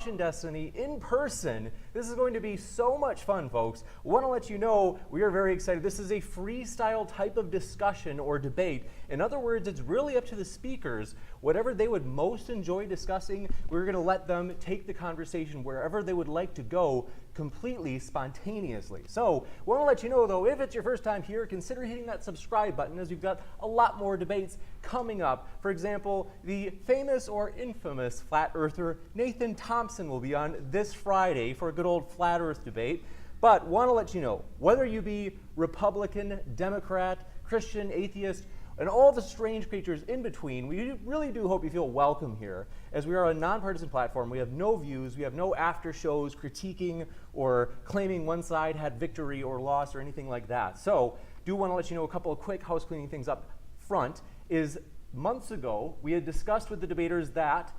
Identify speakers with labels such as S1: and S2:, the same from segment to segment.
S1: Vaush and Destiny in person. This is going to be so much fun, folks. Want to let you know we are very excited. This is a freestyle type of discussion or debate. In other words, it's really up to the speakers. Whatever they would most enjoy discussing, we're going to let them take the conversation wherever they would like to go, completely spontaneously. So, want to let you know though, if it's your first time here, consider hitting that subscribe button, as we've got a lot more debates coming up. For example, the famous or infamous flat earther Nathan Thompson will be on this Friday for a good old flat earth debate. But want to let you know, whether you be Republican, Democrat, Christian, atheist, and all the strange creatures in between, we really do hope you feel welcome here. As we are a nonpartisan platform, we have no views, we have no after shows critiquing or claiming one side had victory or loss or anything like that. So, do want to let you know a couple of quick house cleaning things up front. Is months ago, we had discussed with the debaters that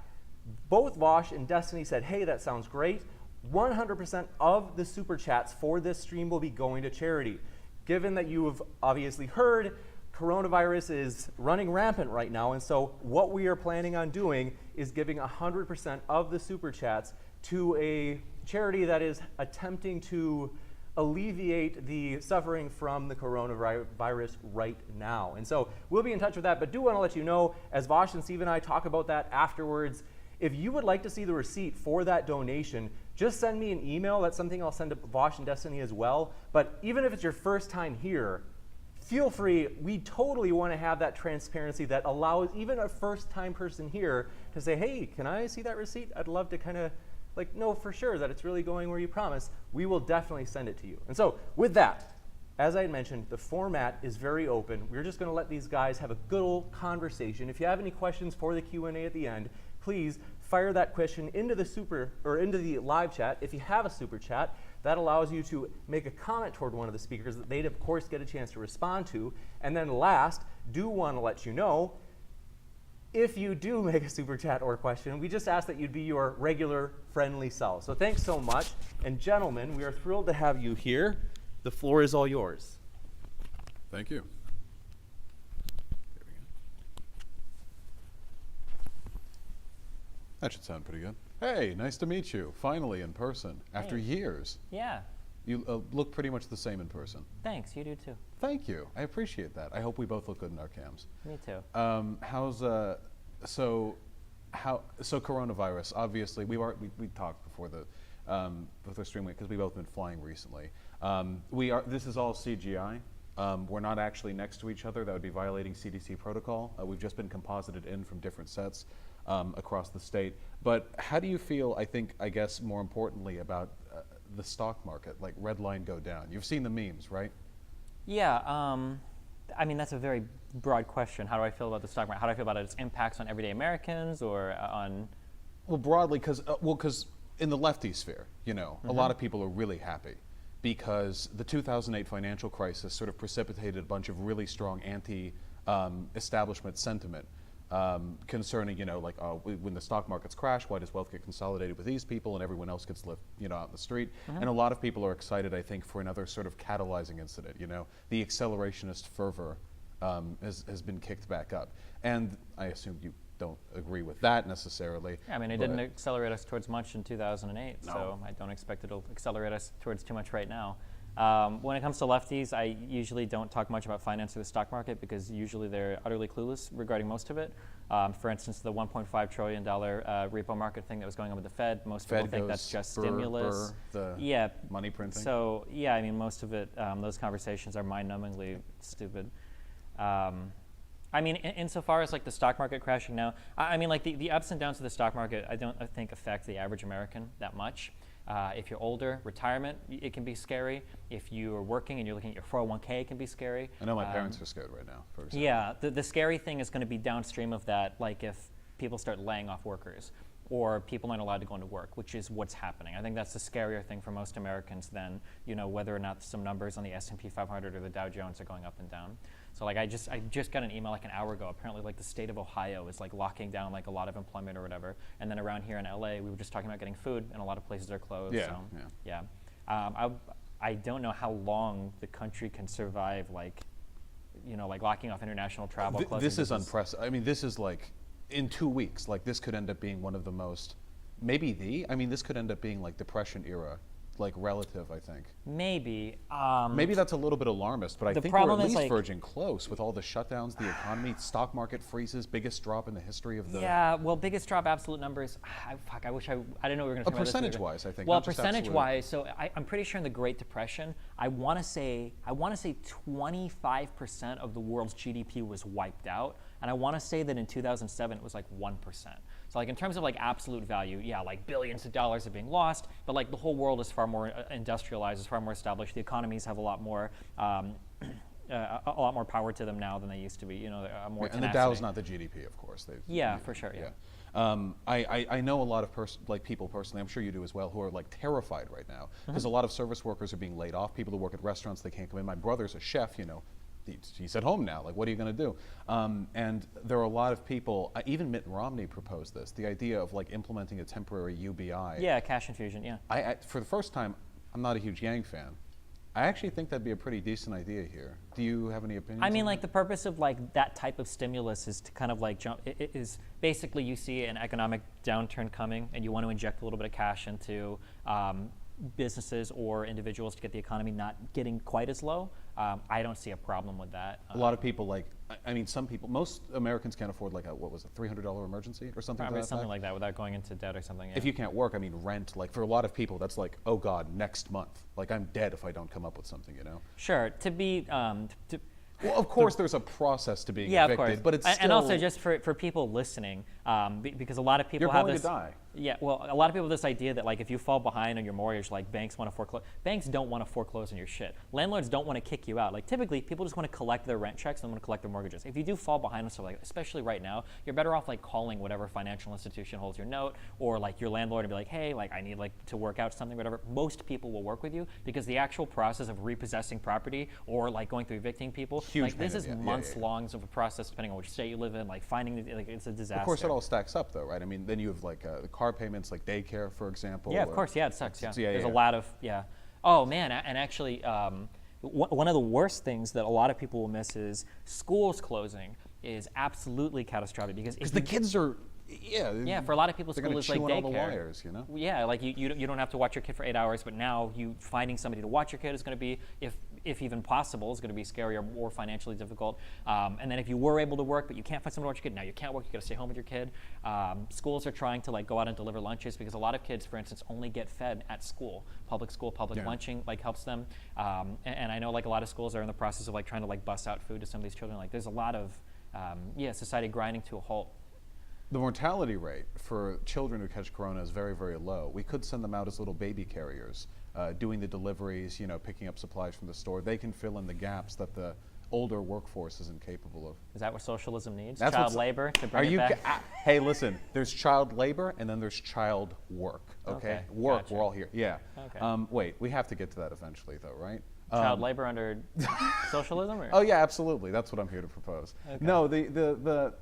S1: both Vaush and Destiny said, hey, that sounds great. 100% of the super chats for this stream will be going to charity. Given that you have obviously heard, coronavirus is running rampant right now, and so what we are planning on doing is giving 100% of the super chats to a charity that is attempting to alleviate the suffering from the coronavirus right now. And so we'll be in touch with that, but do want to let you know, as Vaush and Steve and I talk about that afterwards, if you would like to see the receipt for that donation, just send me an email. That's something I'll send to Vaush and Destiny as well. But even if it's your first time here, feel free. We totally want to have that transparency that allows even a first-time person here to say, hey, can I see that receipt? I'd love to kind of know for sure that it's really going where you promise. We will definitely send it to you. And so with that, as I had mentioned, the format is very open. We're just going to let these guys have a good old conversation. If you have any questions for the Q&A at the end, please fire that question into the live chat. If you have a super chat, that allows you to make a comment toward one of the speakers that they'd of course get a chance to respond to. And then last, do want to let you know, if you do make a super chat or question, we just ask that you'd be your regular friendly self. So thanks so much. And gentlemen, we are thrilled to have you here. The floor is all yours.
S2: Thank you. That should sound pretty good. Hey, nice to meet you. Finally in person. After years.
S3: Yeah.
S2: You look pretty much the same in person.
S3: Thanks, you do too.
S2: Thank you. I appreciate that. I hope we both look good in our cams.
S3: Me too.
S2: So coronavirus, obviously, we talked before the stream because we've both been flying recently. This is all CGI. We're not actually next to each other. That would be violating CDC protocol. We've just been composited in from different sets across the state. But how do you feel, I guess more importantly, about the stock market, like red line go down? You've seen the memes, right?
S3: Yeah, I mean, that's a very broad question. How do I feel about the stock market? How do I feel about its impacts on everyday Americans or on?
S2: Well, broadly, because in the lefty sphere, a lot of people are really happy because the 2008 financial crisis sort of precipitated a bunch of really strong anti-establishment sentiment concerning, when the stock markets crash, why does wealth get consolidated with these people and everyone else gets lived, out in the street? And a lot of people are excited, I think, for another sort of catalyzing incident. The accelerationist fervor has been kicked back up. And I assume you don't agree with that necessarily.
S3: Yeah, I mean, it didn't accelerate us towards much in 2008, no. So I don't expect it'll accelerate us towards too much right now. When it comes to lefties, I usually don't talk much about finance or the stock market because usually they're utterly clueless regarding most of it. For instance, the $1.5 trillion repo market thing that was going on with the Fed, most people think that's just stimulus.
S2: The money printing.
S3: So, yeah, I mean, most of it, those conversations are mind-numbingly stupid. I mean, insofar as like the stock market crashing now, I mean, like the ups and downs of the stock market, I don't think affect the average American that much. If you're older, retirement, it can be scary. If you are working and you're looking at your 401k, it can be scary.
S2: I know my parents are scared right now, for example.
S3: Yeah, the scary thing is going to be downstream of that, like if people start laying off workers or people aren't allowed to go into work, which is what's happening. I think that's the scarier thing for most Americans than, whether or not some numbers on the S&P 500 or the Dow Jones are going up and down. So like I just got an email like an hour ago. Apparently like the state of Ohio is like locking down like a lot of employment or whatever. And then around here in LA, we were just talking about getting food and a lot of places are closed.
S2: Yeah,
S3: so, yeah. I don't know how long the country can survive like, like locking off international travel.
S2: This is unprecedented. I mean, this is like in 2 weeks, like this could end up being one of the most maybe I mean, this could end up being like Depression era, like relative, I think.
S3: Maybe.
S2: Maybe that's a little bit alarmist, but I
S3: The
S2: think we're
S3: problem
S2: at
S3: is,
S2: least
S3: like-
S2: verging close with all the shutdowns, the economy, stock market freezes, biggest drop in the history of the.
S3: Yeah, well, biggest drop absolute numbers. I wish I didn't know we were going to talk about this.
S2: Percentage-wise, I think.
S3: Well,
S2: not just
S3: percentage-wise, so I'm pretty sure in the Great Depression, I want to say 25% of the world's GDP was wiped out, and I want to say that in 2007 it was like 1%. So like in terms of like absolute value, yeah, like billions of dollars are being lost, but like the whole world is far more industrialized, is far more established. The economies have a lot more. A lot more power to them now than they used to be. You know, more
S2: And the
S3: tenacity.
S2: Dow is not the GDP, of course.
S3: Yeah, for sure. Yeah.
S2: I know a lot of people personally, I'm sure you do as well, who are like terrified right now because a lot of service workers are being laid off. People who work at restaurants, they can't come in. My brother's a chef, you know. He's at home now. Like, what are you going to do? And there are a lot of people. Even Mitt Romney proposed this. The idea of like implementing a temporary UBI.
S3: Yeah, cash infusion. Yeah.
S2: I for the first time, I'm not a huge Yang fan. I actually think that'd be a pretty decent idea here. Do you have any opinions?
S3: I mean,
S2: on
S3: like the purpose of like that type of stimulus is to kind of like jump. It is basically you see an economic downturn coming, and you want to inject a little bit of cash into businesses or individuals to get the economy not getting quite as low. I don't see a problem with that.
S2: A lot of people like. I mean, some people. Most Americans can't afford like a what was it, $300 emergency or something.
S3: Probably
S2: to that
S3: something
S2: effect.
S3: like that without going into debt or something. Yeah.
S2: If you can't work, I mean, rent. Like for a lot of people, that's like, oh God, next month. Like I'm dead if I don't come up with something. You know.
S3: Sure. To be.
S2: Well, of course, there's a process to being
S3: Yeah,
S2: evicted,
S3: of course.
S2: but it's still.
S3: And also just for people listening, because a lot of people
S2: You're
S3: have
S2: going
S3: this.
S2: to die.
S3: Yeah, well, a lot of people have this idea that like if you fall behind on your mortgage, like banks want to foreclose. Banks don't want to foreclose on your shit. Landlords don't want to kick you out. Like typically, people just want to collect their rent checks and want to collect their mortgages. If you do fall behind on stuff like, especially right now, you're better off like calling whatever financial institution holds your note or like your landlord and be like, hey, like I need like to work out something, whatever. Most people will work with you because the actual process of repossessing property or like going through evicting people,
S2: Huge
S3: like this
S2: pain,
S3: is
S2: yeah,
S3: months long of a process depending on which state you live in. Like finding like it's a disaster.
S2: Of course, it all stacks up, though, right? I mean, then you have like the car payments, like daycare, for example.
S3: Yeah, of
S2: or-
S3: course. Yeah, it sucks. Yeah,
S2: Yeah,
S3: there's a
S2: yeah.
S3: lot of Oh man, and actually, one of the worst things that a lot of people will miss is schools closing is absolutely catastrophic because if
S2: the
S3: you-
S2: kids are. Yeah.
S3: yeah, for a lot of people,
S2: they're
S3: school
S2: gonna
S3: is like
S2: chew on all the
S3: daycare.
S2: wires, you know.
S3: Yeah, like you don't have to watch your kid for 8 hours, but now you finding somebody to watch your kid is going to be, if even possible, is going to be scary or more financially difficult. And then if you were able to work, but you can't find someone to watch your kid, now you can't work, you got to stay home with your kid. Schools are trying to like go out and deliver lunches because a lot of kids, for instance, only get fed at school, public
S2: Yeah.
S3: lunching like helps them. And I know like a lot of schools are in the process of like trying to like bust out food to some of these children. Like there's a lot of society grinding to a halt.
S2: The mortality rate for children who catch corona is very, very low. We could send them out as little baby carriers, doing the deliveries, you know, picking up supplies from the store. They can fill in the gaps that the older workforce isn't capable of.
S3: Is that what socialism needs?
S2: That's
S3: Child
S2: what's-
S3: labor to
S2: Are
S3: bring it
S2: you?
S3: back?
S2: Hey, listen. There's child labor, and then there's child work. Okay,
S3: Okay,
S2: work.
S3: gotcha.
S2: We're all here. Yeah.
S3: Okay.
S2: Wait, we have to get to that eventually, though, right?
S3: Child labor under socialism? Or?
S2: Oh yeah, absolutely. That's what I'm here to propose.
S3: Okay.
S2: No, the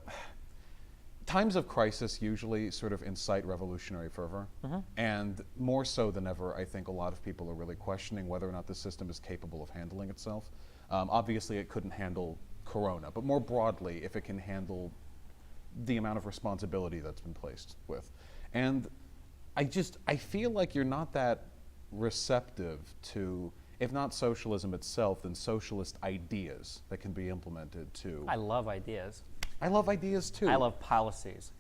S2: times of crisis usually sort of incite revolutionary fervor, and more so than ever, I think a lot of people are really questioning whether or not the system is capable of handling itself. Obviously, it couldn't handle corona, but more broadly, if it can handle the amount of responsibility that's been placed with. And I feel like you're not that receptive to, if not socialism itself, then socialist ideas that can be implemented to.
S3: I love ideas.
S2: I love ideas too.
S3: I love policies.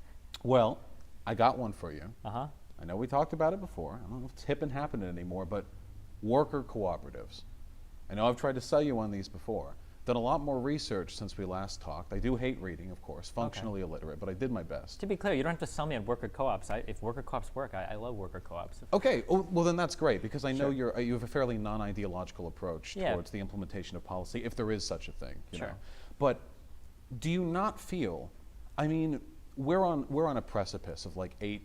S2: Well, I got one for you.
S3: Uh-huh.
S2: I know we talked about it before. I don't know if it's hip and happening anymore, but worker cooperatives. I know I've tried to sell you on these before. Done a lot more research since we last talked. I do hate reading, of course, functionally illiterate, but I did my best.
S3: To be clear, you don't have to sell me on worker co-ops. If worker co-ops work, I love worker co-ops.
S2: Okay, well then that's great because I know
S3: Sure.
S2: you have a fairly non-ideological approach
S3: Yeah.
S2: towards the implementation of policy, if there is such a thing. You
S3: Sure.
S2: know? But do you not feel? I mean, we're on a precipice of like 8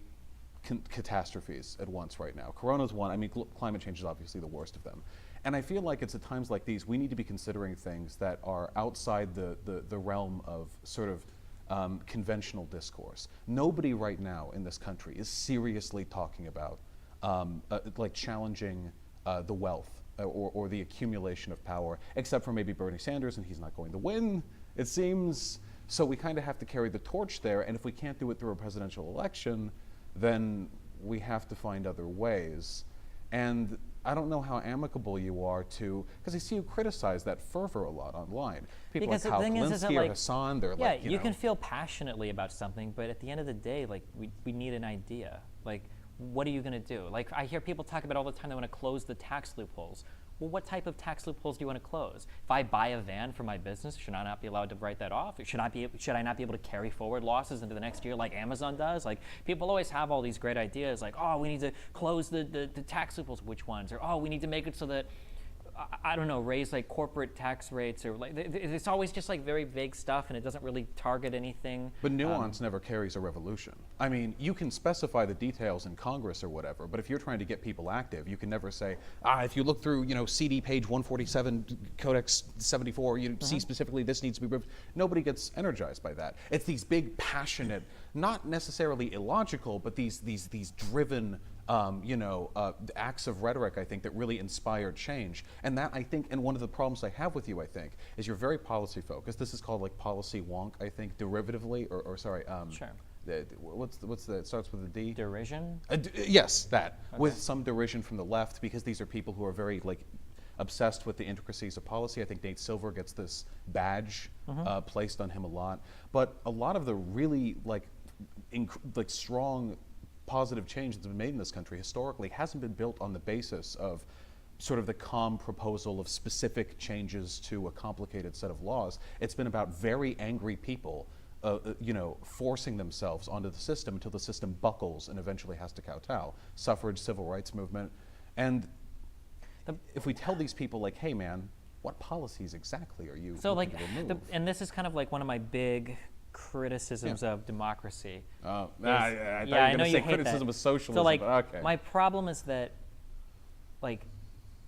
S2: catastrophes at once right now. Corona's one. I mean, climate change is obviously the worst of them. And I feel like it's at times like these we need to be considering things that are outside the realm of sort of conventional discourse. Nobody right now in this country is seriously talking about like challenging the wealth or the accumulation of power, except for maybe Bernie Sanders, and he's not going to win, it seems. So we kind of have to carry the torch there, and if we can't do it through a presidential election, then we have to find other ways. And I don't know how amicable you are to, because I see you criticize that fervor a lot online. People
S3: Because
S2: like
S3: the
S2: Hal
S3: thing is that,
S2: Kalinske or
S3: like,
S2: Hassan, they're
S3: yeah,
S2: like,
S3: you can feel passionately about something, but at the end of the day, like, we need an idea. Like, what are you going to do? Like, I hear people talk about all the time they want to close the tax loopholes. Well, what type of tax loopholes do you want to close? If I buy a van for my business, should I not be allowed to write that off? Should I not be able to carry forward losses into the next year like Amazon does? Like, people always have all these great ideas like, oh, we need to close the tax loopholes. Which ones? Or, oh, we need to make it so that, I don't know, raise like corporate tax rates, or like, it's always just like very vague stuff, and it doesn't really target anything.
S2: But nuance never carries a revolution. I mean, you can specify the details in Congress or whatever, but if you're trying to get people active, you can never say, if you look through, CD page 147, Codex 74, you see specifically this needs to be removed. Nobody gets energized by that. It's these big, passionate, not necessarily illogical, but these driven acts of rhetoric, I think, that really inspire change. And that, I think, and one of the problems I have with you, I think, is you're very policy focused. This is called like policy wonk, I think, derivatively, or sorry.
S3: Sure.
S2: What's the, it starts with a D?
S3: Derision?
S2: Yes, that.
S3: Okay.
S2: With some derision from the left, because these are people who are very, like, obsessed with the intricacies of policy. I think Nate Silver gets this badge placed on him a lot. But a lot of the really, strong positive change that's been made in this country historically hasn't been built on the basis of sort of the calm proposal of specific changes to a complicated set of laws. It's been about very angry people forcing themselves onto the system until the system buckles and eventually has to kowtow. Suffrage, civil rights movement. And if we tell these people, like, hey man, what policies exactly are you looking to remove?
S3: And this is kind of like one of my big criticisms of democracy.
S2: I thought
S3: I
S2: you were
S3: know
S2: going to
S3: you
S2: say
S3: hate
S2: criticism
S3: that.
S2: of socialism,
S3: So, like,
S2: but okay.
S3: my problem is that, like,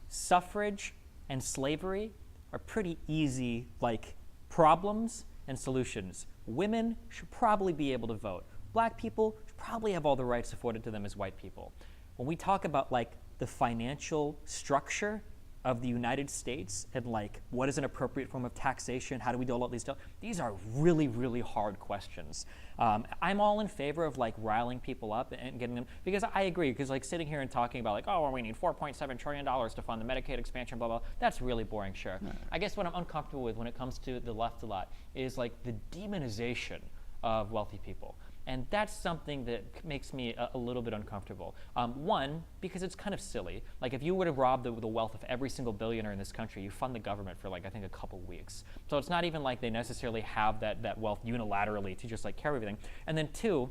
S3: suffrage and slavery are pretty easy, like, problems and solutions. Women should probably be able to vote. Black people should probably have all the rights afforded to them as white people. When we talk about, like, the financial structure of the United States and, like, what is an appropriate form of taxation, how do we do all of these stuff, these are really, really hard questions. I'm all in favor of, like, riling people up and getting them, because I agree, because, like, sitting here and talking about, like, oh, well, we need $4.7 trillion to fund the Medicaid expansion, blah, blah, that's really boring, sure. Yeah. I guess what I'm uncomfortable with when it comes to the left a lot is, like, the demonization of wealthy people. And that's something that makes me a little bit uncomfortable. One, because it's kind of silly. Like, if you were to rob the wealth of every single billionaire in this country, you fund the government for, like, I think a couple weeks. So it's not even like they necessarily have that wealth unilaterally to just, like, carry everything. And then two,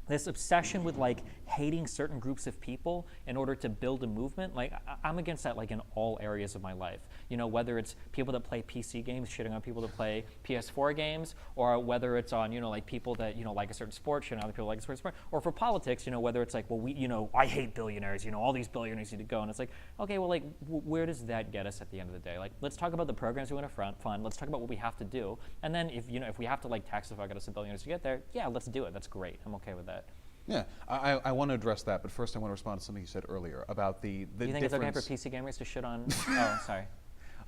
S3: this obsession with, like, hating certain groups of people in order to build a movement, like, I'm against that, like, in all areas of my life. You know, whether it's people that play PC games shitting on people that play PS4 games, or whether it's on, like, people that, like a certain sport shitting on other people like a certain sport, or for politics, whether it's like, well, I hate billionaires, all these billionaires need to go, and it's like, okay, well, like, where does that get us at the end of the day? Like, let's talk about the programs we want to fund, let's talk about what we have to do, and then if we have to, like, tax the fuck out of some billionaires to get there, yeah, let's do it, that's great, I'm okay with that.
S2: Yeah, I want to address that, but first I want to respond to something you said earlier about the
S3: Do you think it's okay for PC gamers to shit on? Oh, sorry.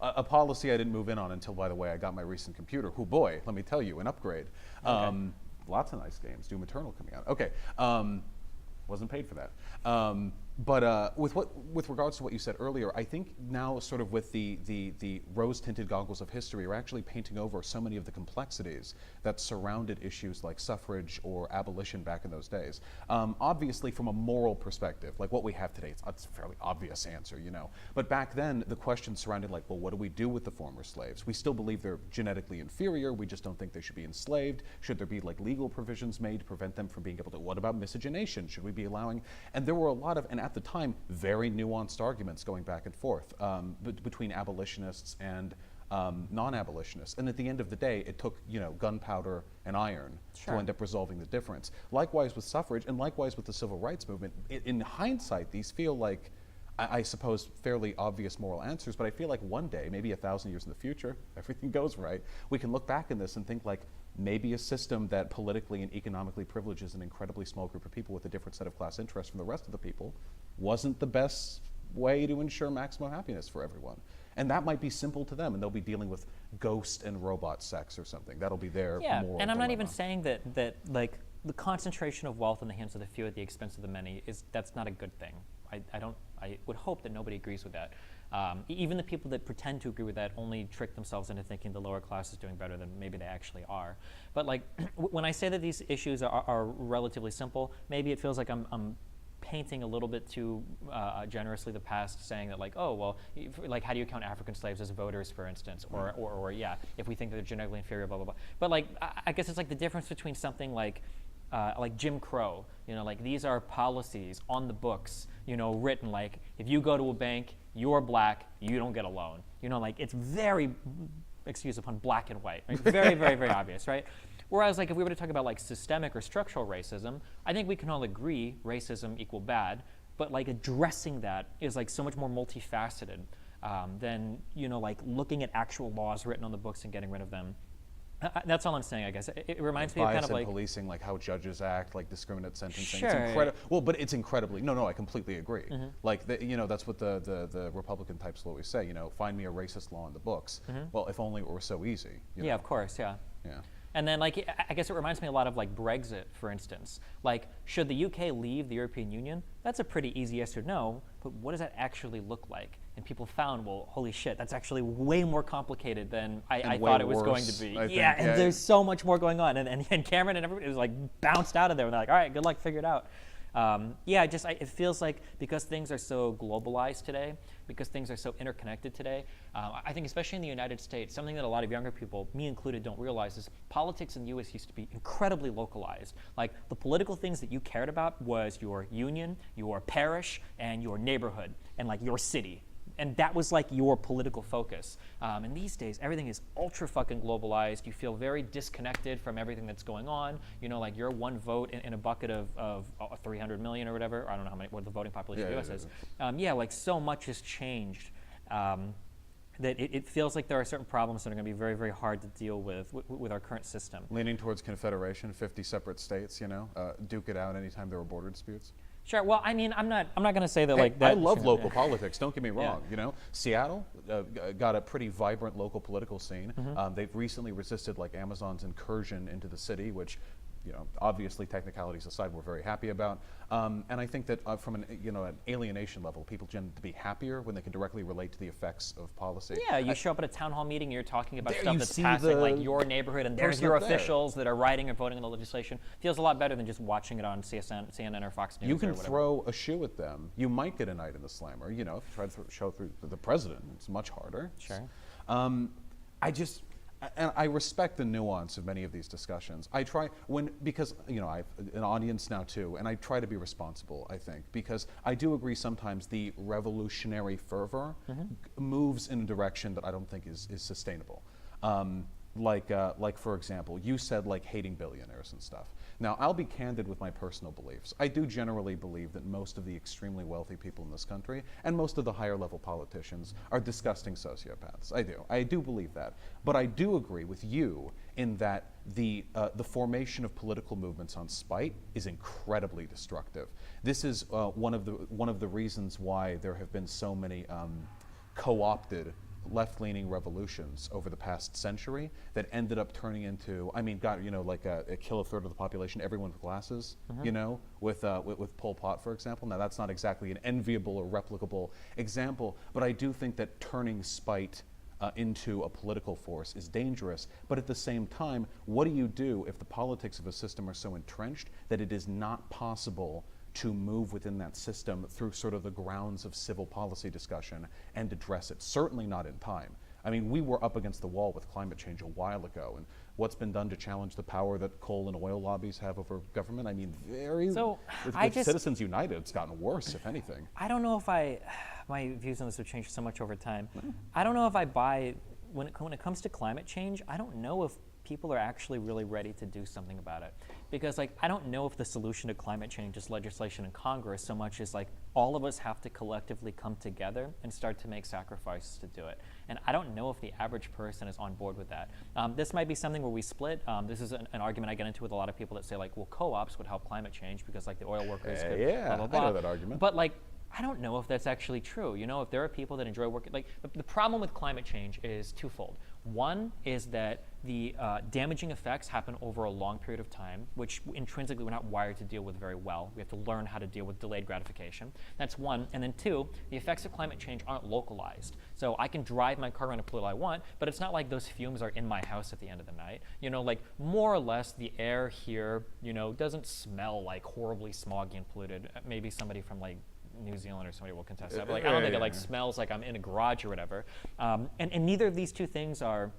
S2: A policy I didn't move in on until, by the way, I got my recent computer. Oh boy, let me tell you, an upgrade.
S3: Okay.
S2: Lots of nice games. Doom Eternal coming out. Okay, wasn't paid for that. But with regards to what you said earlier, I think now sort of with the rose-tinted goggles of history, we're actually painting over so many of the complexities that surrounded issues like suffrage or abolition back in those days. Obviously, from a moral perspective, like what we have today, it's a fairly obvious answer, But back then, the question surrounded like, well, what do we do with the former slaves? We still believe they're genetically inferior. We just don't think they should be enslaved. Should there be like legal provisions made to prevent them from being able to? What about miscegenation? Should we be allowing? And there were a lot of, and at the time, very nuanced arguments going back and forth between abolitionists and non-abolitionists. And at the end of the day, it took, gunpowder and iron to end up resolving the difference. Likewise with suffrage, and likewise with the civil rights movement. In hindsight, these feel like, I suppose, fairly obvious moral answers, but I feel like one day, maybe 1,000 years in the future, everything goes right, we can look back in this and think like, maybe a system that politically and economically privileges an incredibly small group of people with a different set of class interests from the rest of the people wasn't the best way to ensure maximum happiness for everyone. And that might be simple to them, and they'll be dealing with ghost and robot sex or something. That'll be their moral
S3: and I'm not
S2: dilemma.
S3: even saying that like the concentration of wealth in the hands of the few at the expense of the many that's not a good thing. I would hope that nobody agrees with that. Even the people that pretend to agree with that only trick themselves into thinking the lower class is doing better than maybe they actually are. But like when I say that these issues are relatively simple, maybe it feels like I'm painting a little bit too generously the past, saying that like, oh well, like how do you count African slaves as voters, for instance, or yeah, if we think that they're genetically inferior, blah blah blah. But like I guess it's like the difference between something like Jim Crow, like these are policies on the books, written like if you go to a bank, you're black, you don't get a loan. Like it's very, excuse the pun, black and white, right? Very, very, very obvious, right? Whereas like if we were to talk about like systemic or structural racism, I think we can all agree racism equal bad, but like addressing that is like so much more multifaceted than like looking at actual laws written on the books and getting rid of them. That's all I'm saying, I guess. It reminds me of kind of like
S2: policing, like how judges act, like discriminate sentencing.
S3: Sure.
S2: It's incredible. Well, but it's incredibly. No, I completely agree. Like that's what the Republican types always say. Find me a racist law in the books. Well, if only it were so easy.
S3: Yeah, of course, yeah.
S2: Yeah.
S3: And then, like, I guess it reminds me a lot of, like, Brexit, for instance. Like, should the UK leave the European Union? That's a pretty easy yes or no, but what does that actually look like? And people found, well, holy shit, that's actually way more complicated than I thought it was going to be. And there's so much more going on. And Cameron and everybody was, like, bounced out of there. And they're like, all right, good luck, figure it out. It feels like because things are so globalized today, because things are so interconnected today, I think especially in the United States, something that a lot of younger people, me included, don't realize is politics in the U.S. used to be incredibly localized. Like the political things that you cared about was your union, your parish, and your neighborhood, and like your city. And that was like your political focus. And these days, everything is ultra fucking globalized. You feel very disconnected from everything that's going on. Like your one vote in a bucket of 300 million or whatever. I don't know what the voting population of the U.S. is. Like so much has changed that it feels like there are certain problems that are going to be very, very hard to deal with our current system.
S2: Leaning towards confederation, 50 separate states, duke it out anytime there were border disputes.
S3: Sure. Well, I mean, I'm not going to say that like that.
S2: I love local politics. Don't get me wrong. Seattle got a pretty vibrant local political scene. They've recently resisted like Amazon's incursion into the city, which, obviously technicalities aside, we're very happy about. And I think that from an alienation level, people tend to be happier when they can directly relate to the effects of policy.
S3: Yeah, you show up at a town hall meeting, you're talking about stuff that's passing like your neighborhood, and there's your officials that are writing and voting on the legislation. Feels a lot better than just watching it on CNN or Fox News.
S2: You can throw a shoe at them. You might get a night in the slammer. If you try to show through the president, it's much harder.
S3: Sure.
S2: And I respect the nuance of many of these discussions. I try because I've an audience now too, and I try to be responsible. I think because I do agree sometimes the revolutionary fervor moves in a direction that I don't think is sustainable. Like for example, you said like hating billionaires and stuff. Now, I'll be candid with my personal beliefs. I do generally believe that most of the extremely wealthy people in this country and most of the higher level politicians are disgusting sociopaths. I do believe that. But I do agree with you in that the formation of political movements on spite is incredibly destructive. This is one of the reasons why there have been so many co-opted left-leaning revolutions over the past century that ended up turning into, kill a third of the population, everyone with glasses, with Pol Pot, for example. Now, that's not exactly an enviable or replicable example, but I do think that turning spite into a political force is dangerous. But at the same time, what do you do if the politics of a system are so entrenched that it is not possible to move within that system through sort of the grounds of civil policy discussion and address it? Certainly not in time. I mean, we were up against the wall with climate change a while ago, and what's been done to challenge the power that coal and oil lobbies have over government? I mean, with Citizens United, it's gotten worse, if anything.
S3: I don't know if my views on this have changed so much over time. I don't know if I buy, when it comes to climate change, I don't know if people are actually really ready to do something about it. Because I don't know if the solution to climate change is legislation in Congress so much as all of us have to collectively come together and start to make sacrifices to do it. And I don't know if the average person is on board with that. This might be something where we split. This is an argument I get into with a lot of people that say well, co-ops would help climate change because the oil workers could blah, blah, blah.
S2: I know that argument.
S3: But I don't know if that's actually true. If there are people that enjoy working, the problem with climate change is twofold. One is that the damaging effects happen over a long period of time, which intrinsically we're not wired to deal with very well. We have to learn how to deal with delayed gratification. That's one. And then two, the effects of climate change aren't localized. So I can drive my car around a polluter I want, but it's not like those fumes are in my house at the end of the night. You know, like more or less the air here, you know, doesn't smell like horribly smoggy and polluted. Maybe somebody from like New Zealand or somebody will contest that. But like, I don't think it like smells like I'm in a garage or whatever. And neither of these two things are,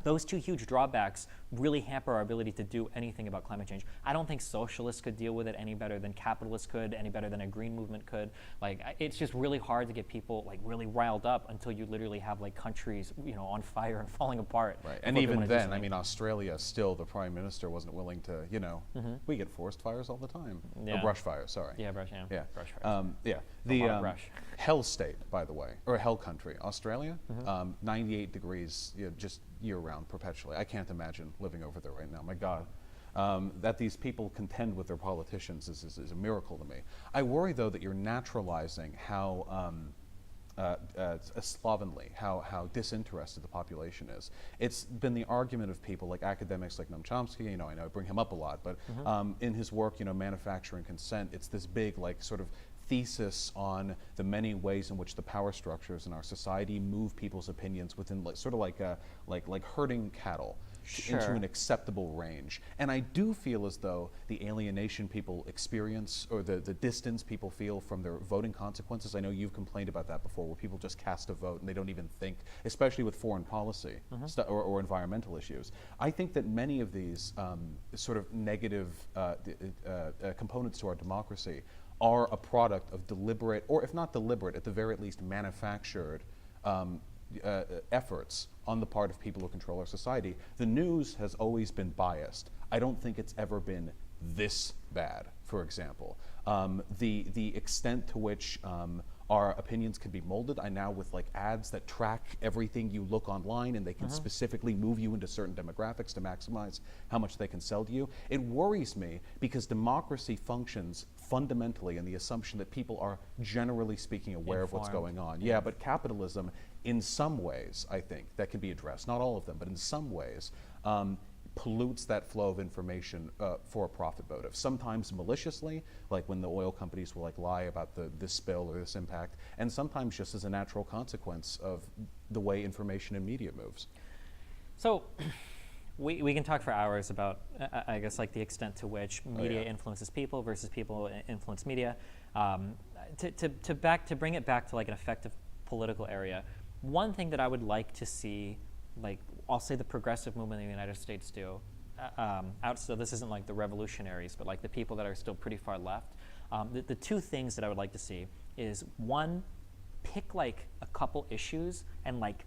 S3: those two huge drawbacks really hamper our ability to do anything about climate change. I don't think socialists could deal with it any better than capitalists could, any better than a green movement could. Like, it's just really hard to get people like really riled up until you literally have like countries, you know, on fire and falling apart.
S2: Right. And even then, I mean, Australia still, the prime minister wasn't willing to, you know, we get forest fires all the time.
S3: Yeah.
S2: Or brush fires, sorry.
S3: Yeah, brush, yeah. Brush fires.
S2: The hell state, by the way, or hell country, Australia, 98 degrees, you know, just year-round, perpetually. I can't imagine living over there right now. My God. That these people contend with their politicians is a miracle to me. I worry, though, that you're naturalizing how slovenly, how disinterested the population is. It's been the argument of people like academics like Noam Chomsky, you know, I know I bring him up a lot, but in his work, you know, Manufacturing Consent, it's this big, like, sort of thesis on the many ways in which the power structures in our society move people's opinions within, like, sort of like herding cattle into an acceptable range. And I do feel as though the alienation people experience, or the distance people feel from their voting consequences, I know you've complained about that before, where people just cast a vote and they don't even think, especially with foreign policy or environmental issues. I think that many of these sort of negative components to our democracy are a product of deliberate, or if not deliberate, at the very least manufactured efforts on the part of people who control our society. The news has always been biased. I don't think it's ever been this bad, for example. The extent to which our opinions can be molded, I now with like ads that track everything you look online, and they can specifically move you into certain demographics to maximize how much they can sell to you. It worries me because democracy functions fundamentally in the assumption that people are generally speaking aware of what's going on. Yeah, but capitalism, in some ways, I think, that can be addressed, not all of them, but in some ways, pollutes that flow of information for a profit motive. Sometimes maliciously, like when the oil companies will like lie about this spill or this impact, and sometimes just as a natural consequence of the way information and media moves.
S3: So we can talk for hours about, I guess, like the extent to which media influences people versus people influence media. To bring it back to like an effective political area, one thing that I would like to see, like I'll say the progressive movement in the United States do, so this isn't like the revolutionaries, but like the people that are still pretty far left. The two things that I would like to see is, one, pick like a couple issues and like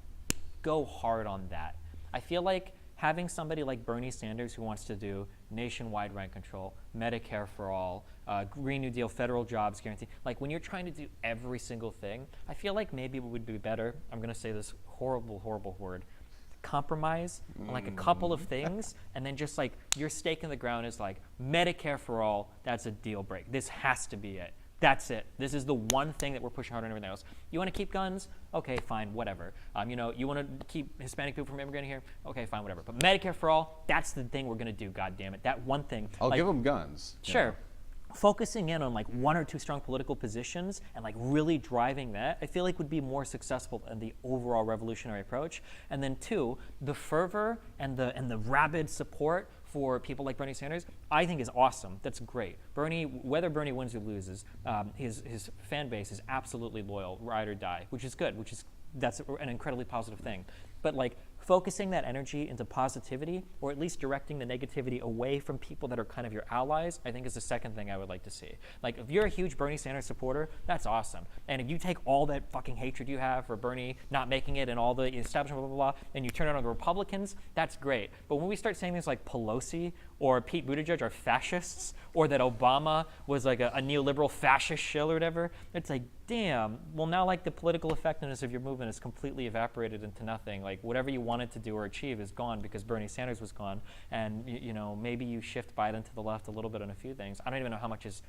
S3: go hard on that. I feel like having somebody like Bernie Sanders who wants to do nationwide rent control, Medicare for all, Green New Deal, federal jobs guarantee, like when you're trying to do every single thing, I feel like maybe it would be better, I'm going to say this horrible, horrible word, compromise on like a couple of things, and then just like your stake in the ground is like Medicare for all, that's a deal break. This has to be it. That's it. This is the one thing that we're pushing harder than everything else. You want to keep guns? Okay, fine, whatever. You know, you want to keep Hispanic people from immigrating here? Okay, fine, whatever. But Medicare for all, that's the thing we're going to do, God damn it. That one thing.
S2: I'll give them guns.
S3: Sure. Focusing in on like one or two strong political positions and like really driving that, I feel like would be more successful than the overall revolutionary approach. And then two, the fervor and the rabid support for people like Bernie Sanders, I think is awesome. That's great. Bernie, whether Bernie wins or loses, his fan base is absolutely loyal, ride or die, which is good, that's an incredibly positive thing. But like focusing that energy into positivity, or at least directing the negativity away from people that are kind of your allies, I think is the second thing I would like to see. Like if you're a huge Bernie Sanders supporter, that's awesome. And if you take all that fucking hatred you have for Bernie not making it and all the establishment, blah, blah, blah, and you turn it on the Republicans, that's great. But when we start saying things like Pelosi or Pete Buttigieg are fascists, or that Obama was like a neoliberal fascist shill or whatever, it's like, damn, well now like the political effectiveness of your movement is completely evaporated into nothing. Like whatever you wanted to do or achieve is gone because Bernie Sanders was gone. And you know, maybe you shift Biden to the left a little bit on a few things. I don't even know how much is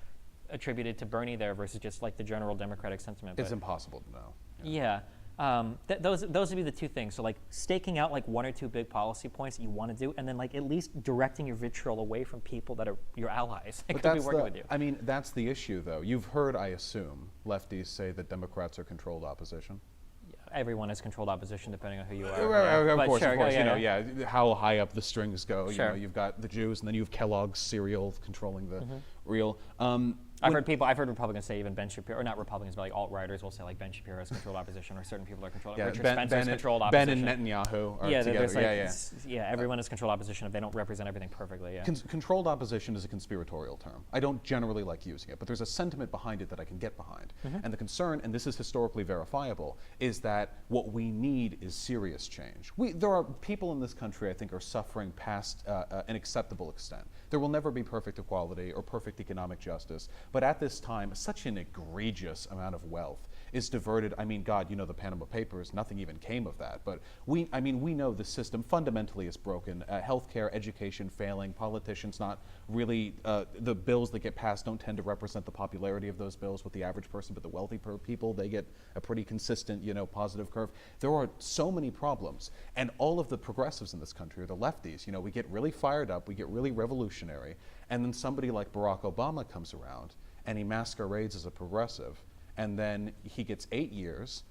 S3: attributed to Bernie there versus just like the general Democratic sentiment.
S2: It's impossible to know.
S3: Yeah. Those would be the two things. So like staking out like one or two big policy points that you want to do, and then like at least directing your vitriol away from people that are your allies that could be working with you.
S2: I mean, that's the issue, though. You've heard, I assume, lefties say that Democrats are controlled opposition.
S3: Everyone is controlled opposition depending on who you are.
S2: Of course,
S3: sure,
S2: you know, how high up the strings go.
S3: Sure.
S2: You know, you've got the Jews, and then you have Kellogg's cereal controlling the real.
S3: I've heard Republicans say even Ben Shapiro, or not Republicans, but like alt-righters will say like Ben Shapiro is controlled opposition, or certain people are controlled.
S2: Yeah,
S3: Richard
S2: Ben,
S3: Spencer is
S2: ben,
S3: controlled
S2: ben
S3: opposition.
S2: and Netanyahu are
S3: yeah,
S2: together.
S3: Like, everyone is controlled opposition if they don't represent everything perfectly. Yeah.
S2: Controlled opposition is a conspiratorial term. I don't generally like using it, but there's a sentiment behind it that I can get behind. And the concern, and this is historically verifiable, is that what we need is serious change. There are people in this country, I think, are suffering past an acceptable extent. There will never be perfect equality or perfect economic justice, but at this time, such an egregious amount of wealth is diverted. I mean, God, you know the Panama Papers, nothing even came of that, but we know the system fundamentally is broken. Healthcare, education failing, politicians not really, the bills that get passed don't tend to represent the popularity of those bills with the average person, but the wealthy people, they get a pretty consistent, you know, positive curve. There are so many problems, and all of the progressives in this country, or the lefties, you know, we get really fired up, we get really revolutionary, and then somebody like Barack Obama comes around, and he masquerades as a progressive, and then he gets 8 years,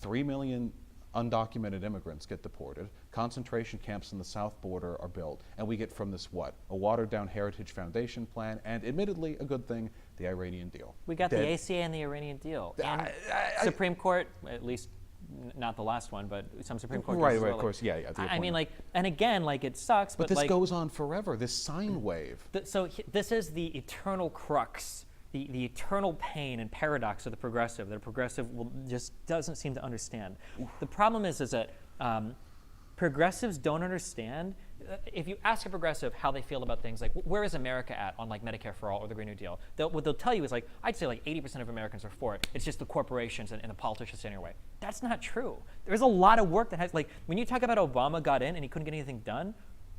S2: 3 million undocumented immigrants get deported, concentration camps in the south border are built, and we get from this what? A watered-down Heritage Foundation plan, and admittedly, a good thing, the Iranian deal.
S3: We got the ACA and the Iranian deal. And Supreme Court, at least not the last one, but some Supreme Court cases.
S2: Right, of course, yeah.
S3: I mean, like, and again, like, it sucks,
S2: but this
S3: like,
S2: goes on forever, this sine wave.
S3: This is the eternal crux, the eternal pain and paradox of the progressive, that a progressive just doesn't seem to understand. The problem is that progressives don't understand. If you ask a progressive how they feel about things like where is America at on like Medicare for All or the Green New Deal, what they'll tell you is like, I'd say like 80% of Americans are for it. It's just the corporations and the politicians standing in your way. That's not true. There's a lot of work that has, like, when you talk about Obama got in and he couldn't get anything done,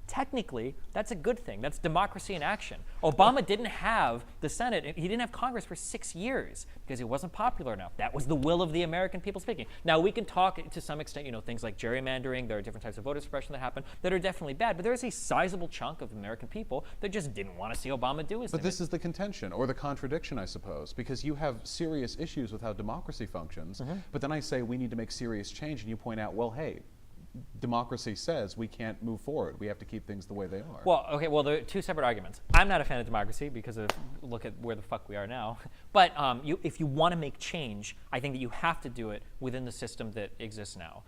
S3: technically, that's a good thing. That's democracy in action. Obama didn't have the Senate, he didn't have Congress for 6 years because he wasn't popular enough. That was the will of the American people speaking. Now, we can talk to some extent, you know, things like gerrymandering, there are different types of voter suppression that happen that are definitely bad, but there is a sizable chunk of American people that just didn't want to see Obama do his thing.
S2: But this is the contention, or the contradiction, I suppose, because you have serious issues with how democracy functions, but then I say we need to make serious change, and you point out, well, hey, democracy says we can't move forward. We have to keep things the way they are.
S3: Well, okay, well, there are two separate arguments. I'm not a fan of democracy because of, look at where the fuck we are now. But if you want to make change, I think that you have to do it within the system that exists now.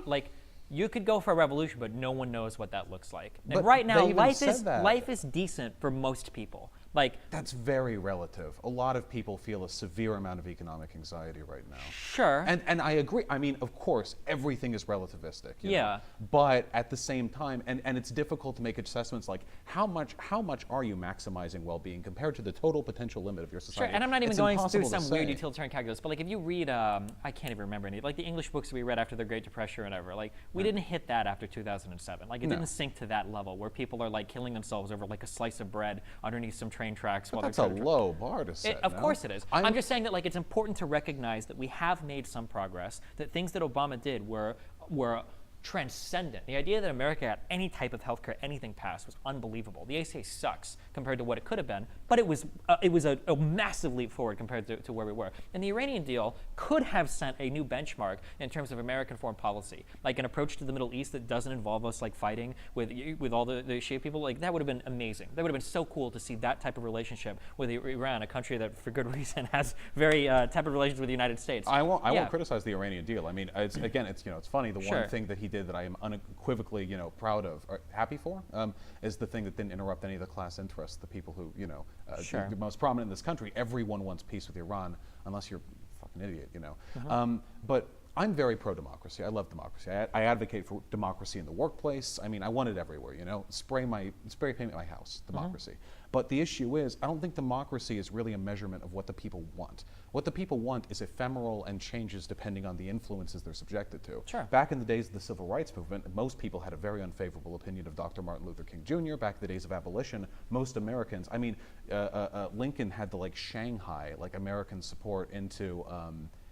S3: Like, you could go for a revolution, but no one knows what that looks like. And
S2: but
S3: right now,
S2: life
S3: is decent for most people. Like,
S2: that's very relative. A lot of people feel a severe amount of economic anxiety right now.
S3: Sure.
S2: And I agree. I mean, of course, everything is relativistic. You
S3: Yeah.
S2: know? But at the same time, and it's difficult to make assessments like how much are you maximizing well-being compared to the total potential limit of your society?
S3: Sure, and I'm not even
S2: It's
S3: going through
S2: impossible to
S3: some weird
S2: say.
S3: utilitarian calculus, but like if you read, I can't even remember any, like the English books we read after the Great Depression or whatever, like we didn't hit that after 2007. Like it didn't sink to that level where people are like killing themselves over like a slice of bread underneath some train tracks while
S2: That's
S3: they're
S2: a low bar to set.
S3: Of
S2: no?
S3: course it is. I'm just saying that like it's important to recognize that we have made some progress, that things that Obama did were transcendent. The idea that America had any type of healthcare, anything passed, was unbelievable. The ACA sucks compared to what it could have been, but it was a massive leap forward compared to where we were. And the Iranian deal could have sent a new benchmark in terms of American foreign policy, like an approach to the Middle East that doesn't involve us like fighting with all the Shia people. Like that would have been amazing. That would have been so cool to see that type of relationship with Iran, a country that, for good reason, has very tepid relations with the United States.
S2: I won't criticize the Iranian deal. I mean, it's funny. The one thing that he did that I am unequivocally, proud of, or happy for, is the thing that didn't interrupt any of the class interests, the people who, the most prominent in this country. Everyone wants peace with Iran, unless you're a fucking idiot, But I'm very pro-democracy. I love democracy. I advocate for democracy in the workplace. I mean, I want it everywhere, Spray paint my house, democracy. But the issue is, I don't think democracy is really a measurement of what the people want. What the people want is ephemeral and changes depending on the influences they're subjected to.
S3: Sure.
S2: Back in the days of the Civil Rights Movement, most people had a very unfavorable opinion of Dr. Martin Luther King Jr. Back in the days of abolition, most Americans, Lincoln had to Shanghai American support into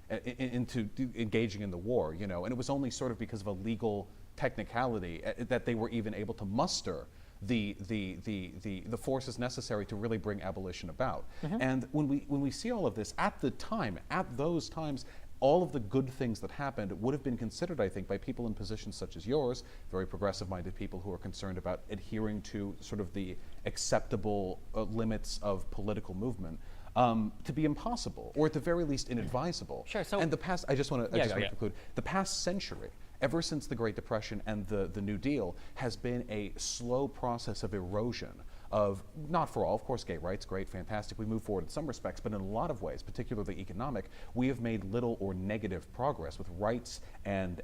S2: into engaging in the war, you know, and it was only sort of because of a legal technicality that they were even able to muster the forces necessary to really bring abolition about. And when we see all of this at the time, at those times, all of the good things that happened would have been considered, I think, by people in positions such as yours, very progressive-minded people who are concerned about adhering to sort of the acceptable limits of political movement, to be impossible, or at the very least inadvisable.
S3: Sure. So,
S2: and the past, I just want to
S3: yeah.
S2: conclude. The past century, ever since the Great Depression and the New Deal, has been a slow process of erosion of, not for all, of course, gay rights, great, fantastic, we move forward in some respects, but in a lot of ways, particularly economic, we have made little or negative progress with rights and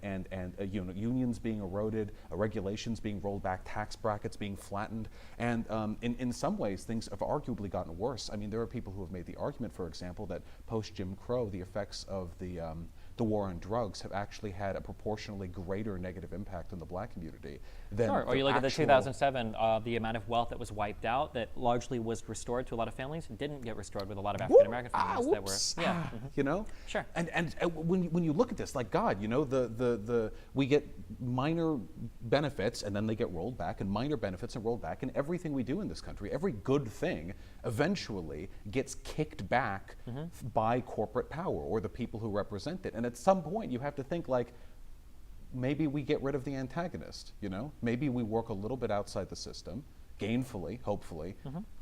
S2: unions being eroded, regulations being rolled back, tax brackets being flattened, and in some ways, things have arguably gotten worse. I mean, there are people who have made the argument, for example, that post-Jim Crow, the effects of the war on drugs have actually had a proportionally greater negative impact on the black community than
S3: sure. Or you look at the
S2: actual
S3: 2007, the amount of wealth that was wiped out that largely was restored to a lot of families didn't get restored with a lot of African American families that were,
S2: you know,
S3: Sure.
S2: And when you look at this, like, God, you know, we get minor benefits and then they get rolled back, and minor benefits and rolled back, and everything we do in this country, every good thing, eventually gets kicked back by corporate power or the people who represent it. And at some point, you have to think, like, maybe we get rid of the antagonist, you know? Maybe we work a little bit outside the system, gainfully, hopefully,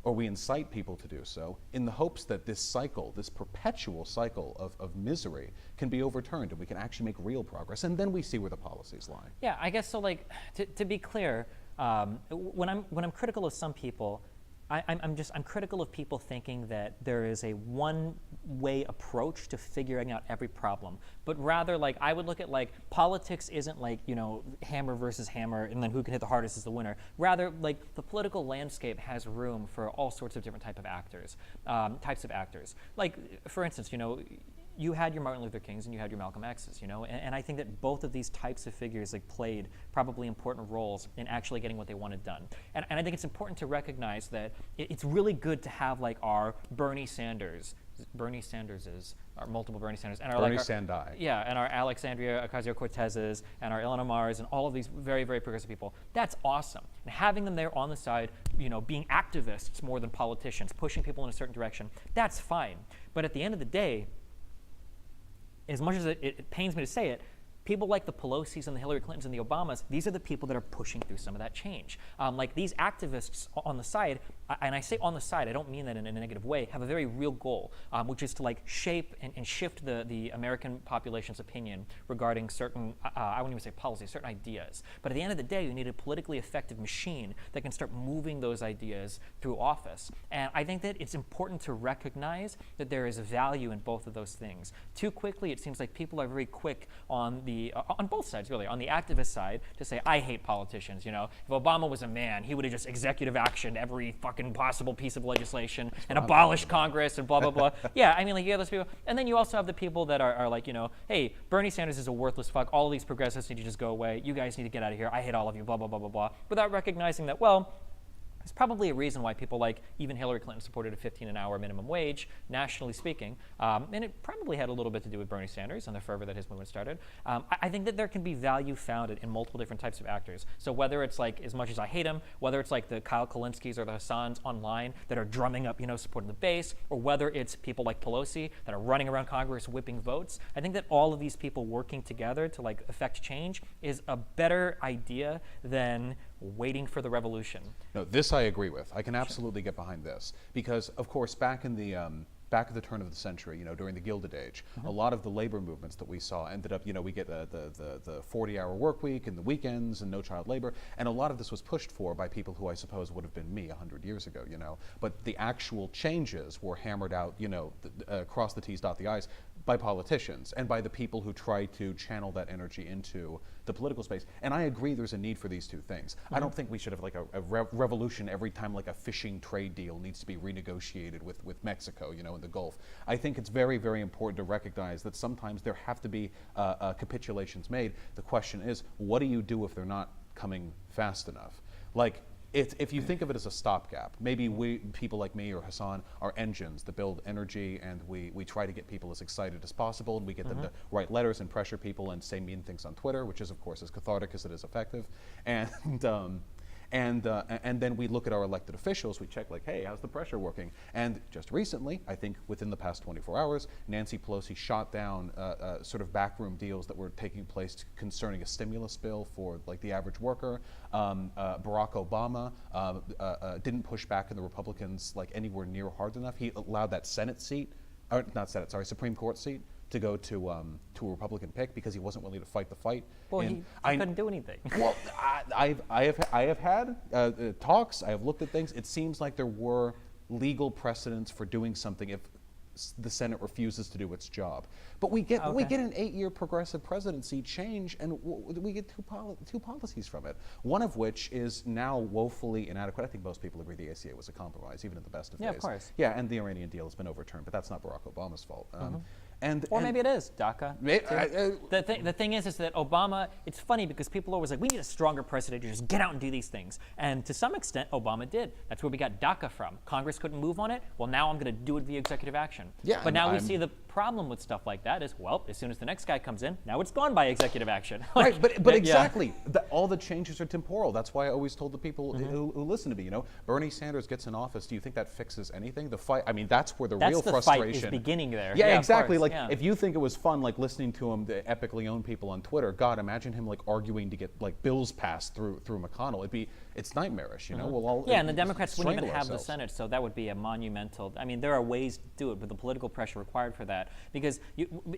S2: or we incite people to do so in the hopes that this cycle, this perpetual cycle of misery can be overturned and we can actually make real progress. And then we see where the policies lie.
S3: Yeah, I guess so. Like, to be clear, when I'm critical of some people, I'm critical of people thinking that there is a one-way approach to figuring out every problem, but rather, like, I would look at, like, politics isn't like, you know, hammer versus hammer and then who can hit the hardest is the winner. Rather, like, the political landscape has room for all sorts of different types of actors. Like, for instance, you know, you had your Martin Luther Kings and you had your Malcolm X's, you know, and I think that both of these types of figures, like, played probably important roles in actually getting what they wanted done. And I think it's important to recognize that it's really good to have, like, our Bernie Sanderses, our multiple Bernie Sanders, and our
S2: Bernie
S3: like
S2: Sandai.
S3: Yeah, and our Alexandria Ocasio-Cortezes, and our Ilhan Omars, and all of these very, very progressive people. That's awesome. And having them there on the side, you know, being activists more than politicians, pushing people in a certain direction, that's fine. But at the end of the day, as much as it pains me to say it, people like the Pelosi's and the Hillary Clintons and the Obamas, these are the people that are pushing through some of that change. Like, these activists on the side, and I say on the side, I don't mean that in a negative way, have a very real goal, which is to, like, shape and shift the American population's opinion regarding certain, I wouldn't even say policies, certain ideas. But at the end of the day, you need a politically effective machine that can start moving those ideas through office. And I think that it's important to recognize that there is value in both of those things. Too quickly, it seems like people are very quick on both sides, really, on the activist side, to say, I hate politicians, you know. If Obama was a man, he would have just executive actioned every fucking possible piece of legislation and abolished Congress and blah, blah, blah. Yeah, I mean, like, you have those people. And then you also have the people that are like, you know, hey, Bernie Sanders is a worthless fuck. All of these progressives need to just go away. You guys need to get out of here. I hate all of you, blah, blah, blah, blah, blah. Without recognizing that, well, there's probably a reason why people like even Hillary Clinton supported a 15 an hour minimum wage, nationally speaking, and it probably had a little bit to do with Bernie Sanders and the fervor that his movement started. I think that there can be value found in multiple different types of actors. So whether it's like, as much as I hate him, whether it's like the Kyle Kalinskis or the Hassans online that are drumming up, you know, supporting the base, or whether it's people like Pelosi that are running around Congress whipping votes, I think that all of these people working together to, like, affect change is a better idea than waiting for the revolution.
S2: No, this I agree with. I can absolutely get behind this because, of course, back at the turn of the century, you know, during the Gilded Age, a lot of the labor movements that we saw ended up, you know, we get the 40-hour work week and the weekends and no child labor, and a lot of this was pushed for by people who I suppose would have been me 100 years ago, you know. But the actual changes were hammered out, you know, cross the T's, dot the I's, by politicians and by the people who try to channel that energy into the political space. And I agree there's a need for these two things. I don't think we should have like a revolution every time like a fishing trade deal needs to be renegotiated with Mexico, you know, in the Gulf. I think it's very, very important to recognize that sometimes there have to be capitulations made. The question is, what do you do if they're not coming fast enough? Like, if you think of it as a stopgap, maybe people like me or Hassan are engines that build energy, and we try to get people as excited as possible, and we get them to write letters and pressure people and say mean things on Twitter, which is of course as cathartic as it is effective, and then we look at our elected officials, we check like, hey, how's the pressure working? And just recently, I think within the past 24 hours, Nancy Pelosi shot down sort of backroom deals that were taking place concerning a stimulus bill for like the average worker. Barack Obama didn't push back on the Republicans like anywhere near hard enough. He allowed that Senate seat, or not Senate, sorry, Supreme Court seat to go to a Republican pick because he wasn't willing to fight the fight.
S3: Well, he couldn't do anything.
S2: Well, I have had talks. I have looked at things. It seems like there were legal precedents for doing something if the Senate refuses to do its job. But we get an 8-year progressive presidency change, and we get two policies from it. One of which is now woefully inadequate. I think most people agree the ACA was a compromise, even at the best of days.
S3: Yeah, of course.
S2: Yeah, and the Iranian deal has been overturned, but that's not Barack Obama's fault.
S3: Or maybe it is DACA. The thing is that Obama, it's funny because people are always like, we need a stronger president to just get out and do these things. And to some extent, Obama did. That's where we got DACA from. Congress couldn't move on it. Well, now I'm going to do it via executive action.
S2: Yeah,
S3: but now we see the problem with stuff like that is, well, as soon as the next guy comes in, now it's gone by executive action.
S2: Like, right, but exactly. All the changes are temporal. That's why I always told the people who listen to me, Bernie Sanders gets in office. Do you think that fixes anything? The fight, I mean, that's where the real frustration.
S3: Fight is beginning there.
S2: Yeah, exactly.
S3: Course,
S2: like, if you think it was fun, like listening to him, the epically own people on Twitter, God, imagine him like arguing to get like bills passed through McConnell. It's nightmarish, We'll
S3: and the Democrats wouldn't even have the Senate, so that would be a monumental. I mean, there are ways to do it, but the political pressure required for that, because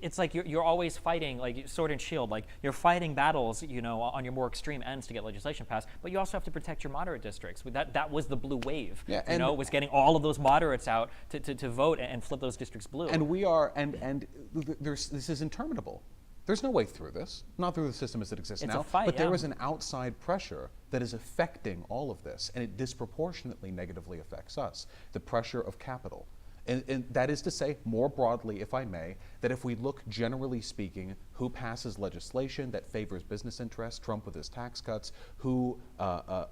S3: it's like you're always fighting, like sword and shield, like you're fighting battles, on your more extreme ends to get legislation passed, but you also have to protect your moderate districts. That was the blue wave. Yeah, was getting all of those moderates out to vote and flip those districts blue.
S2: And we are, and this is interminable. There's no way through this, not through the system as it exists now, but there is an outside pressure that is affecting all of this, and it disproportionately negatively affects us, the pressure of capital. And that is to say, more broadly, if I may, that if we look, generally speaking, who passes legislation that favors business interests, Trump with his tax cuts, who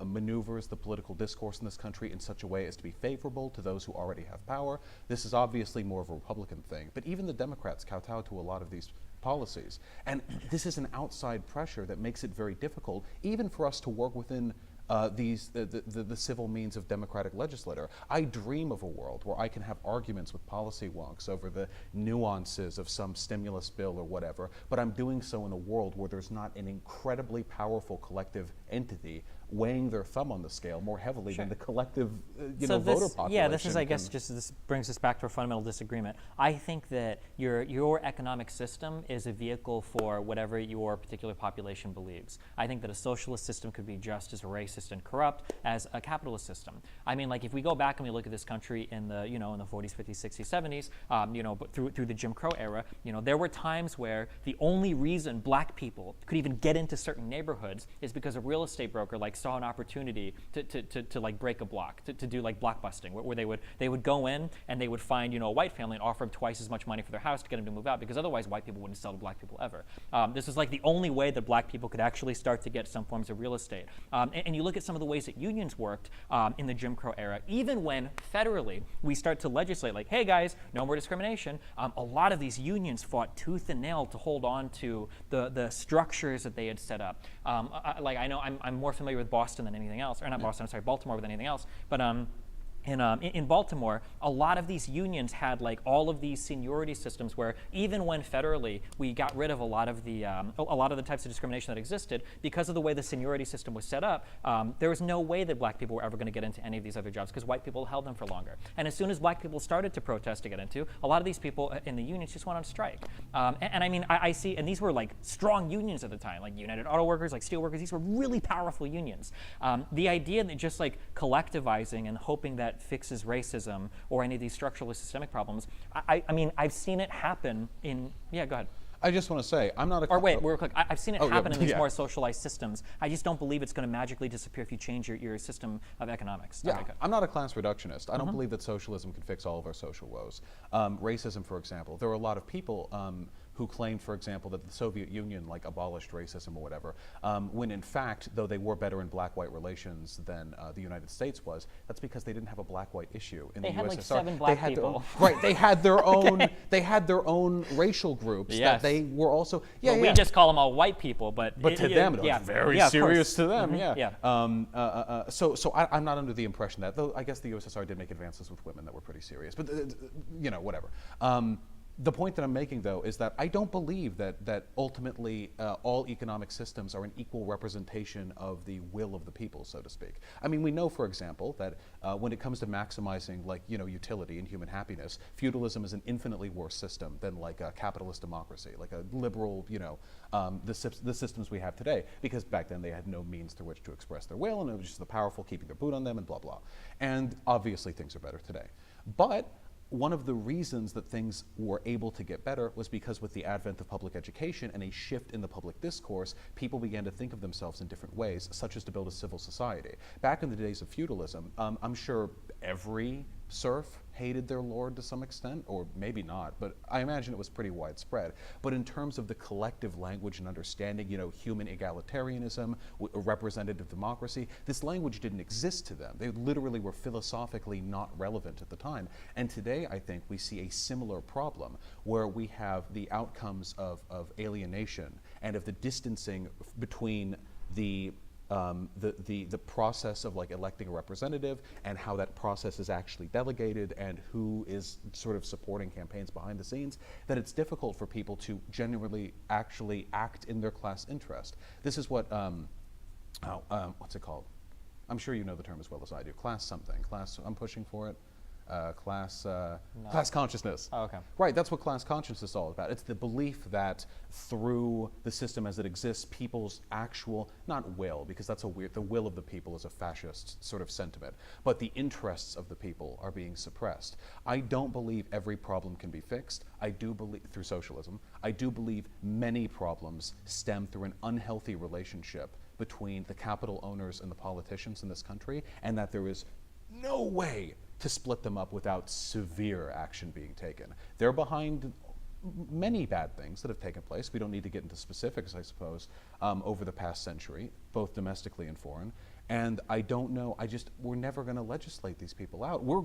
S2: maneuvers the political discourse in this country in such a way as to be favorable to those who already have power, this is obviously more of a Republican thing. But even the Democrats kowtow to a lot of these policies. And this is an outside pressure that makes it very difficult, even for us to work within the civil means of democratic legislator. I dream of a world where I can have arguments with policy wonks over the nuances of some stimulus bill or whatever, but I'm doing so in a world where there's not an incredibly powerful collective entity weighing their thumb on the scale more heavily than the collective voter population.
S3: Yeah, this is, I guess, this brings us back to a fundamental disagreement. I think that your economic system is a vehicle for whatever your particular population believes. I think that a socialist system could be just as racist and corrupt as a capitalist system. I mean, like if we go back and we look at this country in the in the 40s, 50s, 60s, 70s, but through the Jim Crow era, there were times where the only reason black people could even get into certain neighborhoods is because a real estate broker saw an opportunity to like break a block, to do like blockbusting, where they would go in and they would find a white family and offer them twice as much money for their house to get them to move out, because otherwise white people wouldn't sell to black people ever. This is like the only way that black people could actually start to get some forms of real estate. And you look at some of the ways that unions worked in the Jim Crow era, even when federally we start to legislate like, hey guys, no more discrimination, a lot of these unions fought tooth and nail to hold on to the structures that they had set up. I know I'm more familiar with Boston than anything else, or not Boston, I'm sorry, Baltimore than anything else, but in Baltimore, a lot of these unions had like all of these seniority systems where even when federally we got rid of a lot of the types of discrimination that existed, because of the way the seniority system was set up, there was no way that black people were ever going to get into any of these other jobs because white people held them for longer. And as soon as black people started to protest to get into, a lot of these people in the unions just went on strike. And I mean, I see, and these were like strong unions at the time, like United Auto Workers, like steel workers, these were really powerful unions. The idea that just like collectivizing and hoping that fixes racism or any of these structural or systemic problems, I mean, I've seen it happen in, yeah, go ahead.
S2: I just want to say, I'm not a...
S3: Or wait, real quick. I've seen it happen in these more socialized systems. I just don't believe it's going to magically disappear if you change your system of economics.
S2: Yeah, okay, I'm not a class reductionist. I don't believe that socialism can fix all of our social woes. Racism, for example. There are a lot of people who claimed, for example, that the Soviet Union like abolished racism or whatever, when in fact, though they were better in black-white relations than the United States was, that's because they didn't have a black-white issue in
S3: They
S2: the
S3: had
S2: USSR.
S3: like 7
S2: They
S3: black
S2: had their own-
S3: people.
S2: right, they had their own. They had their own racial groups
S3: Yes.
S2: that they were also. Yeah,
S3: But
S2: yeah.
S3: we just call them all white people, but
S2: To them, it was very
S3: of
S2: serious
S3: course.
S2: to them.
S3: Mhm,
S2: Yeah. So I'm not under the impression that, though I guess the USSR did make advances with women that were pretty serious, but whatever. The point that I'm making, though, is that I don't believe that ultimately all economic systems are an equal representation of the will of the people, so to speak. I mean, we know, for example, that when it comes to maximizing, like, utility and human happiness, feudalism is an infinitely worse system than like a capitalist democracy, like a liberal, the systems we have today. Because back then they had no means through which to express their will, and it was just the powerful keeping their boot on them, and blah blah. And obviously things are better today, but one of the reasons that things were able to get better was because with the advent of public education and a shift in the public discourse, people began to think of themselves in different ways, such as to build a civil society. Back in the days of feudalism, I'm sure every serf hated their lord to some extent, or maybe not, but I imagine it was pretty widespread. But in terms of the collective language and understanding, human egalitarianism, representative democracy, this language didn't exist to them. They literally were philosophically not relevant at the time. And today, I think, we see a similar problem where we have the outcomes of alienation and of the distancing between the process of like electing a representative and how that process is actually delegated and who is sort of supporting campaigns behind the scenes, that it's difficult for people to genuinely actually act in their class interest. This is what, what's it called? I'm sure you know the term as well as I do. Class something. Class, I'm pushing for it. Class consciousness.
S3: Oh, okay.
S2: Right, that's what class consciousness is all about. It's the belief that through the system as it exists, people's actual, not will, because that's the will of the people is a fascist sort of sentiment, but the interests of the people are being suppressed. I don't believe every problem can be fixed. I do believe, through socialism, I do believe many problems stem through an unhealthy relationship between the capital owners and the politicians in this country, and that there is no way to split them up without severe action being taken. They're behind many bad things that have taken place. We don't need to get into specifics, I suppose, over the past century, both domestically and foreign. And I don't know, we're never gonna legislate these people out. We're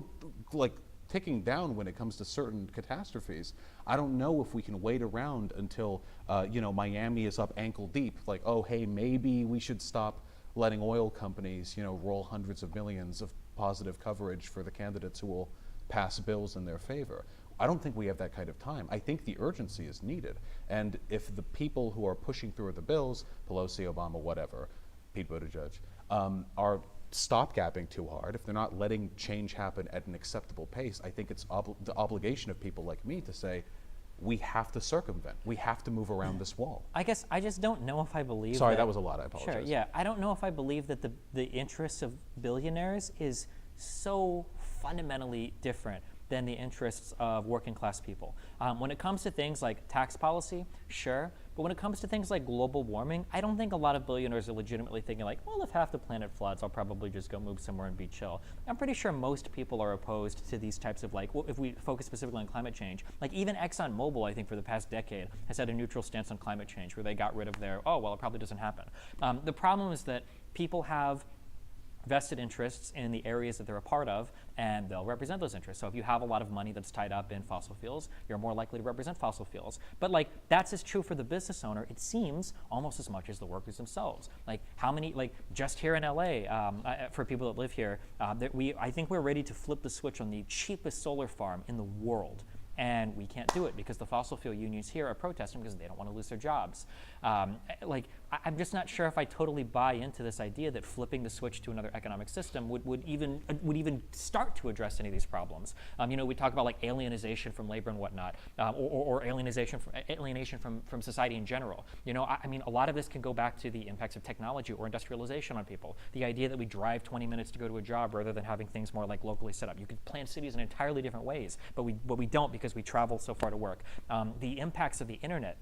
S2: like ticking down when it comes to certain catastrophes. I don't know if we can wait around until, Miami is up ankle deep, like, oh, hey, maybe we should stop letting oil companies, roll hundreds of millions of positive coverage for the candidates who will pass bills in their favor. I don't think we have that kind of time. I think the urgency is needed. And if the people who are pushing through the bills, Pelosi, Obama, whatever, Pete Buttigieg, are stopgapping too hard, if they're not letting change happen at an acceptable pace, I think it's the obligation of people like me to say, we have to circumvent. We have to move around this wall.
S3: I guess I just don't know if I believe.
S2: Sorry, that was a lot. I apologize.
S3: Sure, yeah. I don't know if I believe that the interests of billionaires is so fundamentally different than the interests of working class people. When it comes to things like tax policy, sure. But when it comes to things like global warming, I don't think a lot of billionaires are legitimately thinking like, well, if half the planet floods, I'll probably just go move somewhere and be chill. I'm pretty sure most people are opposed to these types of like, well, if we focus specifically on climate change, like even ExxonMobil, I think for the past decade, has had a neutral stance on climate change where they got rid of their, oh, well, it probably doesn't happen. The problem is that people have vested interests in the areas that they're a part of, and they'll represent those interests. So if you have a lot of money that's tied up in fossil fuels, you're more likely to represent fossil fuels. But like that's as true for the business owner, it seems, almost as much as the workers themselves. Like how many, like just here in LA, for people that live here, I think we're ready to flip the switch on the cheapest solar farm in the world. And we can't do it because the fossil fuel unions here are protesting because they don't want to lose their jobs. I'm just not sure if I totally buy into this idea that flipping the switch to another economic system would even start to address any of these problems. We talk about like alienization from labor and whatnot, or alienation from society in general. I mean, a lot of this can go back to the impacts of technology or industrialization on people. The idea that we drive 20 minutes to go to a job rather than having things more like locally set up. You could plan cities in entirely different ways, but we don't because we travel so far to work. The impacts of the internet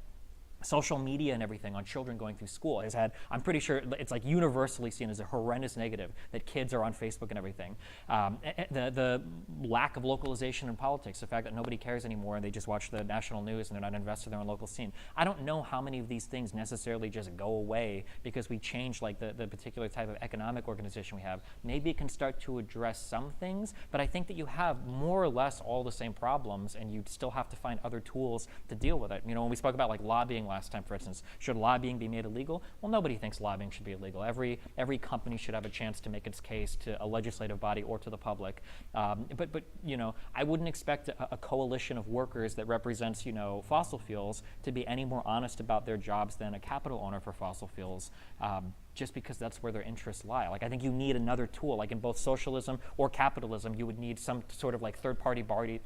S3: social media and everything on children going through school has had, I'm pretty sure it's like universally seen as a horrendous negative that kids are on Facebook and everything. The lack of localization in politics, the fact that nobody cares anymore and they just watch the national news and they're not invested in their own local scene. I don't know how many of these things necessarily just go away because we change like the particular type of economic organization we have. Maybe it can start to address some things, but I think that you have more or less all the same problems and you still have to find other tools to deal with it. You know, when we spoke about like lobbying last time, for instance, should lobbying be made illegal? Well, nobody thinks lobbying should be illegal. Every company should have a chance to make its case to a legislative body or to the public. But you know, I wouldn't expect a coalition of workers that represents, you know, fossil fuels to be any more honest about their jobs than a capital owner for fossil fuels. Just because that's where their interests lie. Like, I think you need another tool. Like in both socialism or capitalism, you would need some sort of like third-party body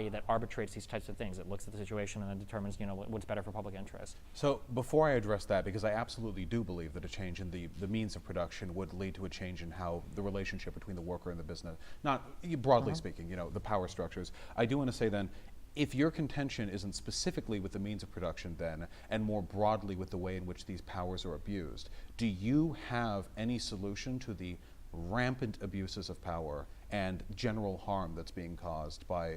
S3: that arbitrates these types of things. It looks at the situation and then determines, you know, what's better for public interest.
S2: So before I address that, because I absolutely do believe that a change in the means of production would lead to a change in how the relationship between the worker and the business, not broadly speaking, you know, the power structures. I do want to say then, if your contention isn't specifically with the means of production then, and more broadly with the way in which these powers are abused, do you have any solution to the rampant abuses of power and general harm that's being caused by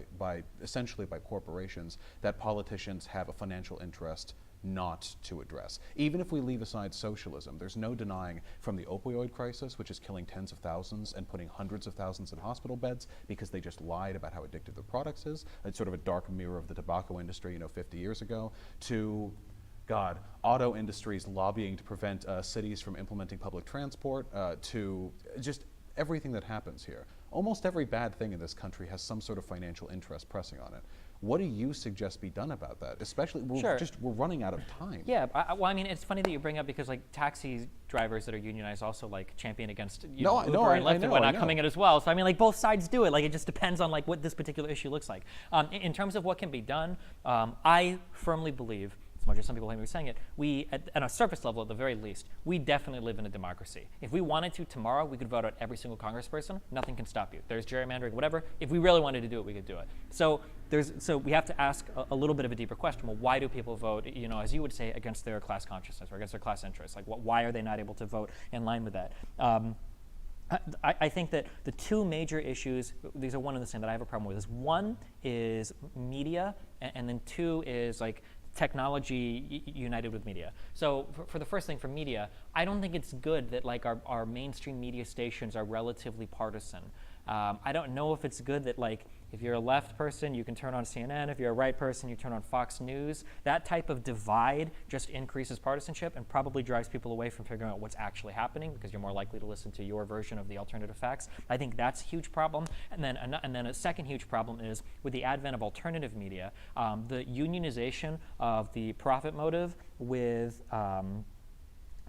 S2: essentially by corporations that politicians have a financial interest not to address? Even if we leave aside socialism, there's no denying from the opioid crisis, which is killing tens of thousands and putting hundreds of thousands in hospital beds because they just lied about how addictive their products is. It's sort of a dark mirror of the tobacco industry, you know, 50 years ago, to auto industries lobbying to prevent cities from implementing public transport, to just everything that happens here. Almost every bad thing in this country has some sort of financial interest pressing on it. What do you suggest be done about that? Especially, we're running out of time.
S3: Yeah, well, I mean, it's funny that you bring up because like taxi drivers that are unionized also like champion against Uber and Lyft and whatnot coming in as well. So I mean, like both sides do it. Like it just depends on like what this particular issue looks like. In terms of what can be done, I firmly believe, as much as some people hate me saying it, we, at a surface level at the very least, we definitely live in a democracy. If we wanted to tomorrow, we could vote out every single congressperson. Nothing can stop you. There's gerrymandering, whatever. If we really wanted to do it, we could do it. So we have to ask a little bit of a deeper question. Well, why do people vote, you know, as you would say, against their class consciousness or against their class interests? Like, why are they not able to vote in line with that? I think that the two major issues, these are one and the same that I have a problem with, is one is media, and then two is like technology united with media. So for the first thing, for media, I don't think it's good that like our mainstream media stations are relatively partisan. I don't know if it's good that like if you're a left person, you can turn on CNN. If you're a right person, you turn on Fox News. That type of divide just increases partisanship and probably drives people away from figuring out what's actually happening because you're more likely to listen to your version of the alternative facts. I think that's a huge problem. And then a second huge problem is with the advent of alternative media, the unionization of the profit motive with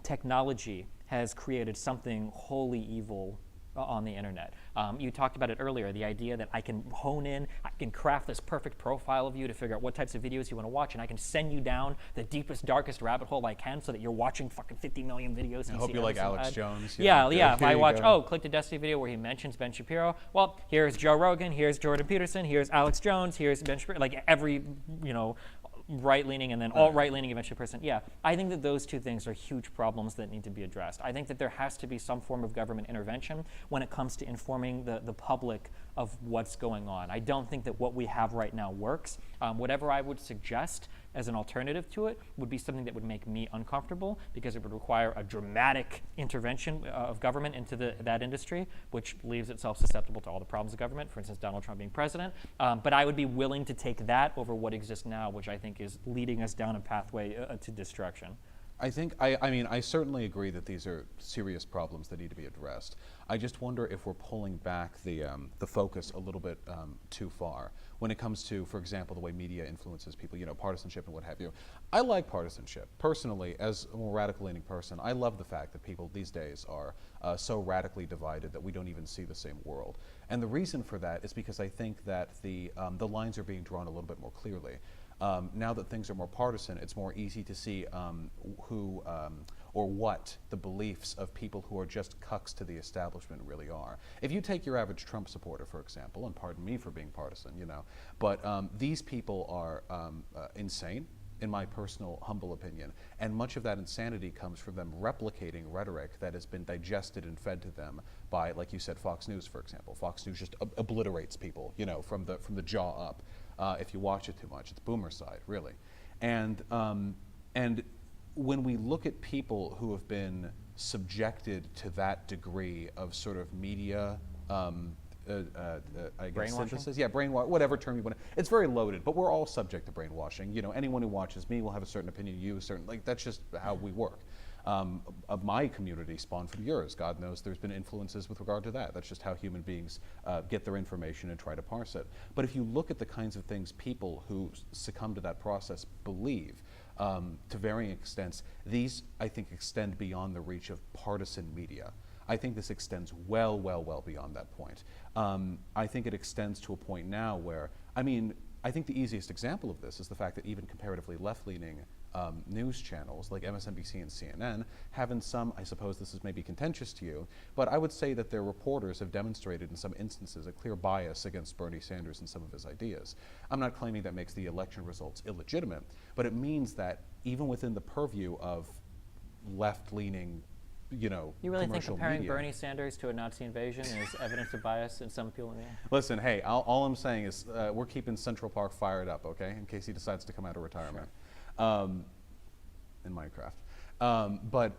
S3: technology has created something wholly evil on the internet. You talked about it earlier, the idea that I can hone in, I can craft this perfect profile of you to figure out what types of videos you want to watch, and I can send you down the deepest, darkest rabbit hole I can so that you're watching fucking 50 million videos.
S2: I hope you like Alex Jones.
S3: Yeah. If I watch, click the Destiny video where he mentions Ben Shapiro. Well, here's Joe Rogan, here's Jordan Peterson, here's Alex Jones, here's Ben Shapiro. Like every, right-leaning and then alt-right-leaning eventually person. Yeah, I think that those two things are huge problems that need to be addressed. I think that there has to be some form of government intervention when it comes to informing the public of what's going on. I don't think that what we have right now works. Whatever I would suggest as an alternative to it would be something that would make me uncomfortable because it would require a dramatic intervention of government into that industry, which leaves itself susceptible to all the problems of government, for instance, Donald Trump being president. But I would be willing to take that over what exists now, which I think is leading us down a pathway to destruction.
S2: I certainly agree that these are serious problems that need to be addressed. I just wonder if we're pulling back the focus a little bit too far when it comes to, for example, the way media influences people, partisanship and what have you. I like partisanship. Personally, as a more radical-leaning person, I love the fact that people these days are so radically divided that we don't even see the same world. And the reason for that is because I think that the lines are being drawn a little bit more clearly. Now that things are more partisan, it's more easy to see who or what the beliefs of people who are just cucks to the establishment really are. If you take your average Trump supporter, for example, and pardon me for being partisan, but these people are insane. in my personal humble opinion. And much of that insanity comes from them replicating rhetoric that has been digested and fed to them by, like you said, Fox News, for example. Fox News just obliterates people, you know, from the jaw up. If you watch it too much, it's boomer side, really. And when we look at people who have been subjected to that degree of sort of media, I guess synthesis, yeah, brainwash, whatever term you want to, it's very loaded, but we're all subject to brainwashing. You know, anyone who watches me will have a certain opinion, you a certain, like, that's just how we work. Of my community spawned from yours. God knows there's been influences with regard to that. That's just how human beings get their information and try to parse it. But if you look at the kinds of things people who succumb to that process believe, to varying extents, these, I think, extend beyond the reach of partisan media. I think this extends well, well, well beyond that point. I think it extends to a point now where, I mean, I think the easiest example of this is the fact that even comparatively left-leaning news channels like MSNBC and CNN have in some, I suppose this is maybe contentious to you, but I would say that their reporters have demonstrated in some instances a clear bias against Bernie Sanders and some of his ideas. I'm not claiming that makes the election results illegitimate, but it means that even within the purview of left-leaning, you know,
S3: you really think comparing
S2: media,
S3: Bernie Sanders to a Nazi invasion is evidence of bias in some people?
S2: Listen, hey, all I'm saying is we're keeping Central Park fired up, okay, in case he decides to come out of retirement. Sure. In Minecraft. But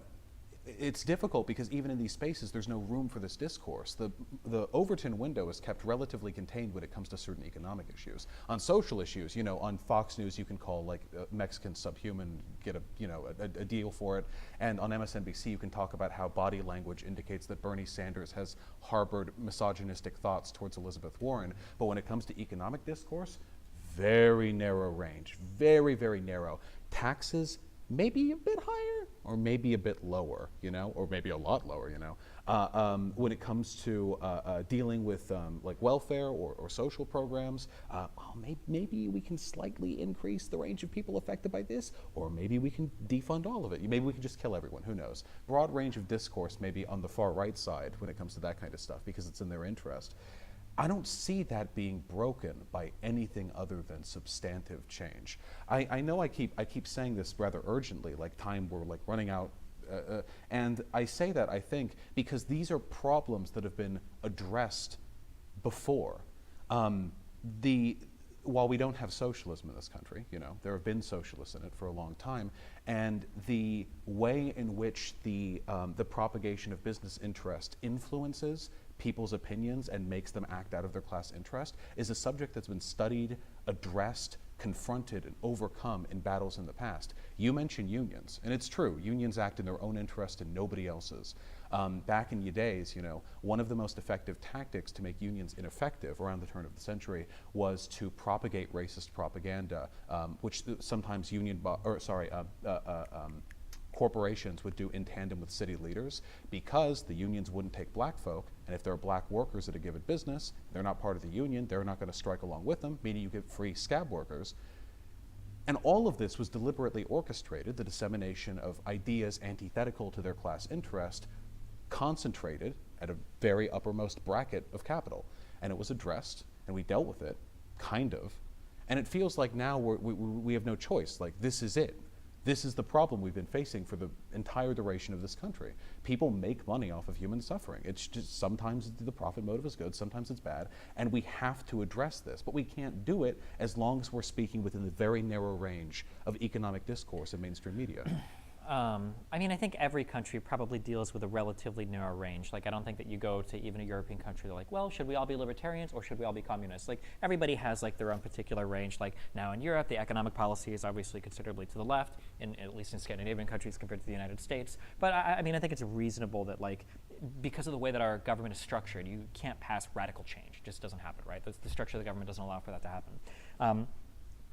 S2: it's difficult because even in these spaces, there's no room for this discourse. The Overton window is kept relatively contained when it comes to certain economic issues. On social issues, you know, on Fox News, you can call like Mexican subhuman, get a deal for it. And on MSNBC, you can talk about how body language indicates that Bernie Sanders has harbored misogynistic thoughts towards Elizabeth Warren. But when it comes to economic discourse, very narrow range, very, very narrow. Taxes, maybe a bit higher or maybe a bit lower, you know, or maybe a lot lower, you know, when it comes to dealing with like welfare or social programs. Well, maybe we can slightly increase the range of people affected by this, or maybe we can defund all of it. Maybe we can just kill everyone, who knows. Broad range of discourse maybe on the far right side when it comes to that kind of stuff because it's in their interest. I don't see that being broken by anything other than substantive change. I know I keep saying this rather urgently, like time we're like running out, and I say that, I think, because these are problems that have been addressed before. While we don't have socialism in this country, you know, there have been socialists in it for a long time, and the way in which the propagation of business interest influences people's opinions and makes them act out of their class interest is a subject that's been studied, addressed, confronted, and overcome in battles in the past. You mentioned unions, and it's true, unions act in their own interest and nobody else's. Back in your days, you know, one of the most effective tactics to make unions ineffective around the turn of the century was to propagate racist propaganda, which sometimes corporations would do in tandem with city leaders, because the unions wouldn't take black folk, and if there are black workers at a given business, they're not part of the union, they're not going to strike along with them, meaning you get free scab workers. And all of this was deliberately orchestrated, the dissemination of ideas antithetical to their class interest, concentrated at a very uppermost bracket of capital. And it was addressed, and we dealt with it, kind of. And it feels like now we have no choice, like this is it. This is the problem we've been facing for the entire duration of this country. People make money off of human suffering. It's just sometimes the profit motive is good, sometimes it's bad, and we have to address this. But we can't do it as long as we're speaking within the very narrow range of economic discourse in mainstream media.
S3: I mean, I think every country probably deals with a relatively narrow range. Like, I don't think that you go to even a European country, they're like, well, should we all be libertarians or should we all be communists? Like, everybody has like their own particular range. Like, now in Europe, the economic policy is obviously considerably to the left, at least in Scandinavian countries compared to the United States. But I mean, I think it's reasonable that, like, because of the way that our government is structured, you can't pass radical change. It just doesn't happen, right? The structure of the government doesn't allow for that to happen.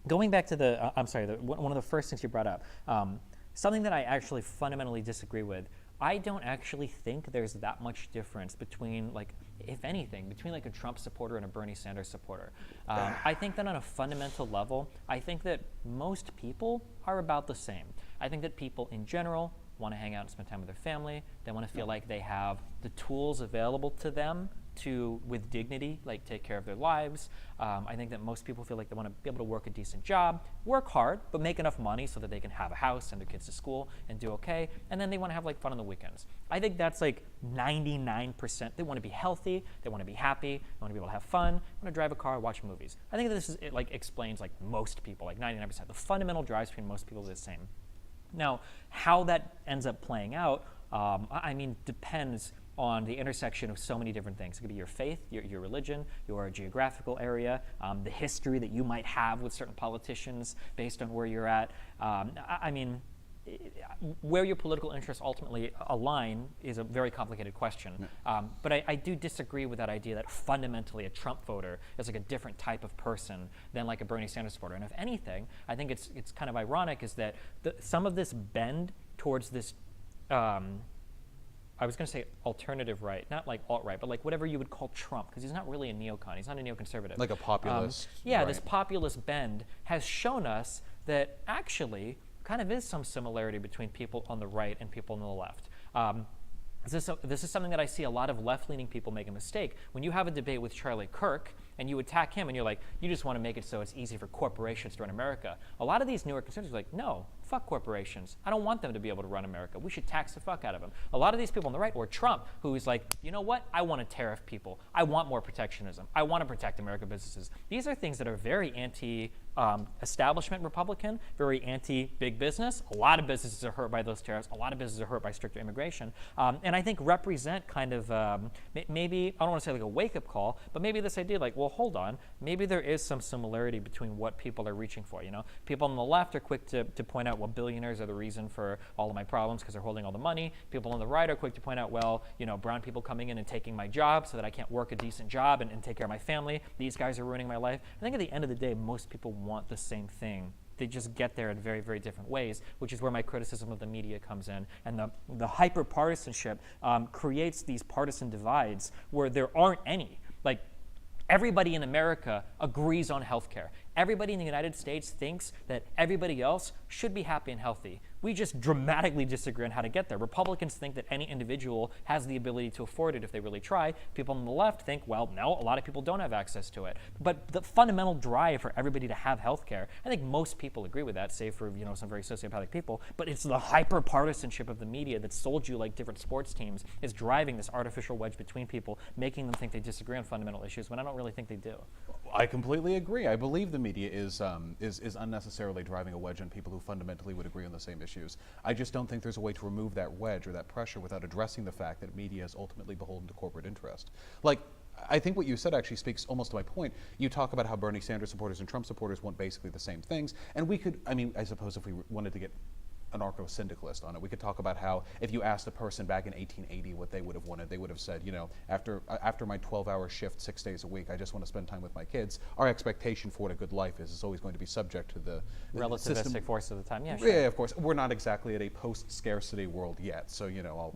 S3: Going back to one of the first things you brought up, something that I actually fundamentally disagree with. I don't actually think there's that much difference between, like, if anything, between like a Trump supporter and a Bernie Sanders supporter. I think that on a fundamental level, I think that most people are about the same. I think that people in general want to hang out and spend time with their family. They want to feel like they have the tools available to them to, with dignity, like take care of their lives. I think that most people feel like they want to be able to work a decent job, work hard, but make enough money so that they can have a house, send their kids to school, and do okay. And then they want to have like fun on the weekends. I think that's like 99%. They want to be healthy, they want to be happy, they want to be able to have fun, want to drive a car, watch movies. I think this is, it like explains like most people, like 99%. The fundamental drives between most people is the same. Now, how that ends up playing out, I mean, depends on the intersection of so many different things. It could be your faith, your religion, your geographical area, the history that you might have with certain politicians based on where you're at. I mean, where your political interests ultimately align is a very complicated question. But I do disagree with that idea that fundamentally a Trump voter is like a different type of person than like a Bernie Sanders supporter. And if anything, I think it's kind of ironic is that some of this bend towards this, I was going to say alternative right, not like alt-right, but like whatever you would call Trump, because he's not really a neocon, he's not a neoconservative.
S2: Like a populist.
S3: Yeah,
S2: right.
S3: This populist bend has shown us that actually kind of is some similarity between people on the right and people on the left. This is something that I see a lot of left-leaning people make a mistake. When you have a debate with Charlie Kirk and you attack him and you're like, you just want to make it so it's easy for corporations to run America. A lot of these newer conservatives are like, no, fuck corporations. I don't want them to be able to run America. We should tax the fuck out of them. A lot of these people on the right, or Trump, who is like, you know what? I want to tariff people. I want more protectionism. I want to protect American businesses. These are things that are very anti-establishment Republican, very anti-big business. A lot of businesses are hurt by those tariffs. A lot of businesses are hurt by stricter immigration. And I think represent kind of maybe, I don't want to say like a wake-up call, but maybe this idea like, well, hold on. Maybe there is some similarity between what people are reaching for. You know, people on the left are quick to point out, well, billionaires are the reason for all of my problems because they're holding all the money. People on the right are quick to point out, well, you know, brown people coming in and taking my job so that I can't work a decent job and take care of my family. These guys are ruining my life. I think at the end of the day, most people want the same thing. They just get there in very, very different ways, which is where my criticism of the media comes in. And the hyper-partisanship creates these partisan divides where there aren't any. Like, everybody in America agrees on healthcare. Everybody in the United States thinks that everybody else should be happy and healthy. We just dramatically disagree on how to get there. Republicans think that any individual has the ability to afford it if they really try. People on the left think, well, no, a lot of people don't have access to it. But the fundamental drive for everybody to have health care, I think most people agree with that, save for, you know, some very sociopathic people. But it's the hyper-partisanship of the media that sold you like different sports teams is driving this artificial wedge between people, making them think they disagree on fundamental issues when I don't really think they do.
S2: I completely agree. I believe the media is unnecessarily driving a wedge on people who fundamentally would agree on the same issues. I just don't think there's a way to remove that wedge or that pressure without addressing the fact that media is ultimately beholden to corporate interest. Like, I think what you said actually speaks almost to my point. You talk about how Bernie Sanders supporters and Trump supporters want basically the same things, and we could, I mean, I suppose if we wanted to get anarcho-syndicalist on it, we could talk about how if you asked a person back in 1880 what they would have wanted, they would have said, you know, after my 12-hour shift 6 days a week, I just want to spend time with my kids. Our expectation for what a good life is always going to be subject to the
S3: relativistic force of the time. Yeah, sure.
S2: Yeah, of course. We're not exactly at a post-scarcity world yet, so you know,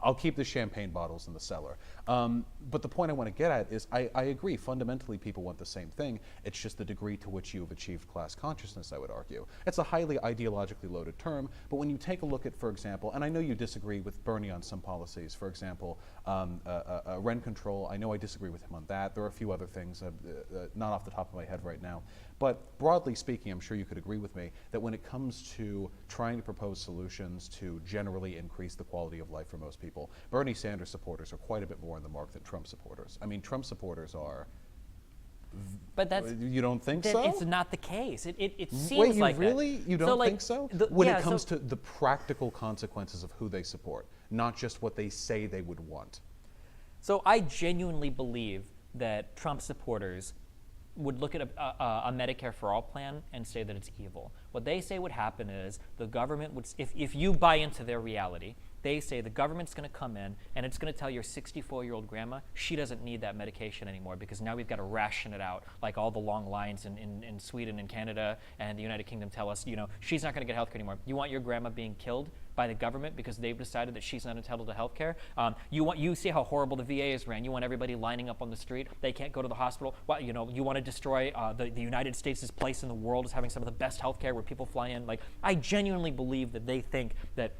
S2: I'll keep the champagne bottles in the cellar. But the point I want to get at is I agree. Fundamentally, people want the same thing. It's just the degree to which you have achieved class consciousness, I would argue. It's a highly ideologically loaded term, but when you take a look at, for example, and I know you disagree with Bernie on some policies, for example, rent control, I know I disagree with him on that. There are a few other things, not off the top of my head right now. But broadly speaking, I'm sure you could agree with me that when it comes to trying to propose solutions to generally increase the quality of life for most people, Bernie Sanders supporters are quite a bit more on the mark than Trump supporters. I mean, Trump supporters are.
S3: But that's.
S2: You don't think so?
S3: It's not the case. It seems
S2: Wait,
S3: like
S2: really?
S3: that.
S2: You don't think so? When it comes
S3: to
S2: the practical consequences of who they support, not just what they say they would want.
S3: So I genuinely believe that Trump supporters would look at a Medicare for All plan and say that it's evil. What they say would happen is the government would, if you buy into their reality, they say the government's going to come in and it's going to tell your 64-year-old grandma she doesn't need that medication anymore because now we've got to ration it out, like all the long lines in Sweden and Canada and the United Kingdom tell us, you know, she's not going to get health care anymore. You want your grandma being killed by the government because they've decided that she's not entitled to health care? You see how horrible the VA is ran. You want everybody lining up on the street. They can't go to the hospital. Well, you know, you want to destroy the United States' place in the world as having some of the best health care where people fly in. Like, I genuinely believe that they think that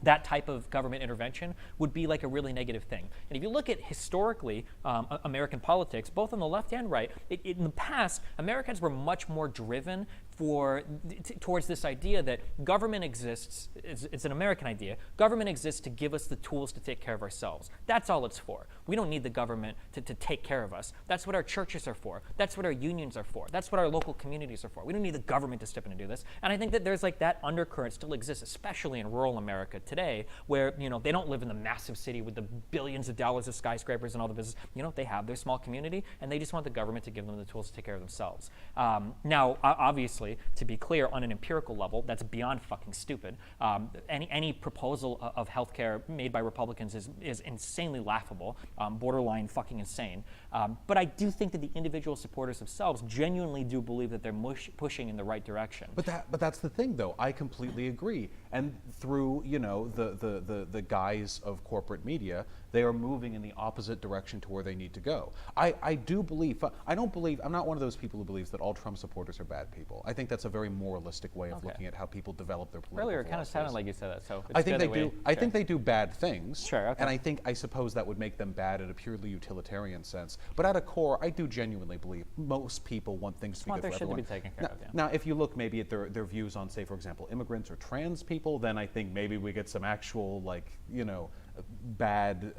S3: that type of government intervention would be like a really negative thing. And if you look at historically American politics, both on the left and right, in the past, Americans were much more driven towards this idea that government exists, it's an American idea, government exists to give us the tools to take care of ourselves. That's all it's for. We don't need the government to take care of us. That's what our churches are for. That's what our unions are for. That's what our local communities are for. We don't need the government to step in and do this. And I think that there's like that undercurrent still exists, especially in rural America today, where they don't live in the massive city with the billions of dollars of skyscrapers and all the business. They have their small community, and they just want the government to give them the tools to take care of themselves. Now, obviously, to be clear, on an empirical level, that's beyond fucking stupid. Any proposal of healthcare made by Republicans is insanely laughable, borderline fucking insane. But I do think that the individual supporters themselves genuinely do believe that they're pushing in the right direction.
S2: But that's the thing, though. I completely agree. And through the guise of corporate media, they are moving in the opposite direction to where they need to go. I do believe. I'm not one of those people who believes that all Trump supporters are bad people. I think that's a very moralistic way of looking at how people develop their political
S3: Earlier, it kind of
S2: philosophies.
S3: sounded like you said that. So
S2: I think they do. I think they do bad things.
S3: Sure. Okay.
S2: And I suppose that would make them bad in a purely utilitarian sense. But at a core, I do genuinely believe most people want things to be good for everyone.
S3: Their shit to be taken care of. Yeah.
S2: Now, if you look maybe at their views on, say, for example, immigrants or trans people, then I think maybe we get some actual bad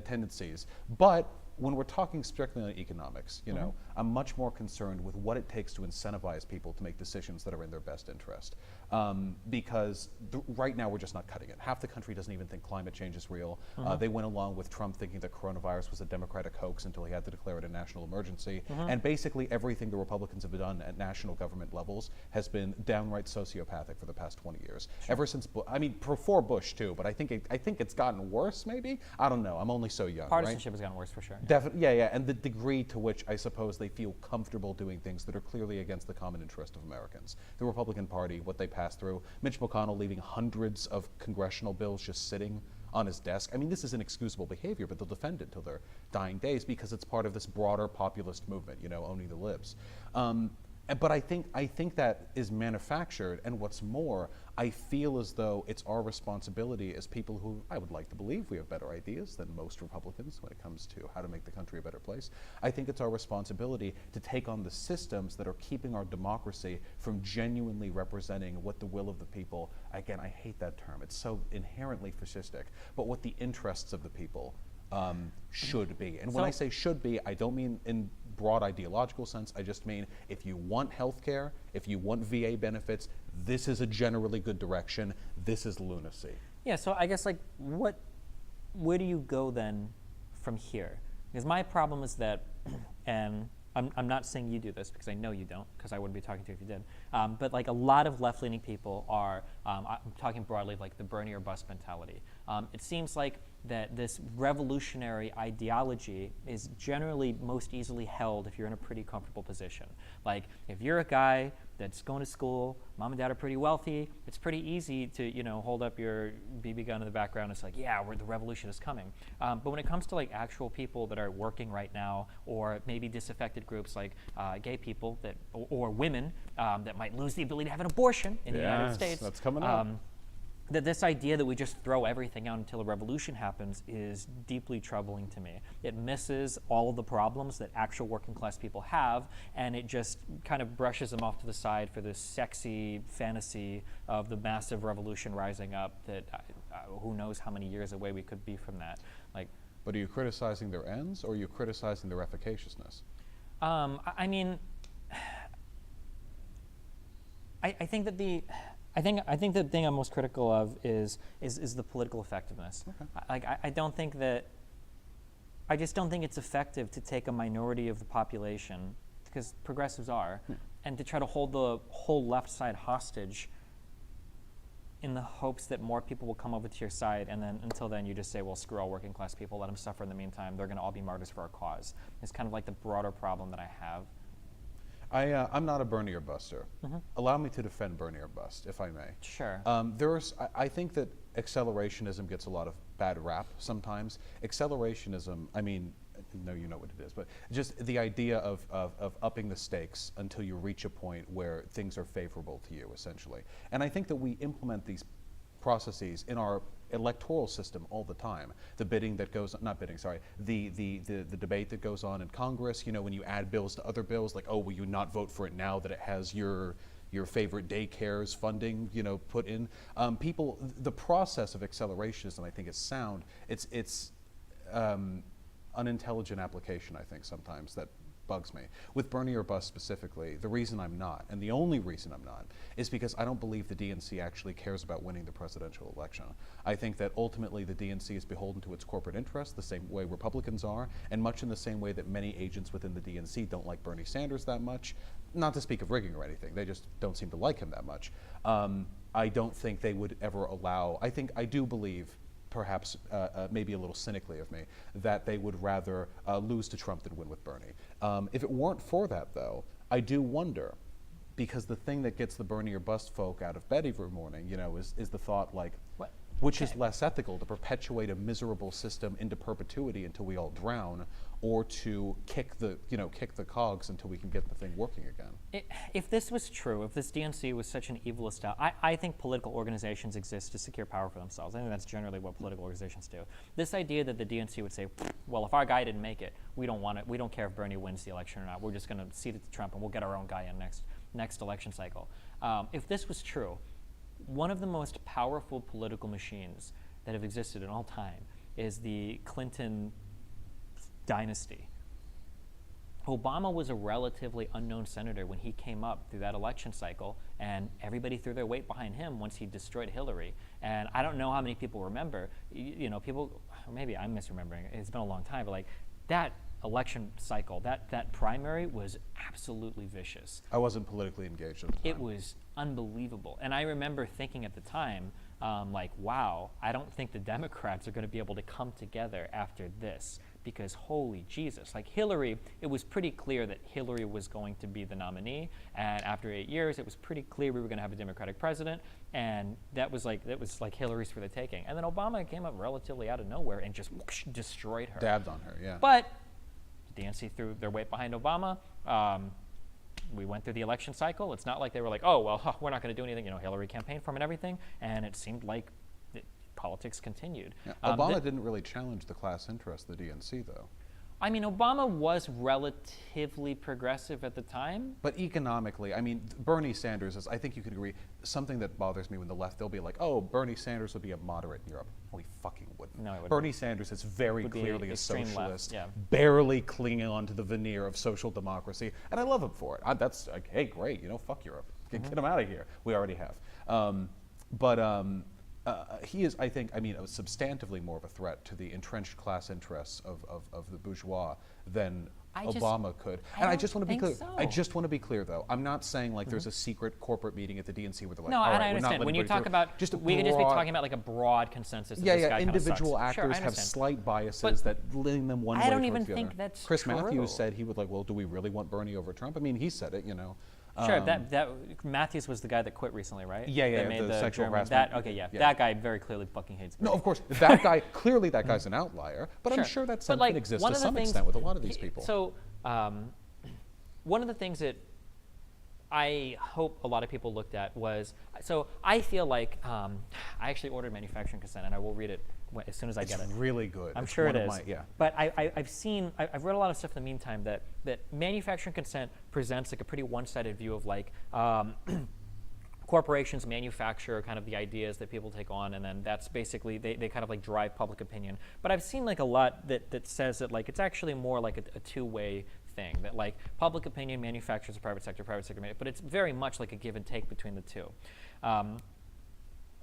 S2: tendencies. But when we're talking strictly on economics, I'm much more concerned with what it takes to incentivize people to make decisions that are in their best interest. Because right now we're just not cutting it. Half the country doesn't even think climate change is real. They went along with Trump thinking that coronavirus was a Democratic hoax until he had to declare it a national emergency. And basically everything the Republicans have done at national government levels has been downright sociopathic for the past 20 years. Sure. Ever since, before Bush too, but I think it's gotten worse maybe? I don't know, I'm only so young,
S3: Partisanship has gotten worse for sure.
S2: Definitely, yeah, and the degree to which I suppose they feel comfortable doing things that are clearly against the common interest of Americans. The Republican Party, what they passed through, Mitch McConnell leaving hundreds of congressional bills just sitting on his desk. I mean, this is inexcusable behavior, but they'll defend it till their dying days because it's part of this broader populist movement, owning the libs. But I think that is manufactured, and what's more, I feel as though it's our responsibility as people who I would like to believe we have better ideas than most Republicans when it comes to how to make the country a better place. I think it's our responsibility to take on the systems that are keeping our democracy from genuinely representing what the will of the people, again, I hate that term, it's so inherently fascistic, but what the interests of the people should be. And when I say should be, I don't mean in broad ideological sense. I just mean if you want health care, if you want VA benefits, this is a generally good direction. This is lunacy.
S3: Yeah, so I guess where do you go then from here? Because my problem is that, and I'm not saying you do this because I know you don't, because I wouldn't be talking to you if you did. But a lot of left-leaning people are, I'm talking broadly, like the Bernie or bust mentality. It seems like that this revolutionary ideology is generally most easily held if you're in a pretty comfortable position. Like if you're a guy that's going to school, mom and dad are pretty wealthy, it's pretty easy to hold up your BB gun in the background. It's like, yeah, the revolution is coming. But when it comes to actual people that are working right now, or maybe disaffected groups like gay people or women that might lose the ability to have an abortion in the United States.
S2: That's coming up.
S3: That this idea that we just throw everything out until a revolution happens is deeply troubling to me. It misses all of the problems that actual working class people have, and it just kind of brushes them off to the side for this sexy fantasy of the massive revolution rising up that who knows how many years away we could be from that.
S2: But are you criticizing their ends, or are you criticizing their efficaciousness?
S3: I mean, I think that I think the thing I'm most critical of is the political effectiveness. Okay. I just don't think it's effective to take a minority of the population, because progressives are, and to try to hold the whole left side hostage in the hopes that more people will come over to your side, and then until then you just say, well, screw all working class people, let them suffer in the meantime, they're going to all be martyrs for our cause. It's kind of like the broader problem that I have.
S2: I'm not a Bernie or buster. Allow me to defend Bernie or bust, if I may.
S3: Sure.
S2: I think that accelerationism gets a lot of bad rap sometimes. Accelerationism, I mean, no, you know what it is, but just the idea of upping the stakes until you reach a point where things are favorable to you, essentially. And I think that we implement these processes in our electoral system all the time. The bidding that goes, not bidding, sorry, the debate that goes on in Congress, you know, when you add bills to other bills, like, oh, will you not vote for it now that it has your favorite daycare's funding, you know, put in? The process of accelerationism, I think, is sound. It's unintelligent application, I think, sometimes that bugs me. With Bernie or bust specifically, the reason I'm not, and the only reason I'm not, is because I don't believe the DNC actually cares about winning the presidential election. I think that ultimately the DNC is beholden to its corporate interests the same way Republicans are, and much in the same way that many agents within the DNC don't like Bernie Sanders that much, not to speak of rigging or anything, they just don't seem to like him that much. I don't think they would ever allow, I do believe, perhaps maybe a little cynically of me, that they would rather lose to Trump than win with Bernie. If it weren't for that, though, I do wonder, because the thing that gets the Bernie or bust folk out of bed every morning, you know, is the thought, like, which is less ethical, to perpetuate a miserable system into perpetuity until we all drown, or to kick the cogs until we can get the thing working again.
S3: If this was true, if this DNC was such an evil establishment, I think political organizations exist to secure power for themselves. I think that's generally what political organizations do. This idea that the DNC would say, well, if our guy didn't make it, we don't want it. We don't care if Bernie wins the election or not. We're just going to cede it to Trump, and we'll get our own guy in next election cycle. If this was true, one of the most powerful political machines that have existed in all time is the Clinton dynasty. Obama was a relatively unknown senator when he came up through that election cycle, and everybody threw their weight behind him once he destroyed Hillary. And I don't know how many people remember, you know, people, maybe I'm misremembering, it's been a long time, but like that election cycle, that primary was absolutely vicious.
S2: I wasn't politically engaged at the time.
S3: It was unbelievable. And I remember thinking at the time, like, wow, I don't think the Democrats are going to be able to come together after this, because holy Jesus, like Hillary, it was pretty clear that Hillary was going to be the nominee, and after 8 years, it was pretty clear we were going to have a Democratic president, and that was like Hillary's for the taking. And then Obama came up relatively out of nowhere and just whoosh, destroyed her.
S2: Dabbed on her, yeah.
S3: But DNC threw their weight behind Obama. We went through the election cycle. It's not like they were like, oh, well, we're not going to do anything. You know, Hillary campaigned for him and everything, and it seemed like politics continued.
S2: Yeah. Obama didn't really challenge the class interest of the DNC, though.
S3: I mean, Obama was relatively progressive at the time.
S2: But economically, I mean, Bernie Sanders is, I think you could agree, something that bothers me when the left, they'll be like, oh, Bernie Sanders would be a moderate in Europe. Well, he fucking wouldn't.
S3: No, he wouldn't.
S2: Bernie Sanders is very clearly a
S3: extreme
S2: socialist,
S3: left, yeah.
S2: barely clinging on to the veneer of social democracy, and I love him for it. That's like, hey, great, you know, fuck Europe. Get him out of here. We already have. He is, I think, substantively more of a threat to the entrenched class interests of the bourgeois than Obama could. And I just want to be clear.
S3: So.
S2: I just want to be clear, though. I'm not saying like there's a secret corporate meeting at the DNC where they're like,
S3: no,
S2: all
S3: and
S2: right,
S3: I understand. When you talk about, we could just be talking about like a broad consensus.
S2: Yeah, individual actors have slight biases that lean them one way.
S3: I don't
S2: towards
S3: even
S2: the
S3: think
S2: other.
S3: that's
S2: Chris
S3: true.
S2: Matthews said he would like, well, do we really want Bernie over Trump? I mean, he said it, you know.
S3: Sure, that Matthews was the guy that quit recently, right?
S2: Yeah,
S3: That made
S2: the sexual harassment.
S3: That guy very clearly fucking hates Bernie.
S2: No, of course, that guy, clearly that guy's an outlier, but
S3: Sure.
S2: I'm sure that
S3: But,
S2: sentiment
S3: like,
S2: exists
S3: one
S2: to
S3: of the
S2: some
S3: things-
S2: extent with a lot of these people.
S3: So, one of the things that I hope a lot of people looked at was, so I feel like, I actually ordered manufacturing consent, and I will read it as soon as I get it.
S2: It's really good.
S3: I'm
S2: It's
S3: sure it
S2: one of
S3: is.
S2: my- yeah.
S3: But I've read a lot of stuff in the meantime that manufacturing consent presents like a pretty one-sided view of like corporations manufacture kind of the ideas that people take on, and then that's basically they kind of like drive public opinion. But I've seen like a lot that says that like it's actually more like a two-way thing, that like public opinion manufactures the private sector, but it's very much like a give and take between the two.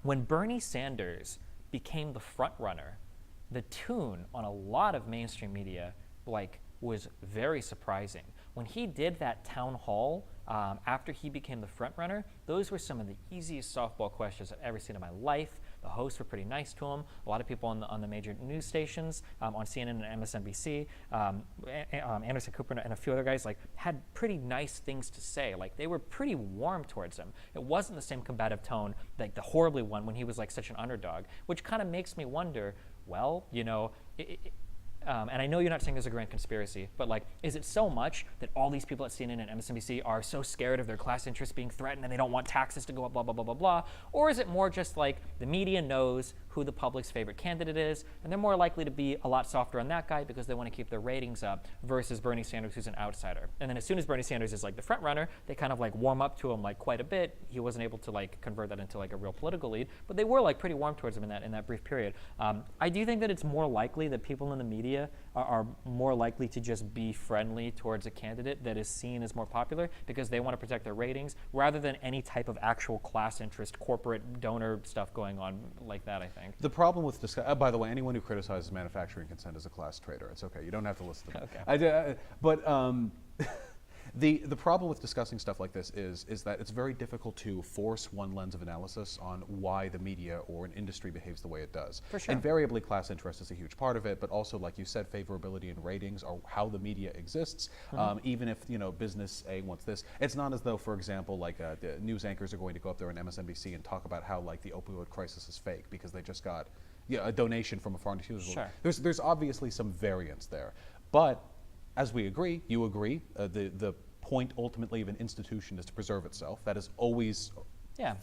S3: When Bernie Sanders became the front runner, the tune on a lot of mainstream media like was very surprising. When he did that town hall after he became the front runner, those were some of the easiest softball questions I've ever seen in my life. The hosts were pretty nice to him. A lot of people on the major news stations, on CNN and MSNBC, Anderson Cooper and a few other guys, like had pretty nice things to say. Like they were pretty warm towards him. It wasn't the same combative tone, like the horribly one when he was like such an underdog, which kind of makes me wonder, well, you know, and I know you're not saying there's a grand conspiracy, but like, is it so much that all these people at CNN and MSNBC are so scared of their class interests being threatened and they don't want taxes to go up, blah, blah, blah, blah, blah? Or is it more just like the media knows who the public's favorite candidate is, and they're more likely to be a lot softer on that guy because they want to keep their ratings up versus Bernie Sanders, who's an outsider? And then as soon as Bernie Sanders is like the front runner, they kind of like warm up to him like quite a bit. He wasn't able to like convert that into like a real political lead, but they were like pretty warm towards him in that brief period. I do think that it's more likely that people in the media are more likely to just be friendly towards a candidate that is seen as more popular because they want to protect their ratings rather than any type of actual class interest, corporate donor stuff going on like that, I think.
S2: The problem with by the way, anyone who criticizes manufacturing consent is a class traitor. It's okay. You don't have to listen to me.
S3: Okay.
S2: The problem with discussing stuff like this is that it's very difficult to force one lens of analysis on why the media or an industry behaves the way it does.
S3: For sure.
S2: Invariably, class interest is a huge part of it, but also, like you said, favorability and ratings are how the media exists. Even if business A wants this, it's not as though, for example, like the news anchors are going to go up there on MSNBC and talk about how like the opioid crisis is fake because they just got a donation from a pharmaceutical.
S3: Sure.
S2: There's obviously some variance there, but as we agree, you agree, the point ultimately of an institution is to preserve itself. That is always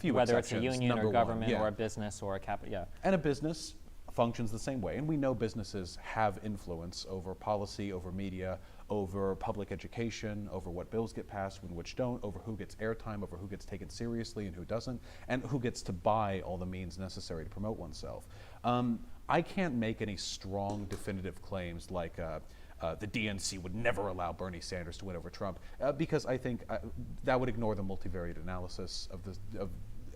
S2: few
S3: whether it's a
S2: exceptions,
S3: union
S2: number
S3: or government
S2: one.
S3: or a business or a capital,
S2: And a business functions the same way. And we know businesses have influence over policy, over media, over public education, over what bills get passed and which don't, over who gets airtime, over who gets taken seriously and who doesn't, and who gets to buy all the means necessary to promote oneself. I can't make any strong, definitive claims like the DNC would never allow Bernie Sanders to win over Trump because I think that would ignore the multivariate analysis of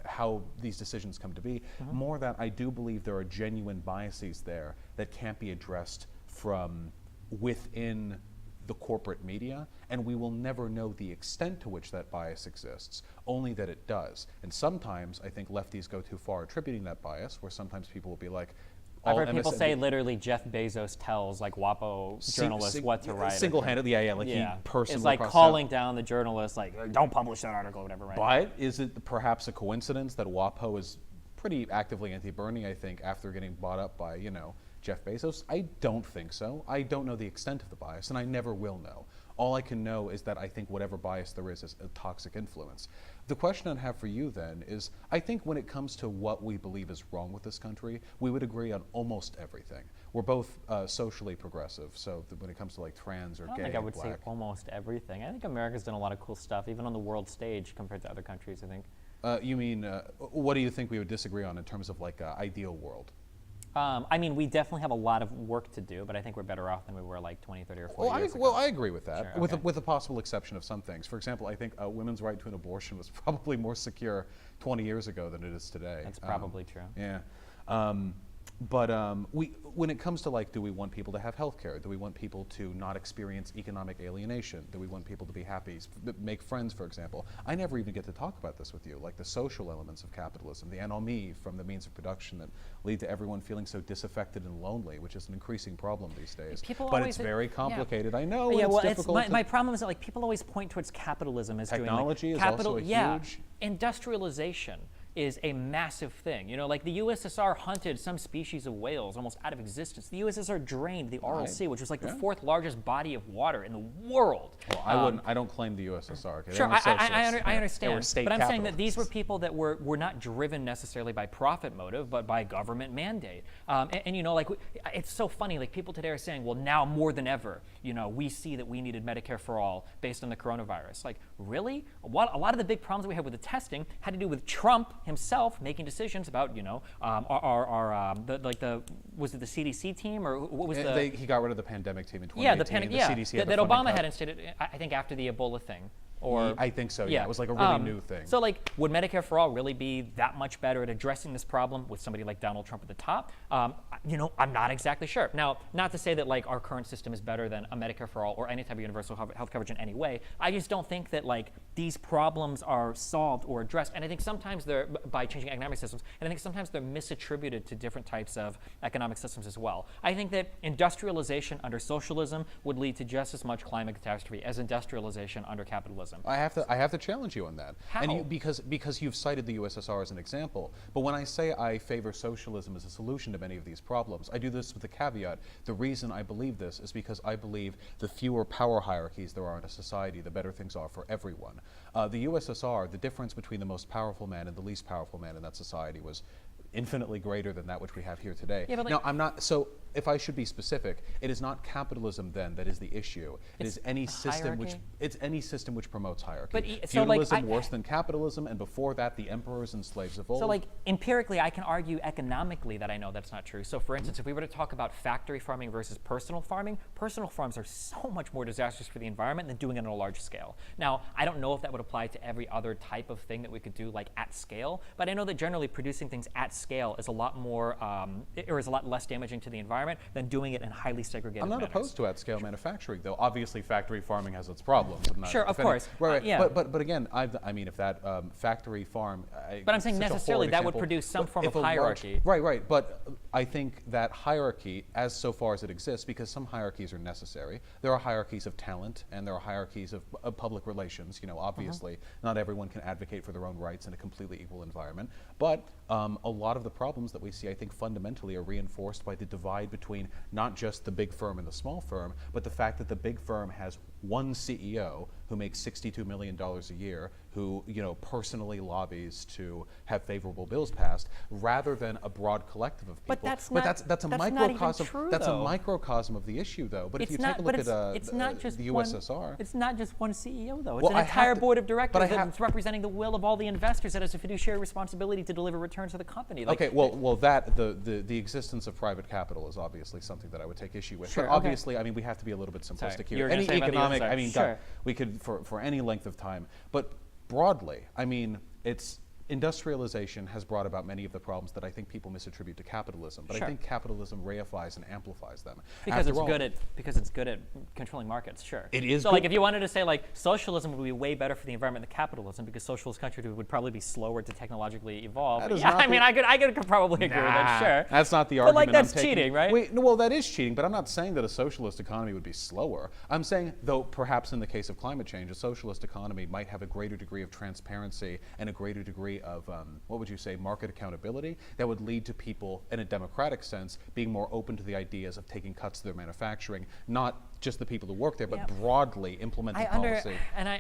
S2: how these decisions come to be. More that I do believe there are genuine biases there that can't be addressed from within the corporate media, and we will never know the extent to which that bias exists, only that it does. And sometimes I think lefties go too far attributing that bias, where sometimes people will be like,
S3: I've heard people say literally Jeff Bezos tells like WAPO journalists what to write.
S2: Single-handedly, he personally.
S3: It's like calling down the journalists, like don't publish that article, or whatever. Right?
S2: But is it perhaps a coincidence that WAPO is pretty actively anti-Bernie? I think after getting bought up by Jeff Bezos, I don't think so. I don't know the extent of the bias, and I never will know. All I can know is that I think whatever bias there is a toxic influence. The question I have for you then is, I think when it comes to what we believe is wrong with this country, we would agree on almost everything. We're both socially progressive, so when it comes to like trans or
S3: I don't
S2: gay
S3: think I would
S2: black.
S3: say almost everything. I think America's done a lot of cool stuff, even on the world stage compared to other countries, I think.
S2: You mean, what do you think we would disagree on in terms of like ideal world?
S3: I mean, we definitely have a lot of work to do, but I think we're better off than we were like 20, 30, or 40 years ago.
S2: Well, I agree with that,
S3: Sure,
S2: with a possible exception of some things. For example, I think women's right to an abortion was probably more secure 20 years ago than it is today.
S3: That's probably true.
S2: Yeah. When it comes to like, do we want people to have health care? Do we want people to not experience economic alienation? Do we want people to be happy, make friends, for example? I never even get to talk about this with you, like the social elements of capitalism, the anomie from the means of production that lead to everyone feeling so disaffected and lonely, which is an increasing problem these days. But it's very complicated. I know.
S3: Yeah,
S2: it's
S3: well,
S2: difficult.
S3: my problem is that like people always point towards capitalism as
S2: Technology
S3: doing
S2: is
S3: like,
S2: also a huge.
S3: Industrialization is a massive thing. Like the USSR hunted some species of whales almost out of existence. The USSR drained the Aral Sea, which was like the fourth largest body of water in the world.
S2: Well, I don't claim the USSR. Okay?
S3: Sure, I understand.
S2: They were state
S3: but I'm saying that these were
S2: capitalists.
S3: people that were not driven necessarily by profit motive, but by government mandate. Like it's so funny. Like people today are saying, well, now more than ever, we see that we needed Medicare for all based on the coronavirus. Like, really? A lot of the big problems we had with the testing had to do with Trump himself making decisions about, was it the CDC team or what was
S2: He got rid of the pandemic team in 2018.
S3: Yeah, the CDC
S2: had
S3: that
S2: the funding
S3: Obama
S2: cut.
S3: had instituted, I think, after the Ebola thing. Or
S2: I think so, yeah. It was like a really new thing.
S3: So like, would Medicare for All really be that much better at addressing this problem with somebody like Donald Trump at the top? I'm not exactly sure. Now, not to say that like our current system is better than a Medicare for All or any type of universal health coverage in any way. I just don't think that like these problems are solved or addressed. And I think sometimes they're, by changing economic systems, and I think sometimes they're misattributed to different types of economic systems as well. I think that industrialization under socialism would lead to just as much climate catastrophe as industrialization under capitalism. socialism.
S2: I have to challenge you on that.
S3: How?
S2: And because you've cited the USSR as an example. But when I say I favor socialism as a solution to many of these problems, I do this with a caveat. The reason I believe this is because I believe the fewer power hierarchies there are in a society, the better things are for everyone. The USSR, the difference between the most powerful man and the least powerful man in that society was infinitely greater than that which we have here today.
S3: Yeah, but
S2: now, I'm not, so if I should be specific, it is not capitalism then that is the issue. It is any system which,
S3: hierarchy?
S2: it's any system which promotes hierarchy.
S3: But so, like,
S2: Feudalism worse than capitalism, and before that, the emperors and slaves of old.
S3: So, like, empirically, I can argue economically that I know that's not true. So, for instance, if we were to talk about factory farming versus personal farming, personal farms are so much more disastrous for the environment than doing it on a large scale. Now, I don't know if that would apply to every other type of thing that we could do, like, at scale, but I know that generally producing things at scale is a lot more, or is a lot less damaging to the environment than doing it in highly segregated
S2: I'm not
S3: manners.
S2: opposed to at-scale manufacturing, though. Obviously, factory farming has its problems. I'm not
S3: Sure, of
S2: defending-
S3: course.
S2: Right,
S3: yeah.
S2: But again, I mean, if that factory farm.
S3: But I'm saying
S2: such a
S3: necessarily
S2: horrid
S3: that would
S2: example,
S3: produce some
S2: but
S3: form
S2: if
S3: of
S2: a large-
S3: hierarchy.
S2: Right. But I think that hierarchy, as so far as it exists, because some hierarchies are necessary. There are hierarchies of talent, and there are hierarchies of public relations. You know, obviously, not everyone can advocate for their own rights in a completely equal environment. But a lot of the problems that we see, I think, fundamentally are reinforced by the divide between not just the big firm and the small firm, but the fact that the big firm has one CEO who makes $62 million a year, who personally lobbies to have favorable bills passed, rather than a broad collective of people.
S3: But that's
S2: that's
S3: not
S2: a
S3: even
S2: microcosm.
S3: true,
S2: That's
S3: though.
S2: a microcosm of the issue, though. But if you take a look at
S3: it's not just
S2: the
S3: one-
S2: USSR,
S3: It's not just one CEO, though. It's
S2: Well,
S3: an
S2: I have
S3: entire
S2: to-
S3: board of
S2: but
S3: directors
S2: I have-
S3: that's representing the will of all the investors that has a fiduciary responsibility to deliver returns to the company. Like,
S2: okay, well, that the existence of private capital is obviously something that I would take issue with.
S3: Sure,
S2: but
S3: okay.
S2: obviously, I mean, we have to be a little bit simplistic
S3: Sorry,
S2: here.
S3: you were gonna
S2: Any
S3: say about the
S2: economic,
S3: USSR.
S2: I mean,
S3: Sure.
S2: we could for any length of time, but broadly, I mean, it's. Industrialization has brought about many of the problems that I think people misattribute to capitalism, but
S3: Sure.
S2: I think capitalism reifies and amplifies them.
S3: because
S2: After
S3: it's
S2: all,
S3: good at controlling markets, sure.
S2: It is
S3: So, like,
S2: good-
S3: if you wanted to say like socialism would be way better for the environment than capitalism, because socialist countries would probably be slower to technologically evolve.
S2: That is
S3: Yeah,
S2: not
S3: I mean,
S2: the-
S3: I could probably agree with that, sure.
S2: That's not the
S3: But,
S2: argument.
S3: like, that's
S2: I'm taking.
S3: cheating, right?
S2: Wait, no, well, that is cheating, but I'm not saying that a socialist economy would be slower. I'm saying, though, perhaps in the case of climate change, a socialist economy might have a greater degree of transparency and a greater degree of, what would you say, market accountability that would lead to people, in a democratic sense, being more open to the ideas of taking cuts to their manufacturing, not just the people who work there, but
S3: Yeah.
S2: broadly implementing policy.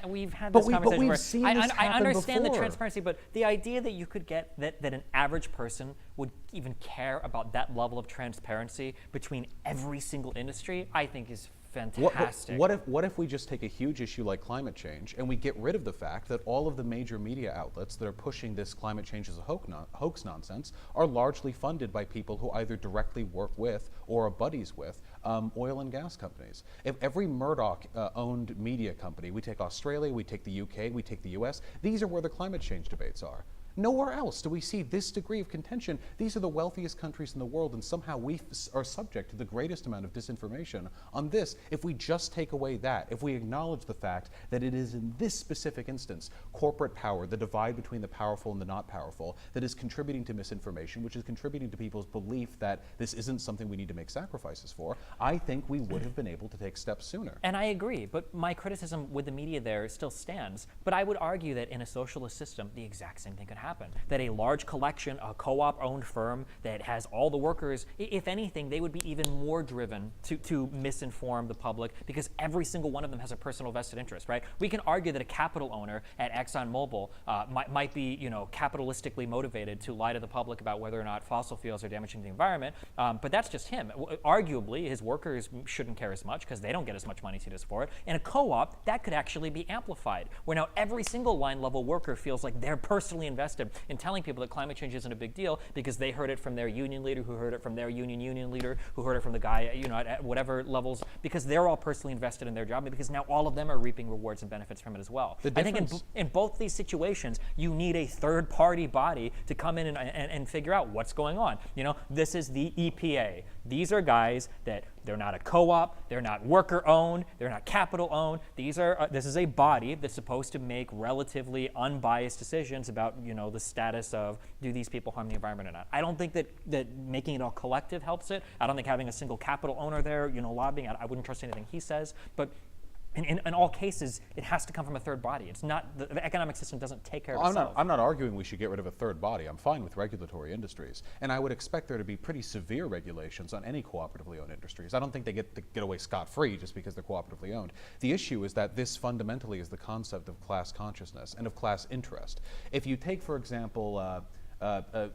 S3: We've had
S2: But
S3: this
S2: we- but
S3: conversation
S2: we've
S3: where
S2: seen
S3: I
S2: this happen
S3: understand the
S2: before.
S3: transparency, but the idea that you could get that an average person would even care about that level of transparency between every single industry, I think is fantastic.
S2: What if we just take a huge issue like climate change and we get rid of the fact that all of the major media outlets that are pushing this climate change as a hoax nonsense are largely funded by people who either directly work with or are buddies with oil and gas companies? If every Murdoch-owned media company, we take Australia, we take the UK, we take the US, these are where the climate change debates are. Nowhere else do we see this degree of contention. These are the wealthiest countries in the world, and somehow we are subject to the greatest amount of disinformation on this. If we just take away that, if we acknowledge the fact that it is in this specific instance, corporate power, the divide between the powerful and the not powerful, that is contributing to misinformation, which is contributing to people's belief that this isn't something we need to make sacrifices for, I think we would have been able to take steps sooner.
S3: And I agree, but my criticism with the media there still stands. But I would argue that in a socialist system, the exact same thing could happen. That a large collection, a co-op-owned firm that has all the workers, if anything, they would be even more driven to misinform the public because every single one of them has a personal vested interest, right? We can argue that a capital owner at ExxonMobil might be, capitalistically motivated to lie to the public about whether or not fossil fuels are damaging the environment, but that's just him. Arguably, his workers shouldn't care as much because they don't get as much money to this for it. In a co-op, that could actually be amplified, where now every single line-level worker feels like they're personally invested in telling people that climate change isn't a big deal because they heard it from their union leader, who heard it from their union leader, who heard it from the guy, at whatever levels, because they're all personally invested in their job, and because now all of them are reaping rewards and benefits from it as well. I think in both these situations, you need a third-party body to come in and figure out what's going on. This is the EPA. These are guys that they're not a co-op, they're not worker-owned, they're not capital-owned. This is a body that's supposed to make relatively unbiased decisions about, the status of do these people harm the environment or not. I don't think that making it all collective helps it. I don't think having a single capital owner there, lobbying, I wouldn't trust anything he says. But in all cases, it has to come from a third body. It's not, the economic system doesn't take care of itself.
S2: I'm not arguing we should get rid of a third body. I'm fine with regulatory industries. And I would expect there to be pretty severe regulations on any cooperatively owned industries. I don't think they get to get away scot-free just because they're cooperatively owned. The issue is that this fundamentally is the concept of class consciousness and of class interest. If you take, for example,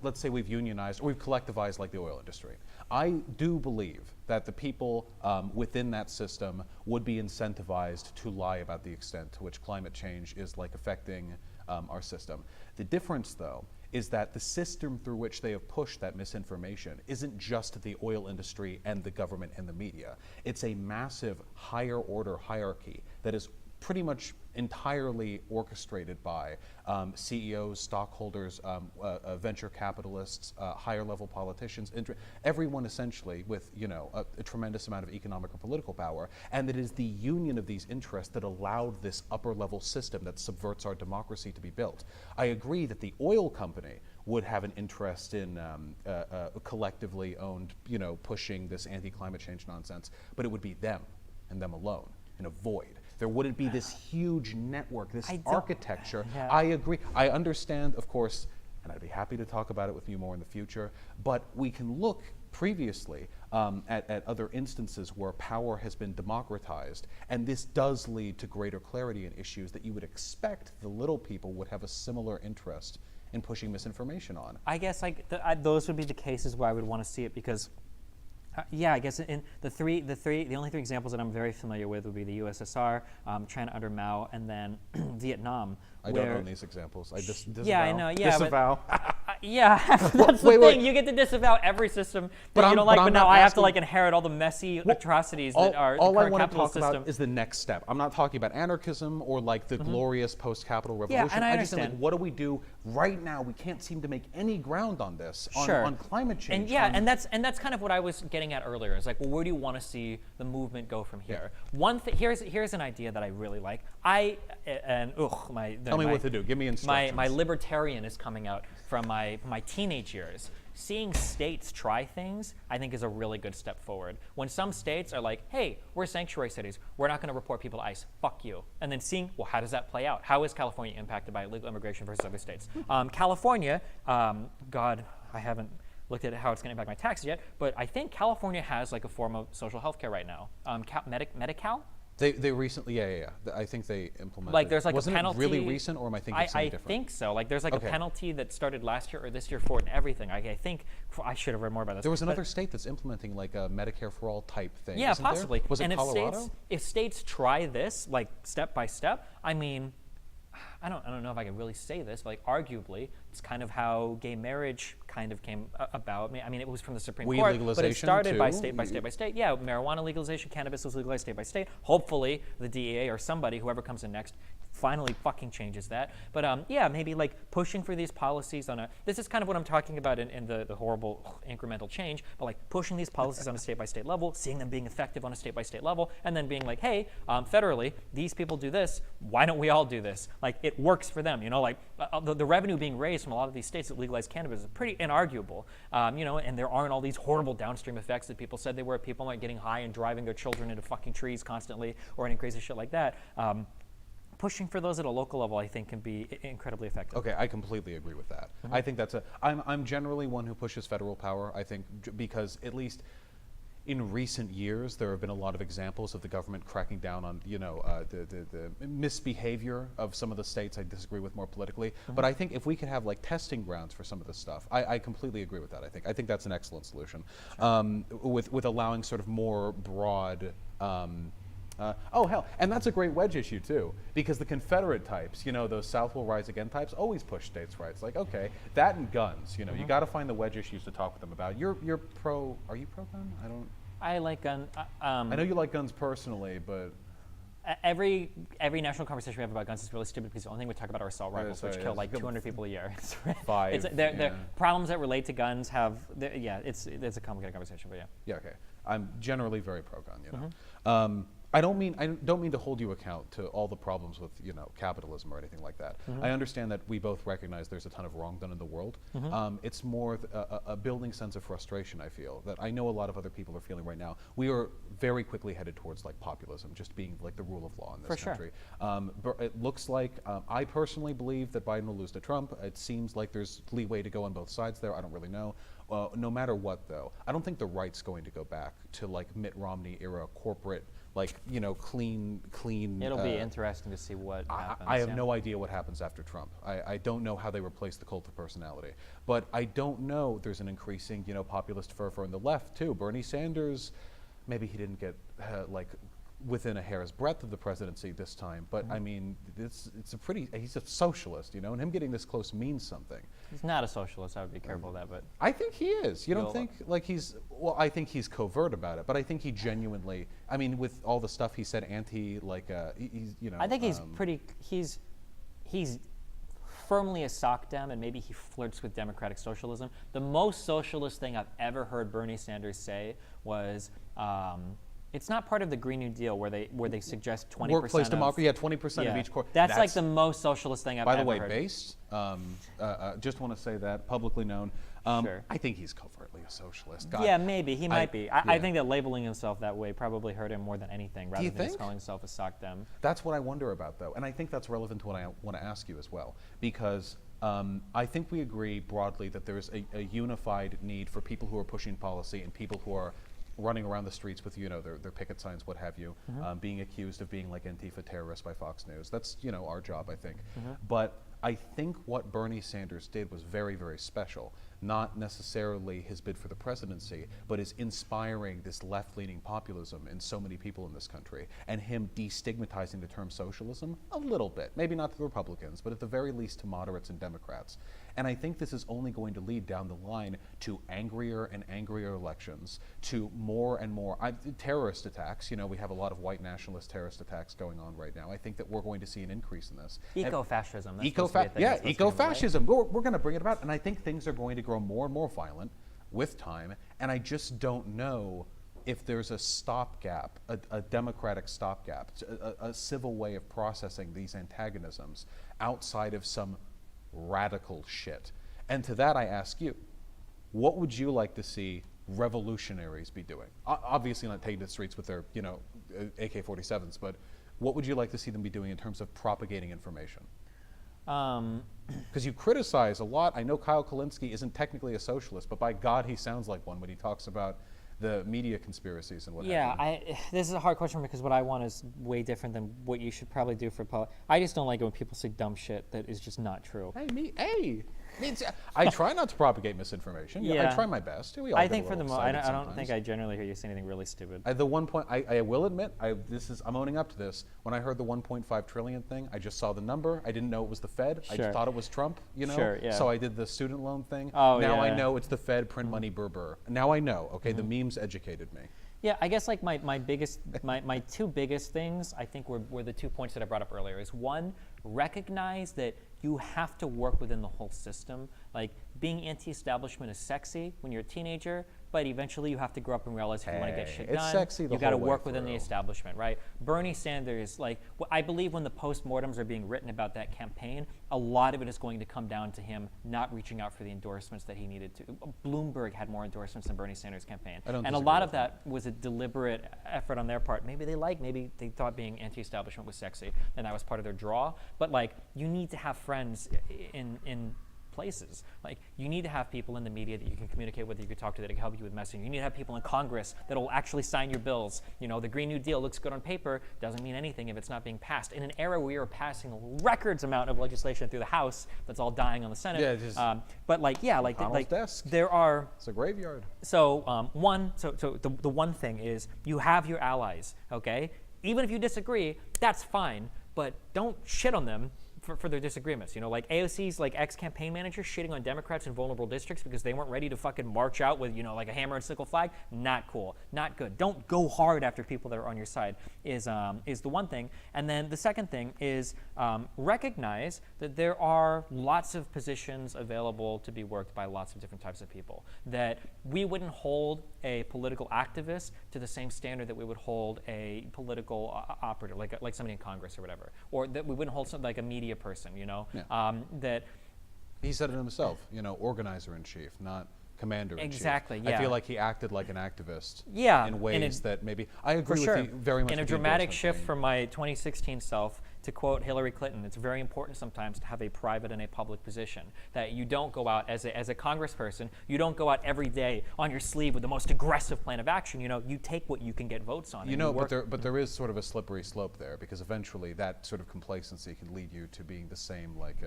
S2: let's say we've unionized or we've collectivized like the oil industry. I do believe that the people within that system would be incentivized to lie about the extent to which climate change is like affecting our system. The difference, though, is that the system through which they have pushed that misinformation isn't just the oil industry and the government and the media. It's a massive higher order hierarchy that is pretty much entirely orchestrated by CEOs, stockholders, venture capitalists, higher level politicians, everyone essentially with a tremendous amount of economic or political power, and it is the union of these interests that allowed this upper level system that subverts our democracy to be built. I agree that the oil company would have an interest in collectively owned, pushing this anti-climate change nonsense, but it would be them and them alone in a void. There wouldn't be this huge network, this architecture.
S3: Yeah.
S2: I agree. I understand, of course, and I'd be happy to talk about it with you more in the future, but we can look previously at other instances where power has been democratized, and this does lead to greater clarity in issues that you would expect the little people would have a similar interest in pushing misinformation on.
S3: I guess those would be the cases where I would want to see it because I guess in the only three examples that I'm very familiar with would be the USSR, China under Mao, and then Vietnam.
S2: I don't own these examples. I disavow.
S3: Yeah, I know. Yeah,
S2: disavow.
S3: That's the thing. You get to disavow every system that you don't like, but now I have to inherit all the messy atrocities that are the current capitalist system.
S2: All I want to talk about is the next step. I'm not talking about anarchism or the glorious post-capital revolution.
S3: Yeah, and I
S2: just
S3: understand.
S2: what do we do right now? We can't seem to make any ground on this on climate change.
S3: And that's kind of what I was getting at earlier. Is where do you want to see the movement go from here?
S2: Yeah.
S3: Here's an idea that I really like.
S2: Tell me what to do. Give me instructions.
S3: My libertarian is coming out from my teenage years. Seeing states try things, I think, is a really good step forward. When some states are like, hey, we're sanctuary cities, we're not going to report people to ICE, fuck you. And then seeing, well, how does that play out? How is California impacted by illegal immigration versus other states? California, God, I haven't looked at how it's going to impact my taxes yet, but I think California has a form of social health care right now. Medi-Cal?
S2: They recently, yeah. I think they implemented.
S3: There's
S2: Wasn't
S3: a penalty.
S2: it really recent, or am I thinking something different?
S3: I think so. There's a penalty that started last year or this year for it and everything. I think I should have read more about this.
S2: There was another state that's implementing a Medicare for all type thing.
S3: Yeah,
S2: isn't
S3: possibly.
S2: There? Was it
S3: and
S2: Colorado?
S3: If states try this step by step, I mean, I don't know if I can really say this, but arguably, it's kind of how gay marriage kind of came about. I mean, it was from the Supreme Court, but it started by state by state by state. Yeah, marijuana legalization, cannabis was legalized state by state. Hopefully, the DEA or somebody, whoever comes in next, finally fucking changes that. But maybe pushing for these policies on this is kind of what I'm talking about in the horrible incremental change, but pushing these policies on a state by state level, seeing them being effective on a state by state level, and then being hey, federally, these people do this, why don't we all do this? It works for them, the revenue being raised from a lot of these states that legalize cannabis is pretty inarguable, and there aren't all these horrible downstream effects that people said they were. People aren't getting high and driving their children into fucking trees constantly or any crazy shit like that. Pushing for those at a local level, I think, can be incredibly effective.
S2: Okay, I completely agree with that. Mm-hmm. I think I'm generally one who pushes federal power, I think, because at least in recent years, there have been a lot of examples of the government cracking down on, the misbehavior of some of the states I disagree with more politically. Mm-hmm. But I think if we could have testing grounds for some of this stuff, I completely agree with that. I think that's an excellent solution. Sure. With allowing sort of more broad. And that's a great wedge issue too, because the Confederate types, those South will rise again types, always push states' rights. Okay, that and guns. You got to find the wedge issues to talk with them about. You're pro? Are you pro gun?
S3: I like gun.
S2: I know you like guns personally, but
S3: every national conversation we have about guns is really stupid because the only thing we talk about are assault rifles, which kill 200 people a year. They're problems that relate to guns have. It's a complicated conversation, but yeah.
S2: Yeah. Okay. I'm generally very pro gun. I don't mean to hold you account to all the problems with capitalism or anything like that. I understand that we both recognize there's a ton of wrong done in the world. It's more a building sense of frustration. I feel that I know a lot of other people are feeling right now. We are very quickly headed towards like populism, just being like the rule of law in this country. But it looks like I personally believe that Biden will lose to Trump. It seems like there's leeway to go on both sides there. I don't really know. No matter what, though, I don't think the right's going to go back to like Mitt Romney era corporate. Like clean.
S3: It'll be interesting to see what happens.
S2: I have no idea what happens after Trump. I don't know how they replace the cult of personality, but I don't know. There's an increasing populist fervor in the left too. Bernie Sanders, maybe he didn't get like within a hair's breadth of the presidency this time, but I mean, he's a socialist, and him getting this close means something.
S3: He's not a socialist. I would be careful of that, but
S2: I think he is. You don't think like he's? Well, I think he's covert about it, but I think he genuinely. I mean, with all the stuff he said, he's
S3: I think he's pretty. He's firmly a sock dem, and maybe he flirts with democratic socialism. The most socialist thing I've ever heard Bernie Sanders say was. It's not part of the Green New Deal where they suggest 20%
S2: workplace democracy. Yeah, 20% of each core.
S3: That's like the most socialist thing I've ever heard.
S2: By the way, based. Just want to say that publicly known.
S3: Sure.
S2: I think he's covertly a socialist. God,
S3: yeah, maybe he might be. I think that labeling himself that way probably hurt him more than anything, rather than just calling himself a sock dem.
S2: That's what I wonder about, though, and I think that's relevant to what I want to ask you as well, because. I think we agree broadly that there's a unified need for people who are pushing policy and people who are running around the streets with their picket signs, what have you, being accused of being like Antifa terrorists by Fox News. That's our job, I think. But I think what Bernie Sanders did was very, very special. Not necessarily his bid for the presidency, but is inspiring this left-leaning populism in so many people in this country, and him destigmatizing the term socialism a little bit, maybe not to the Republicans, but at the very least to moderates and Democrats. And I think this is only going to lead down the line to angrier and angrier elections, to more and more terrorist attacks. We have a lot of white nationalist terrorist attacks going on right now. I think that we're going to see an increase in this.
S3: Ecofascism.
S2: Ecofascism. We're going to bring it about, and I think things are going to grow more and more violent with time, and I just don't know if there's a stopgap, a democratic stopgap, a civil way of processing these antagonisms outside of some radical shit. And to that I ask you, what would you like to see revolutionaries be doing? Obviously not taking to the streets with their AK-47s, but what would you like to see them be doing in terms of propagating information? Because you criticize a lot. I know Kyle Kulinski isn't technically a socialist, but by God, he sounds like one when he talks about the media conspiracies and what have you.
S3: This is a hard question because what I want is way different than what you should probably do for I just don't like it when people say dumb shit that is just not true.
S2: I try not to propagate misinformation. I try my best. We all
S3: I think for the most, I don't think I generally hear you say anything really stupid.
S2: At the one point, I will admit, I'm owning up to this. When I heard the 1.5 trillion thing, I just saw the number. I didn't know it was the Fed.
S3: Sure.
S2: I just thought it was Trump.
S3: Sure, yeah.
S2: So I did the student loan thing.
S3: Oh,
S2: now
S3: yeah,
S2: I know it's the Fed, print money, burr. Now I know. Okay, the memes educated me.
S3: Yeah, I guess like my two biggest things I think were the 2 points that I brought up earlier. Is one, recognize that you have to work within the whole system. Like being anti-establishment is sexy when you're a teenager, but eventually you have to grow up and realize if you want to get shit done,
S2: sexy
S3: you got to work within the establishment, right? Bernie Sanders, I believe when the postmortems are being written about that campaign, a lot of it is going to come down to him not reaching out for the endorsements that he needed to. Bloomberg had more endorsements than Bernie Sanders' campaign. And a lot of that was a deliberate effort on their part. Maybe they thought being anti-establishment was sexy, and that was part of their draw. But you need to have friends in places. You need to have people in the media that you can communicate with, that you can talk to, that can help you with messaging. You need to have people in Congress that will actually sign your bills. The Green New Deal looks good on paper, doesn't mean anything if it's not being passed. In an era where we are passing records amount of legislation through the House that's all dying on the Senate.
S2: Desk.
S3: There are.
S2: It's a graveyard.
S3: So the one thing is you have your allies. Okay, even if you disagree, that's fine, but don't shit on them for their disagreements. You know, like AOC's like ex-campaign manager shitting on Democrats in vulnerable districts because they weren't ready to fucking march out with, you know, like a hammer and sickle flag. Not cool. Not good. Don't go hard after people that are on your side is the one thing. And then the second thing is recognize that there are lots of positions available to be worked by lots of different types of people. That we wouldn't hold a political activist to the same standard that we would hold a political operative, like somebody in Congress or whatever, or that we wouldn't hold something like a media person, you know, that.
S2: He said it himself, you know, organizer-in-chief, not commander-in-chief.
S3: Exactly, yeah.
S2: I feel like he acted like an activist
S3: in
S2: ways that maybe, I agree with you very much.
S3: In a
S2: with the
S3: dramatic
S2: endorsement
S3: shift
S2: thing.
S3: from my 2016 self, to quote Hillary Clinton, it's very important sometimes to have a private and a public position. That you don't go out as a congressperson, you don't go out every day on your sleeve with the most aggressive plan of action. You know, you take what you can get votes on.
S2: You know, but there is sort of a slippery slope there, because eventually that sort of complacency can lead you to being the same, like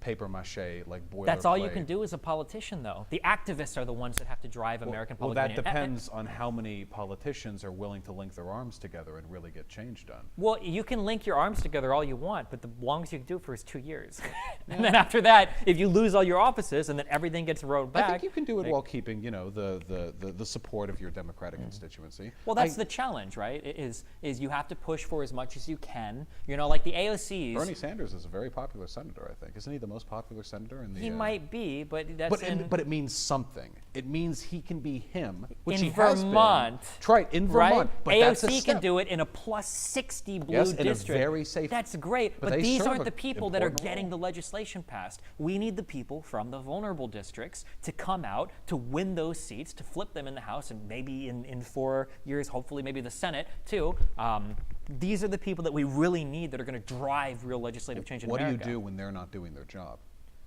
S2: paper mache, like boilerplate.
S3: That's all you can do as a politician, though. The activists are the ones that have to drive American public opinion.
S2: Well, that depends on how many politicians are willing to link their arms together and really get change done.
S3: Well, you can link your arms together all you want, but the longest you can do it for is 2 years. And then after that, if you lose all your offices and then everything gets rowed back.
S2: I think you can do it while keeping, you know, the support of your Democratic constituency.
S3: Well, that's the challenge, right? Is you have to push for as much as you can. You know, like the AOCs.
S2: Bernie Sanders is a very popular senator, I think. Isn't he the most popular senator in the?
S3: He might be, but that's
S2: but it means something. It means he can be him, which
S3: in
S2: he has
S3: Vermont.
S2: been. Right, in Vermont.
S3: Right?
S2: But
S3: AOC
S2: that's a
S3: can
S2: step.
S3: do it in a plus 60 blue
S2: Yes,
S3: district.
S2: in a very safe.
S3: That's great,
S2: but
S3: but
S2: they
S3: these
S2: serve
S3: aren't
S2: a
S3: the people that are
S2: important
S3: getting
S2: role.
S3: the legislation passed. We need the people from the vulnerable districts to come out, to win those seats, to flip them in the House, and maybe in 4 years, hopefully maybe the Senate too. These are the people that we really need that are going to drive real legislative change in America.
S2: What do you do when they're not doing their job?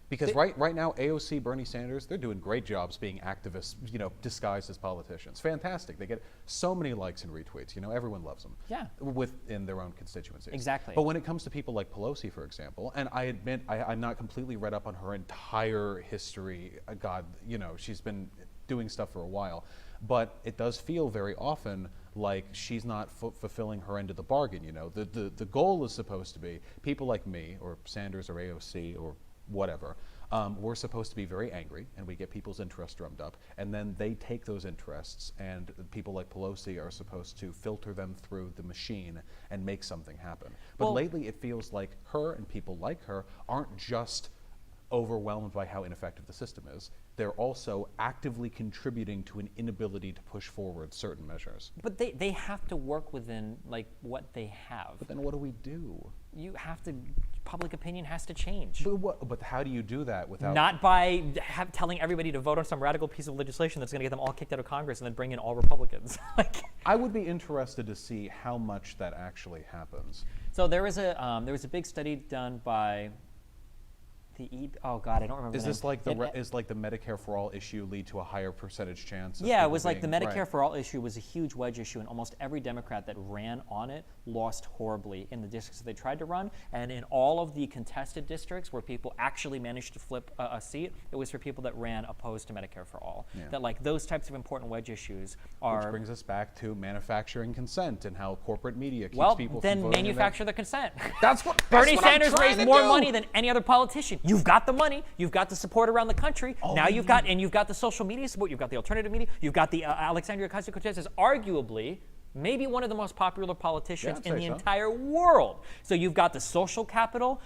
S2: Because right now, AOC, Bernie Sanders, they're doing great jobs being activists, you know, disguised as politicians. Fantastic. They get so many likes and retweets. You know, everyone loves them.
S3: Yeah.
S2: Within their own constituencies.
S3: Exactly.
S2: But when it comes to people like Pelosi, for example, and I admit I'm not completely read up on her entire history. God, you know, she's been doing stuff for a while. But it does feel very often like she's not fulfilling her end of the bargain. You know, the goal is supposed to be people like me or Sanders or AOC or whatever. We're supposed to be very angry, and we get people's interest drummed up, and then they take those interests, and people like Pelosi are supposed to filter them through the machine and make something happen. But lately, it feels like her and people like her aren't just overwhelmed by how ineffective the system is. They're also actively contributing to an inability to push forward certain measures.
S3: But they have to work within like what they have.
S2: But then what do we do?
S3: You have to, public opinion has to change.
S2: But how do you do that without?
S3: Not by telling everybody to vote on some radical piece of legislation that's going to get them all kicked out of Congress and then bring in all Republicans.
S2: I would be interested to see how much that actually happens.
S3: So there was a big study done by oh God, I don't remember.
S2: Is this like is like the Medicare for All issue lead to a higher percentage chance? Of
S3: yeah, it was like the
S2: being,
S3: Medicare for All issue was a huge wedge issue, and almost every Democrat that ran on it lost horribly in the districts that they tried to run. And in all of the contested districts where people actually managed to flip a seat, it was for people that ran opposed to Medicare for All. Yeah. That like those types of important wedge issues are.
S2: Which brings us back to manufacturing consent and how corporate media keeps people.
S3: Well, then
S2: from voting
S3: manufacture the consent.
S2: That's what
S3: Bernie
S2: that's what
S3: Sanders
S2: I'm trying
S3: raised
S2: to
S3: more
S2: do.
S3: money than any other politician. You've got the money, you've got the support around the country. Now you've got the social media support, you've got the alternative media, you've got the Alexandria Ocasio-Cortez is arguably maybe one of the most popular politicians in the entire world. So you've got the social capital,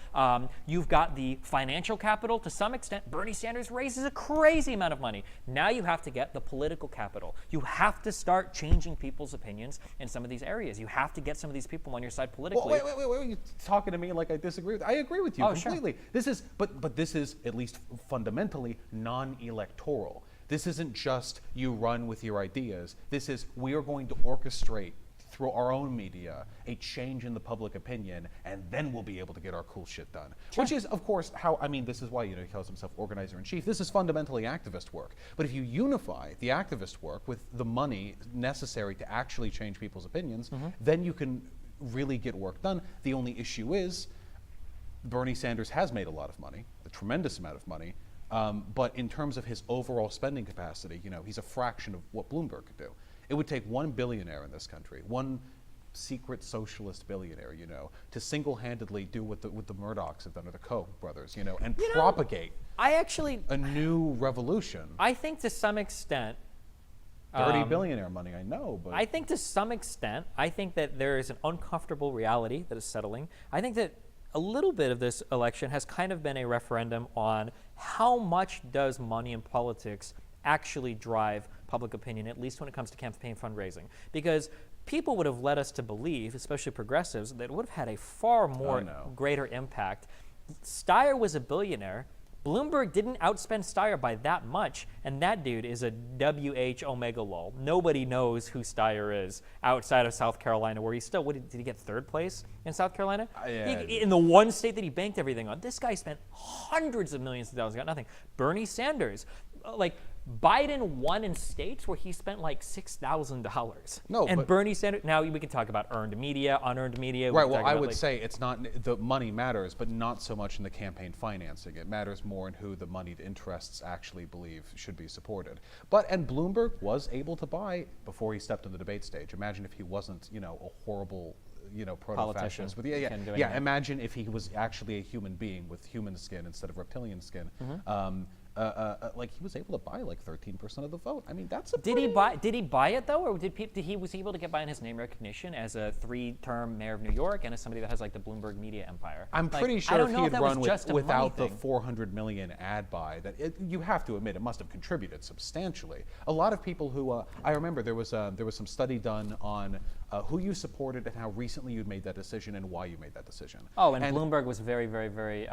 S3: you've got the financial capital to some extent. Bernie Sanders raises a crazy amount of money. Now you have to get the political capital. You have to start changing people's opinions in some of these areas. You have to get some of these people on your side politically.
S2: Well, wait, you're talking to me like I disagree with you. I agree with you completely. Sure. This is, but this is at least fundamentally non-electoral. This isn't just you run with your ideas. This is we are going to orchestrate through our own media a change in the public opinion, and then we'll be able to get our cool shit done. Sure. Which is, of course, how, I mean, this is why, he calls himself organizer-in-chief. This is fundamentally activist work. But if you unify the activist work with the money necessary to actually change people's opinions, then you can really get work done. The only issue is Bernie Sanders has made a lot of money, a tremendous amount of money, but in terms of his overall spending capacity, he's a fraction of what Bloomberg could do. It would take one billionaire in this country, one secret socialist billionaire, you know, to single-handedly do what the Murdochs have done, or the Koch brothers, you know, and propagate a new revolution.
S3: I think to some extent,
S2: Dirty billionaire money, I know, but
S3: I think to some extent, I think that there is an uncomfortable reality that is settling. I think that a little bit of this election has kind of been a referendum on how much does money in politics actually drive public opinion, at least when it comes to campaign fundraising. Because people would have led us to believe, especially progressives, that it would have had a far more greater impact. Steyer was a billionaire. Bloomberg didn't outspend Steyer by that much, and that dude is a WH omega lol. Nobody knows who Steyer is outside of South Carolina, where he's still, did he get third place in South Carolina? In the one state that he banked everything on. This guy spent hundreds of millions of dollars, got nothing. Bernie Sanders, Biden won in states where he spent like $6,000.
S2: No,
S3: and
S2: but
S3: Bernie Sanders. Now we can talk about earned media, unearned media.
S2: Right. Well, I would say it's not the money matters, but not so much in the campaign financing. It matters more in who the moneyed interests actually believe should be supported. And Bloomberg was able to buy before he stepped on the debate stage. Imagine if he wasn't, you know, a horrible, you know, proto-fascist. Imagine if he was actually a human being with human skin instead of reptilian skin. He was able to buy like 13% of the vote. I mean, that's a
S3: Did he buy it though, or was he able to get by in his name recognition as a 3-term mayor of New York and as somebody that has like the Bloomberg media empire?
S2: I'm pretty sure if he had run without the $400 million ad buy, you have to admit it must have contributed substantially. A lot of people who I remember there was some study done on who you supported and how recently you'd made that decision and why you made that decision.
S3: Oh, and Bloomberg was very, very, very.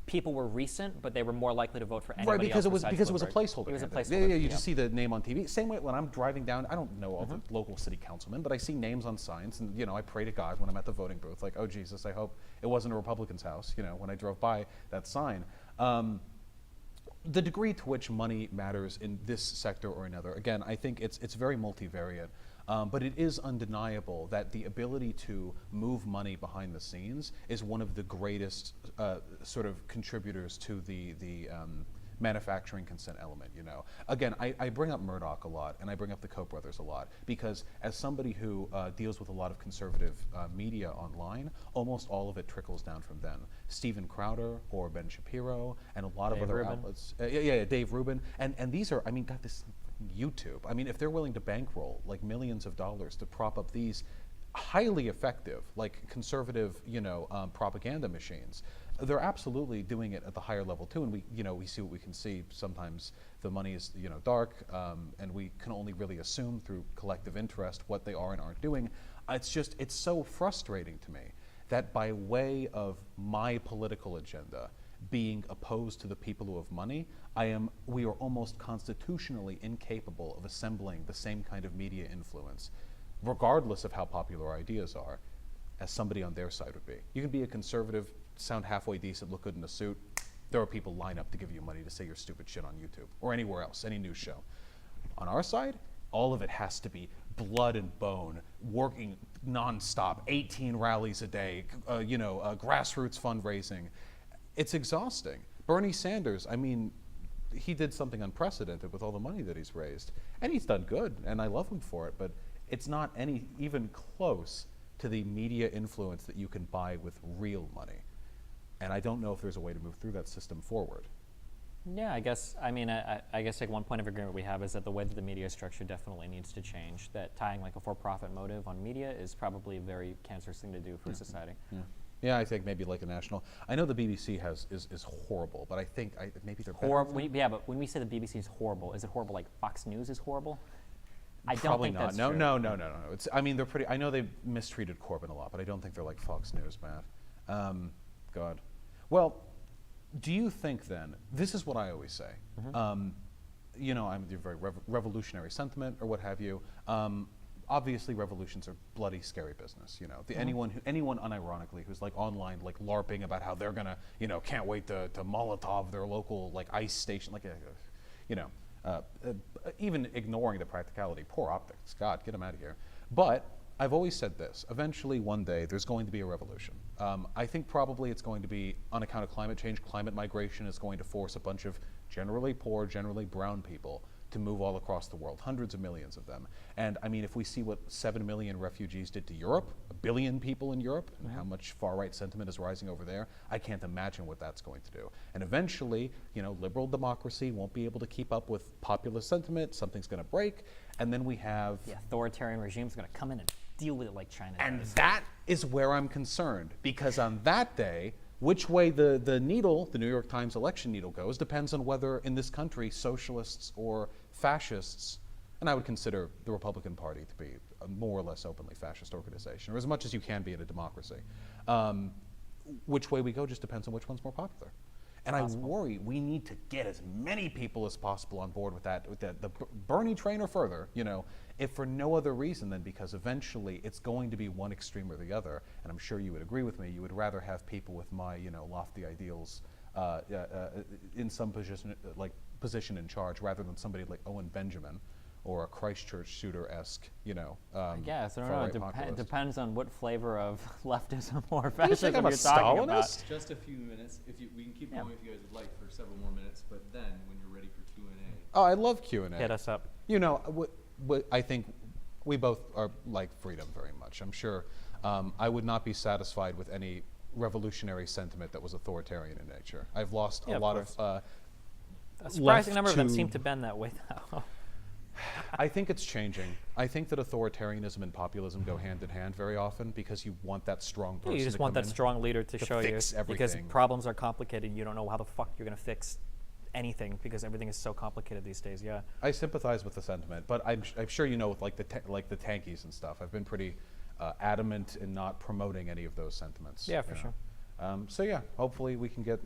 S3: People were recent, but they were more likely to vote for anybody
S2: because
S3: else
S2: it was a placeholder.
S3: It was a placeholder.
S2: Yeah, you just see the name on TV. Same way when I'm driving down, I don't know all the local city councilmen, but I see names on signs, and you know, I pray to God when I'm at the voting booth, like, oh Jesus, I hope it wasn't a Republican's house. You know, when I drove by that sign. The degree to which money matters in this sector or another, again, I think it's very multivariate. But it is undeniable that the ability to move money behind the scenes is one of the greatest sort of contributors to the manufacturing consent element, you know. Again, I bring up Murdoch a lot, and I bring up the Koch brothers a lot, because as somebody who deals with a lot of conservative media online, almost all of it trickles down from them. Steven Crowder or Ben Shapiro and a lot of other outlets. Dave Rubin. And these are, I mean, God, this YouTube. I mean, if they're willing to bankroll like millions of dollars to prop up these highly effective, like conservative, you know, propaganda machines, they're absolutely doing it at the higher level too. And we see what we can see. Sometimes the money is, you know, dark, and we can only really assume through collective interest what they are and aren't doing. It's so frustrating to me that by way of my political agenda being opposed to the people who have money, we are almost constitutionally incapable of assembling the same kind of media influence, regardless of how popular our ideas are, as somebody on their side would be. You can be a conservative, sound halfway decent, look good in a suit. There are people line up to give you money to say your stupid shit on YouTube or anywhere else, any news show. On our side, all of it has to be blood and bone, working nonstop, 18 rallies a day, grassroots fundraising. It's exhausting. Bernie Sanders, I mean, he did something unprecedented with all the money that he's raised. And he's done good, and I love him for it, but it's not even close to the media influence that you can buy with real money. And I don't know if there's a way to move through that system forward.
S3: Yeah, I guess like one point of agreement we have is that the way that the media is structured definitely needs to change. That tying like a for-profit motive on media is probably a very cancerous thing to do for society.
S2: Yeah, I think maybe like a national. I know the BBC is horrible, but I think maybe they're
S3: horrible. But when we say the BBC is horrible, is it horrible like Fox News is horrible? I
S2: Probably
S3: don't think
S2: not.
S3: that's
S2: No,
S3: true.
S2: no. It's. I mean, they're pretty. I know they mistreated Corbyn a lot, but I don't think they're like Fox News, Matt. God. Well, do you think then? This is what I always say. I'm very revolutionary sentiment or what have you. Obviously, revolutions are bloody scary business. You know, anyone unironically who's like online, like LARPing about how they're gonna, can't wait to Molotov their local like ice station, like, even ignoring the practicality. Poor optics. God, get them out of here. But I've always said this. Eventually, one day, there's going to be a revolution. I think probably it's going to be on account of climate change. Climate migration is going to force a bunch of generally poor, generally brown people to move all across the world, hundreds of millions of them. And I mean, if we see what 7 million refugees did to Europe, 1 billion people in Europe, and how much far-right sentiment is rising over there, I can't imagine what that's going to do. And eventually, liberal democracy won't be able to keep up with populist sentiment, something's going to break, and then we have...
S3: The authoritarian regime's going to come in and deal with it like China
S2: And
S3: does.
S2: that is where I'm concerned, because on that day, which way the needle, the New York Times election needle goes, depends on whether in this country socialists or fascists, and I would consider the Republican Party to be a more or less openly fascist organization, or as much as you can be in a democracy. Which way we go just depends on which one's more popular. And I worry we need to get as many people as possible on board with that, the Bernie train or further, if for no other reason than because eventually it's going to be one extreme or the other. And I'm sure you would agree with me. You would rather have people with my, lofty ideals in some position in charge rather than somebody like Owen Benjamin or a Christchurch shooter-esque,
S3: I guess. I don't know.
S2: far-right
S3: It
S2: populist.
S3: depends on what flavor of leftism or
S2: You
S3: fascism
S2: think I'm a
S3: you're talking about.
S2: Stalinist?
S4: Just a few minutes. We can keep
S3: Yeah.
S4: going if you guys would like for several more minutes, but then when you're ready for Q&A.
S2: Oh, I love Q&A.
S3: Hit us up.
S2: What I think we both are like freedom very much. I'm sure I would not be satisfied with any revolutionary sentiment that was authoritarian in nature. I've lost
S3: Yeah,
S2: a
S3: of
S2: lot
S3: course.
S2: of
S3: A surprising
S2: left
S3: number of them
S2: to-
S3: seem to bend that way, though.
S2: I think it's changing. I think that authoritarianism and populism go hand in hand very often because you want that strong person.
S3: You just
S2: to
S3: want
S2: come
S3: that
S2: in.
S3: strong leader to show you,
S2: fix
S3: because
S2: everything.
S3: problems are complicated. You don't know how the fuck you're going to fix anything because everything is so complicated these days. Yeah.
S2: I sympathize with the sentiment, but I'm sure with like the tankies and stuff. I've been pretty adamant in not promoting any of those sentiments.
S3: Yeah, for sure.
S2: So yeah, hopefully we can get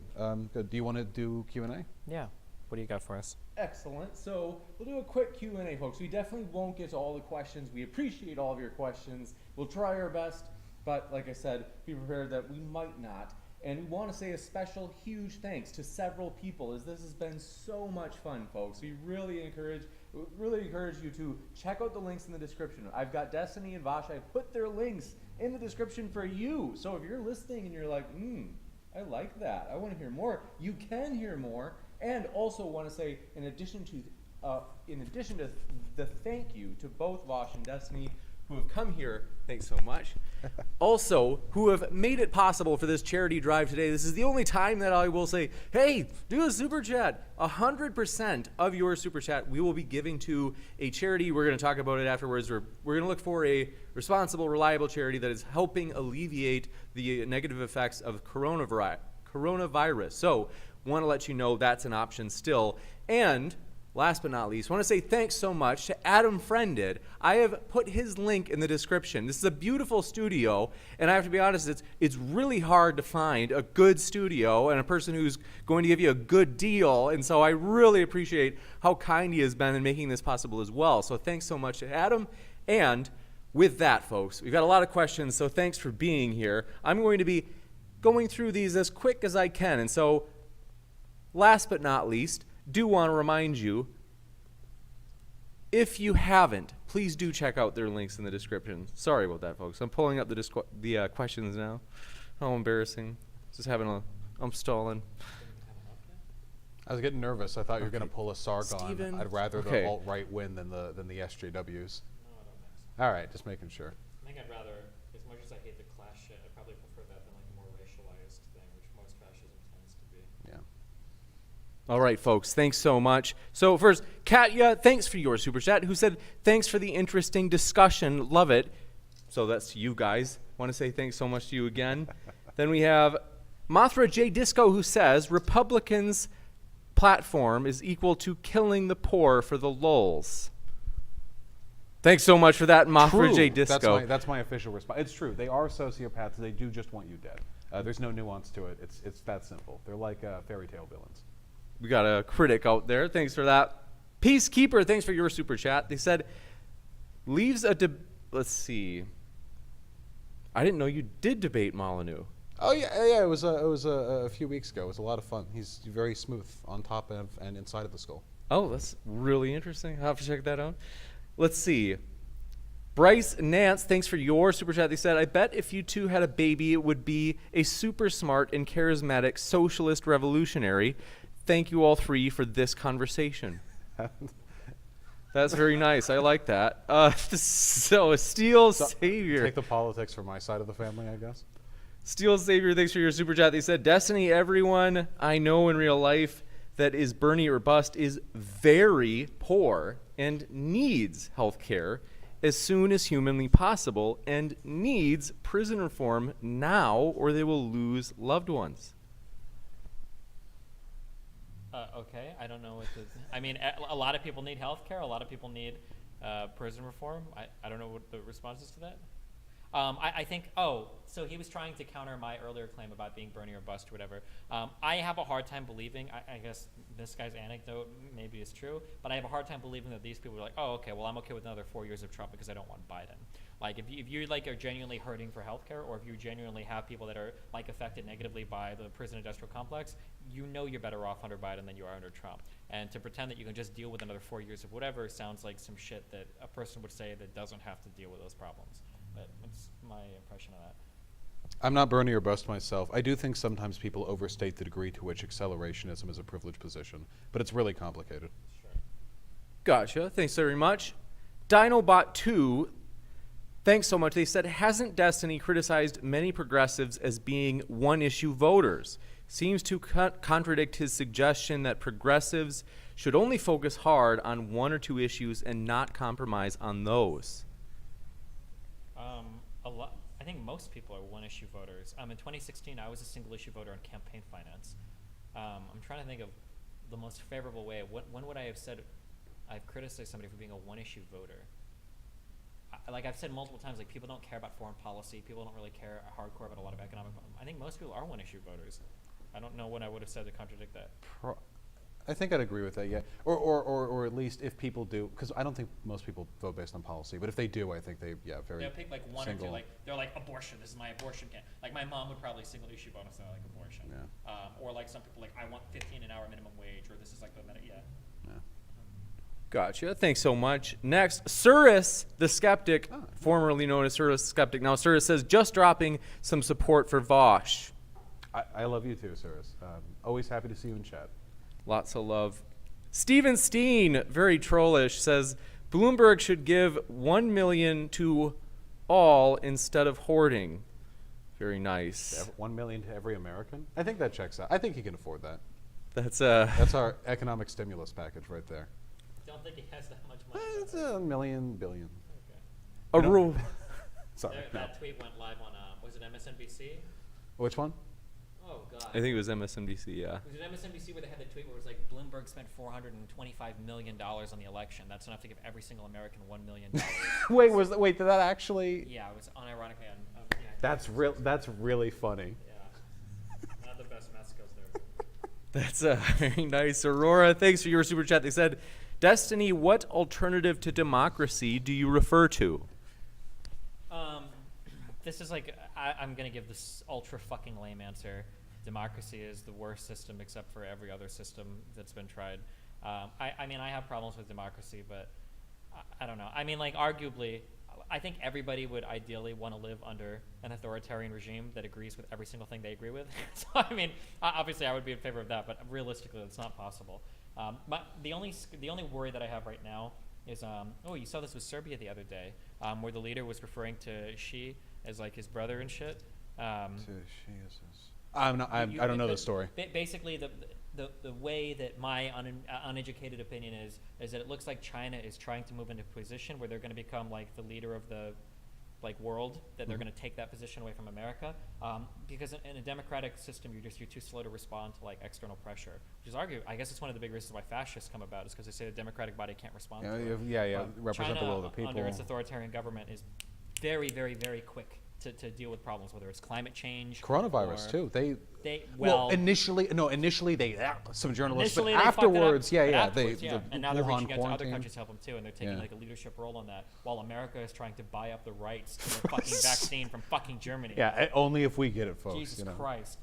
S2: good. Do you want to do Q&A?
S3: Yeah. What do you got for us?
S4: Excellent. So we'll do a quick Q&A, folks. We definitely won't get to all the questions. We appreciate all of your questions. We'll try our best, but like I said, be prepared that we might not. And we want to say a special, huge thanks to several people, as this has been so much fun, folks. We really encourage you to check out the links in the description. I've got Destiny and Vaush. I put their links in the description for you. So if you're listening and you're like, I like that, I want to hear more, you can hear more. And also want to say, in addition to the thank you to both Vaush and Destiny, who have come here, thanks so much, also who have made it possible for this charity drive today. This is the only time that I will say, hey, do a super chat. 100% of your super chat we will be giving to a charity. We're going to talk about it afterwards. We're going to look for a responsible, reliable charity that is helping alleviate the negative effects of coronavirus. So want to let you know that's an option still. And last but not least, want to say thanks so much to Adam Friended. I have put his link in the description. This is a beautiful studio, and I have to be honest, it's really hard to find a good studio and a person who's going to give you a good deal, and so I really appreciate how kind he has been in making this possible as well. So thanks so much to Adam. And with that, folks, we've got a lot of questions, so thanks for being here. I'm going to be going through these as quick as I can, and so last but not least, do want to remind you, if you haven't, please do check out their links in the description. Sorry about that, folks. I'm pulling up the questions now. How embarrassing. I'm stalling.
S2: I was getting nervous. I thought you were going to pull a Sargon.
S4: Steven.
S2: I'd rather
S4: Okay.
S2: the alt-right win than the SJWs.
S5: No, I don't think so.
S2: All right, just making sure.
S5: I think I'd rather, as much as I hate the class shit, I'd probably prefer that than like a more racialized thing, which most fascism tends to be.
S2: Yeah.
S4: All right, folks, thanks so much. So first, Katya, thanks for your super chat, who said, thanks for the interesting discussion. Love it. So that's to you guys. Want to say thanks so much to you again. Then we have Mothra J. Disco, who says, Republicans' platform is equal to killing the poor for the lulz. Thanks so much for that, Mothra J. Disco.
S2: That's my official response. It's true. They are sociopaths. They do just want you dead. There's no nuance to it. It's that simple. They're like fairy tale villains.
S4: We got a critic out there. Thanks for that. Peacekeeper, thanks for your super chat. They said, let's see. I didn't know you did debate Molyneux.
S2: Oh yeah. It was a few weeks ago. It was a lot of fun. He's very smooth on top of and inside of the skull.
S4: Oh, that's really interesting. I'll have to check that out. Let's see. Bryce Nance, thanks for your super chat. They said, I bet if you two had a baby, it would be a super smart and charismatic socialist revolutionary. Thank you all three for this conversation.
S1: That's very nice. I like that. So Steel Savior.
S2: Take the politics from my side of the family, I guess.
S1: Steel Savior, thanks for your super chat. They said, Destiny, everyone I know in real life that is Bernie or bust is very poor and needs health care as soon as humanly possible and needs prison reform now or they will lose loved ones.
S3: Okay, I don't know what to. I mean, a lot of people need health care. A lot of people need prison reform. I don't know what the response is to that. I think, so he was trying to counter my earlier claim about being Bernie or bust or whatever. I have a hard time believing, I guess this guy's anecdote maybe is true, but I have a hard time believing that these people are like, oh, okay, well, I'm okay with another 4 years of Trump because I don't want Biden. Like, if you like are genuinely hurting for healthcare, or if you genuinely have people that are like affected negatively by the prison industrial complex, you know you're better off under Biden than you are under Trump. And to pretend that you can just deal with another 4 years of whatever sounds like some shit that a person would say that doesn't have to deal with those problems. But that's my impression of that.
S2: I'm not Bernie or bust myself. I do think sometimes people overstate the degree to which accelerationism is a privileged position, but it's really complicated.
S5: Sure.
S1: Gotcha. Thanks very much. Dinobot2, thanks so much. They said, hasn't Destiny criticized many progressives as being one-issue voters? Seems to contradict his suggestion that progressives should only focus hard on one or two issues and not compromise on those.
S3: I think most people are one-issue voters. In 2016, I was a single-issue voter on campaign finance. I'm trying to think of the most favorable way. When would I have said I've criticized somebody for being a one-issue voter? Like I've said multiple times, like people don't care about foreign policy. People don't really care hardcore about a lot of economic. I think most people are one-issue voters. I don't know what I would have said to contradict that.
S2: I think I'd agree with that, yeah. Or at least if people do, because I don't think most people vote based on policy, but if they do, I think they, very
S3: They'll pick like one
S2: single.
S3: or two, like they're like abortion. This is my abortion can. Like my mom would probably single issue vote instead of like abortion.
S2: Yeah.
S3: Or like some people like I want 15 an hour minimum wage, or this is like the yeah.
S1: Gotcha. Thanks so much. Next, Surus the Skeptic, formerly known as Surus the Skeptic. Now, Surus says, just dropping some support for Vaush.
S2: I love you too, Cyrus. Always happy to see you in chat.
S1: Lots of love. Steven Steen, very trollish, says, Bloomberg should give $1 million to all instead of hoarding. Very nice.
S2: 1 million to every American? I think that checks out. I think he can afford that.
S1: That's
S2: That's our economic stimulus package right there.
S3: Don't think he has that much money.
S2: It's a million, billion.
S1: a rule.
S2: Sorry. No.
S3: That tweet went live on was it MSNBC?
S2: Which one?
S3: Oh God.
S1: I think it was MSNBC, yeah.
S3: Was it MSNBC where they had the tweet where it was like Bloomberg spent $425 million on the election? That's enough to give every single American $1 million.
S2: Wait, did that actually?
S3: Yeah, it was unironically on. Yeah,
S2: That's really funny.
S3: Yeah. Not the best math skills there.
S1: That's very nice. Aurora, thanks for your super chat. They said, Destiny, what alternative to democracy do you refer to?
S3: This is like, I'm going to give this ultra fucking lame answer. Democracy is the worst system except for every other system that's been tried. I mean, I have problems with democracy, but I don't know. I mean, like, arguably, I think everybody would ideally want to live under an authoritarian regime that agrees with every single thing they agree with. So, I mean, obviously I would be in favor of that, but realistically, it's not possible. But the only worry that I have right now is, you saw this with Serbia the other day, where the leader was referring to Xi as like his brother and shit.
S2: I don't know the story.
S3: Basically, the way that my uneducated opinion is that it looks like China is trying to move into a position where they're going to become like the leader of the world, that they're going to take that position away from America, because in a democratic system you're too slow to respond to like external pressure, which is I guess it's one of the big reasons why fascists come about, is because they say the democratic body can't respond to it.
S2: Represent the will of the people.
S3: Under its authoritarian government is very, very, very quick to deal with problems, whether it's climate change,
S2: coronavirus too. Initially some journalists, but afterwards,
S3: and now they're
S2: Wuhan
S3: reaching out to other
S2: quarantine.
S3: countries to help them too, and they're taking like a leadership role on that, while America is trying to buy up the rights to the fucking vaccine from fucking Germany.
S2: Yeah, only if we get it, folks.
S3: Jesus Christ.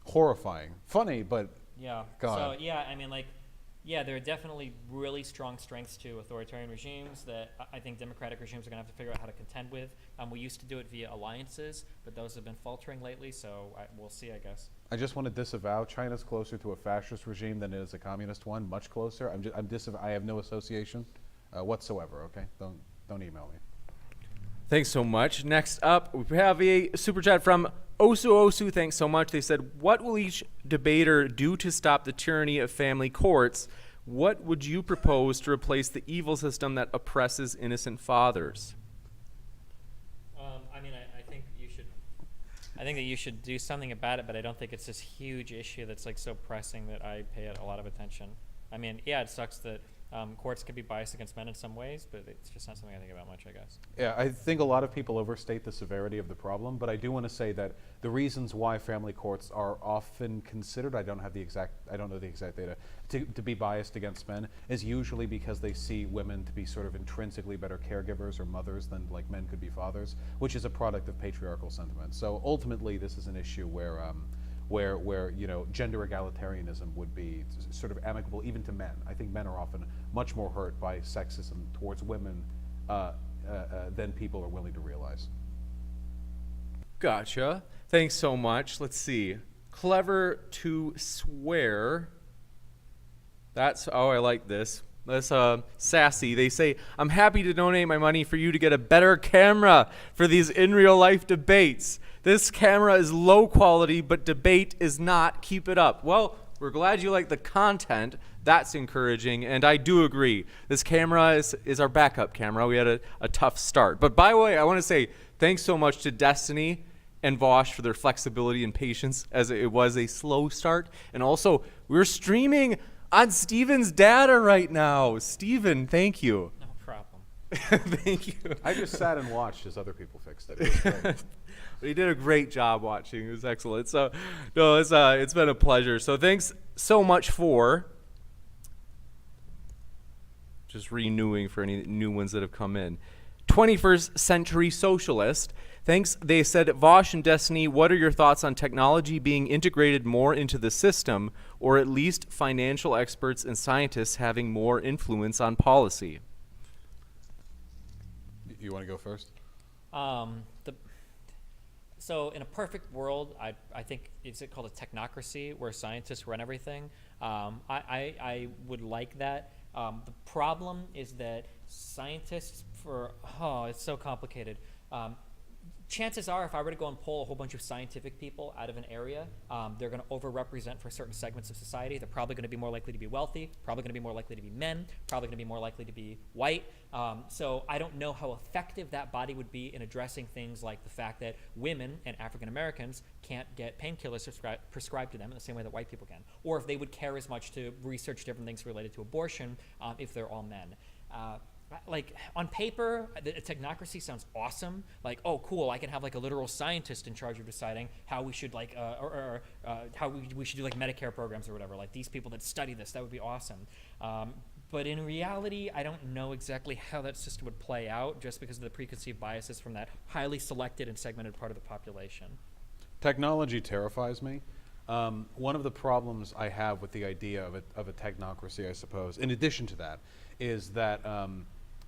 S2: Horrifying, funny, but
S3: yeah.
S2: God.
S3: So yeah, I mean, like, yeah, there are definitely really strong strengths to authoritarian regimes that I think democratic regimes are going to have to figure out how to contend with. We used to do it via alliances, but those have been faltering lately, so we'll see, I guess.
S2: I just want to disavow. China's closer to a fascist regime than it is a communist one, much closer. I have no association whatsoever. Okay, don't email me.
S1: Thanks so much. Next up, we have a super chat from Osu Osu. Thanks so much. They said, what will each debater do to stop the tyranny of family courts? What would you propose to replace the evil system that oppresses innocent fathers?
S3: I think that you should do something about it, but I don't think it's this huge issue that's like so pressing that I pay it a lot of attention. I mean, yeah, it sucks that courts can be biased against men in some ways, but it's just not something I think about much, I guess.
S2: Yeah, I think a lot of people overstate the severity of the problem, but I do want to say that the reasons why family courts are often considered, I don't know the exact data, to be biased against men is usually because they see women to be sort of intrinsically better caregivers or mothers than like men could be fathers, which is a product of patriarchal sentiment. So ultimately, this is an issue where gender egalitarianism would be sort of amicable even to men. I think men are often much more hurt by sexism towards women than people are willing to realize.
S1: Gotcha. Thanks so much. Let's see. Clever to swear. I like this. That's sassy. They say, I'm happy to donate my money for you to get a better camera for these in real life debates. This camera is low quality, but debate is not. Keep it up. Well, we're glad you like the content. That's encouraging, and I do agree. This camera is our backup camera. We had a tough start. But by the way, I want to say thanks so much to Destiny and Vaush for their flexibility and patience, as it was a slow start. And also, we're streaming on Steven's data right now. Steven, thank you.
S3: No problem.
S1: Thank you.
S2: I just sat and watched as other people fixed it. It was great.
S1: He did a great job watching. It was excellent. So, no, it's been a pleasure. So thanks so much for just renewing for any new ones that have come in. 21st Century Socialist. Thanks. They said, Vaush and Destiny, what are your thoughts on technology being integrated more into the system, or at least financial experts and scientists having more influence on policy?
S2: You want to go first?
S3: So in a perfect world, I think, is it called a technocracy, where scientists run everything? I would like that. The problem is that scientists it's so complicated. Chances are, if I were to go and poll a whole bunch of scientific people out of an area, they're going to overrepresent for certain segments of society. They're probably going to be more likely to be wealthy, probably going to be more likely to be men, probably going to be more likely to be white. So I don't know how effective that body would be in addressing things like the fact that women and African Americans can't get painkillers prescribed to them in the same way that white people can, or if they would care as much to research different things related to abortion if they're all men. Like on paper, the technocracy sounds awesome. Like, oh, cool! I can have like a literal scientist in charge of deciding how we should how we should do like Medicare programs or whatever. Like these people that study this, that would be awesome. But in reality, I don't know exactly how that system would play out, just because of the preconceived biases from that highly selected and segmented part of the population.
S2: Technology terrifies me. One of the problems I have with the idea of a technocracy, I suppose, in addition to that, is that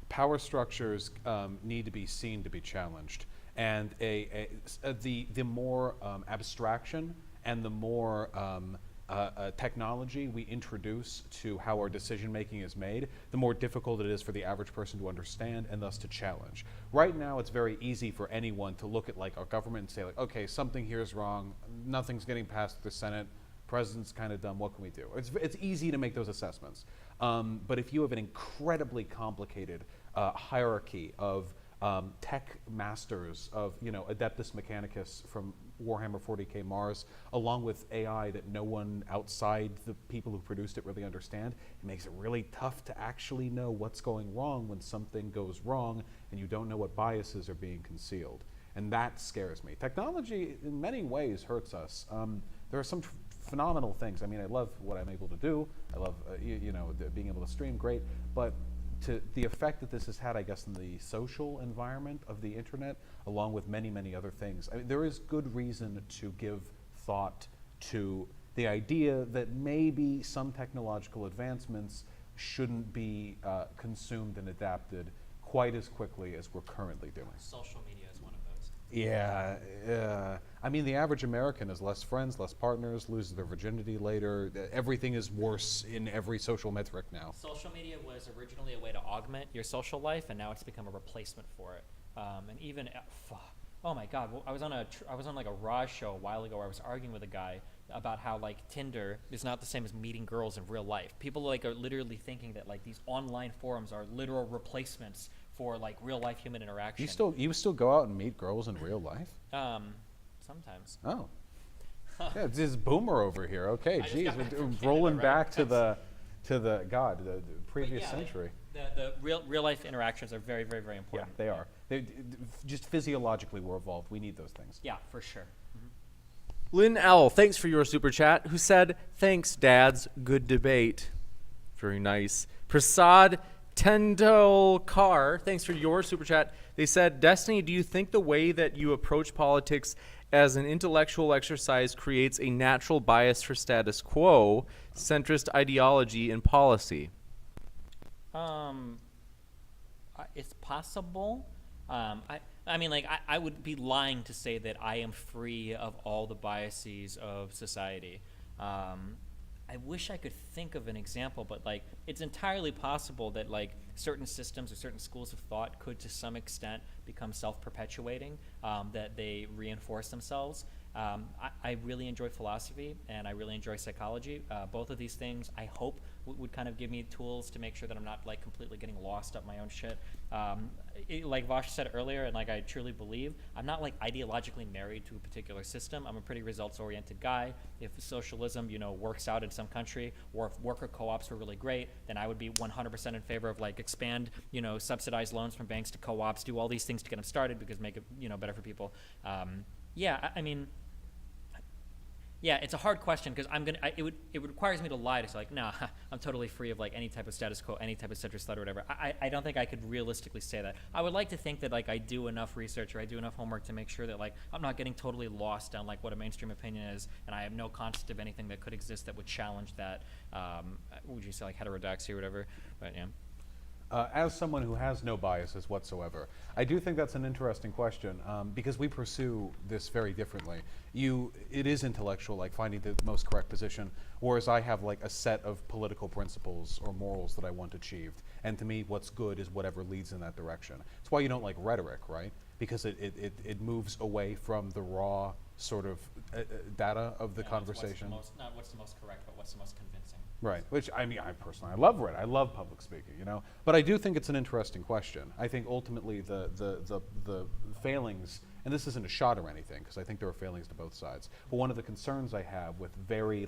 S2: power structures need to be seen to be challenged, and the more abstraction and the more technology we introduce to how our decision making is made, the more difficult it is for the average person to understand and thus to challenge. Right now, it's very easy for anyone to look at like our government and say like, okay, something here is wrong, nothing's getting passed the Senate, president's kind of dumb, what can we do? It's easy to make those assessments. But if you have an incredibly complicated hierarchy of tech masters, of Adeptus Mechanicus from Warhammer 40k Mars, along with AI that no one outside the people who produced it really understand, it makes it really tough to actually know what's going wrong when something goes wrong and you don't know what biases are being concealed. And that scares me. Technology in many ways hurts us. There are some phenomenal things. I mean, I love what I'm able to do. I love being able to stream, great. But to the effect that this has had, I guess, in the social environment of the internet, along with many, many other things, I mean, there is good reason to give thought to the idea that maybe some technological advancements shouldn't be consumed and adapted quite as quickly as we're currently doing.
S3: Social media is one of those.
S2: Yeah, I mean, the average American has less friends, less partners, loses their virginity later. Everything is worse in every social metric now.
S3: Social media was originally a way to augment your social life, and now it's become a replacement for it. And even, oh my God, I was on like a Raj show a while ago where I was arguing with a guy about how like Tinder is not the same as meeting girls in real life. People like are literally thinking that like these online forums are literal replacements for like real life human interaction.
S2: You still go out and meet girls in real life?
S3: Sometimes.
S2: Oh. Yeah, it's this boomer over here. Okay,
S3: I just
S2: geez,
S3: got back
S2: we're
S3: from Canada,
S2: rolling
S3: right?
S2: back to the previous
S3: yeah,
S2: century.
S3: The real life interactions are very, very, very
S2: Yeah,
S3: important.
S2: they are. Just physiologically, we're evolved. We need those things.
S3: Yeah, for sure.
S1: Lynn L., thanks for your super chat, who said, thanks, dads, good debate. Very nice. Prasad Tendolkar, thanks for your super chat. They said, Destiny, do you think the way that you approach politics as an intellectual exercise creates a natural bias for status quo, centrist ideology, and policy?
S3: It's possible. I mean, like, I would be lying to say that I am free of all the biases of society. I wish I could think of an example, but like, it's entirely possible that like certain systems or certain schools of thought could, to some extent, become self-perpetuating, that they reinforce themselves. I really enjoy philosophy and I really enjoy psychology. Both of these things, I hope, would kind of give me tools to make sure that I'm not like completely getting lost up my own shit. Like Vaush said earlier, and like I truly believe, I'm not like ideologically married to a particular system. I'm a pretty results-oriented guy. If socialism, works out in some country, or if worker co-ops were really great, then I would be 100% in favor of like expand, subsidized loans from banks to co-ops, do all these things to get them started because make it, better for people. I mean. Yeah, it's a hard question because it requires me to lie to say like, nah, I'm totally free of like any type of status quo, any type of centrist thought or whatever. I don't think I could realistically say that. I would like to think that like I do enough research or I do enough homework to make sure that like I'm not getting totally lost down like what a mainstream opinion is, and I have no concept of anything that could exist that would challenge that. Would you say like heterodoxy or whatever? But yeah.
S2: As someone who has no biases whatsoever, I do think that's an interesting question because we pursue this very differently. It is intellectual, like finding the most correct position, whereas I have like a set of political principles or morals that I want achieved. And to me, what's good is whatever leads in that direction. It's why you don't like rhetoric, right? Because it moves away from the raw sort of data of the conversation.
S3: Not what's the most correct, but what's the most convincing.
S2: Right, which I mean, I personally love rhetoric. I love public speaking, But I do think it's an interesting question. I think ultimately the failings, and this isn't a shot or anything, because I think there are failings to both sides. But one of the concerns I have with very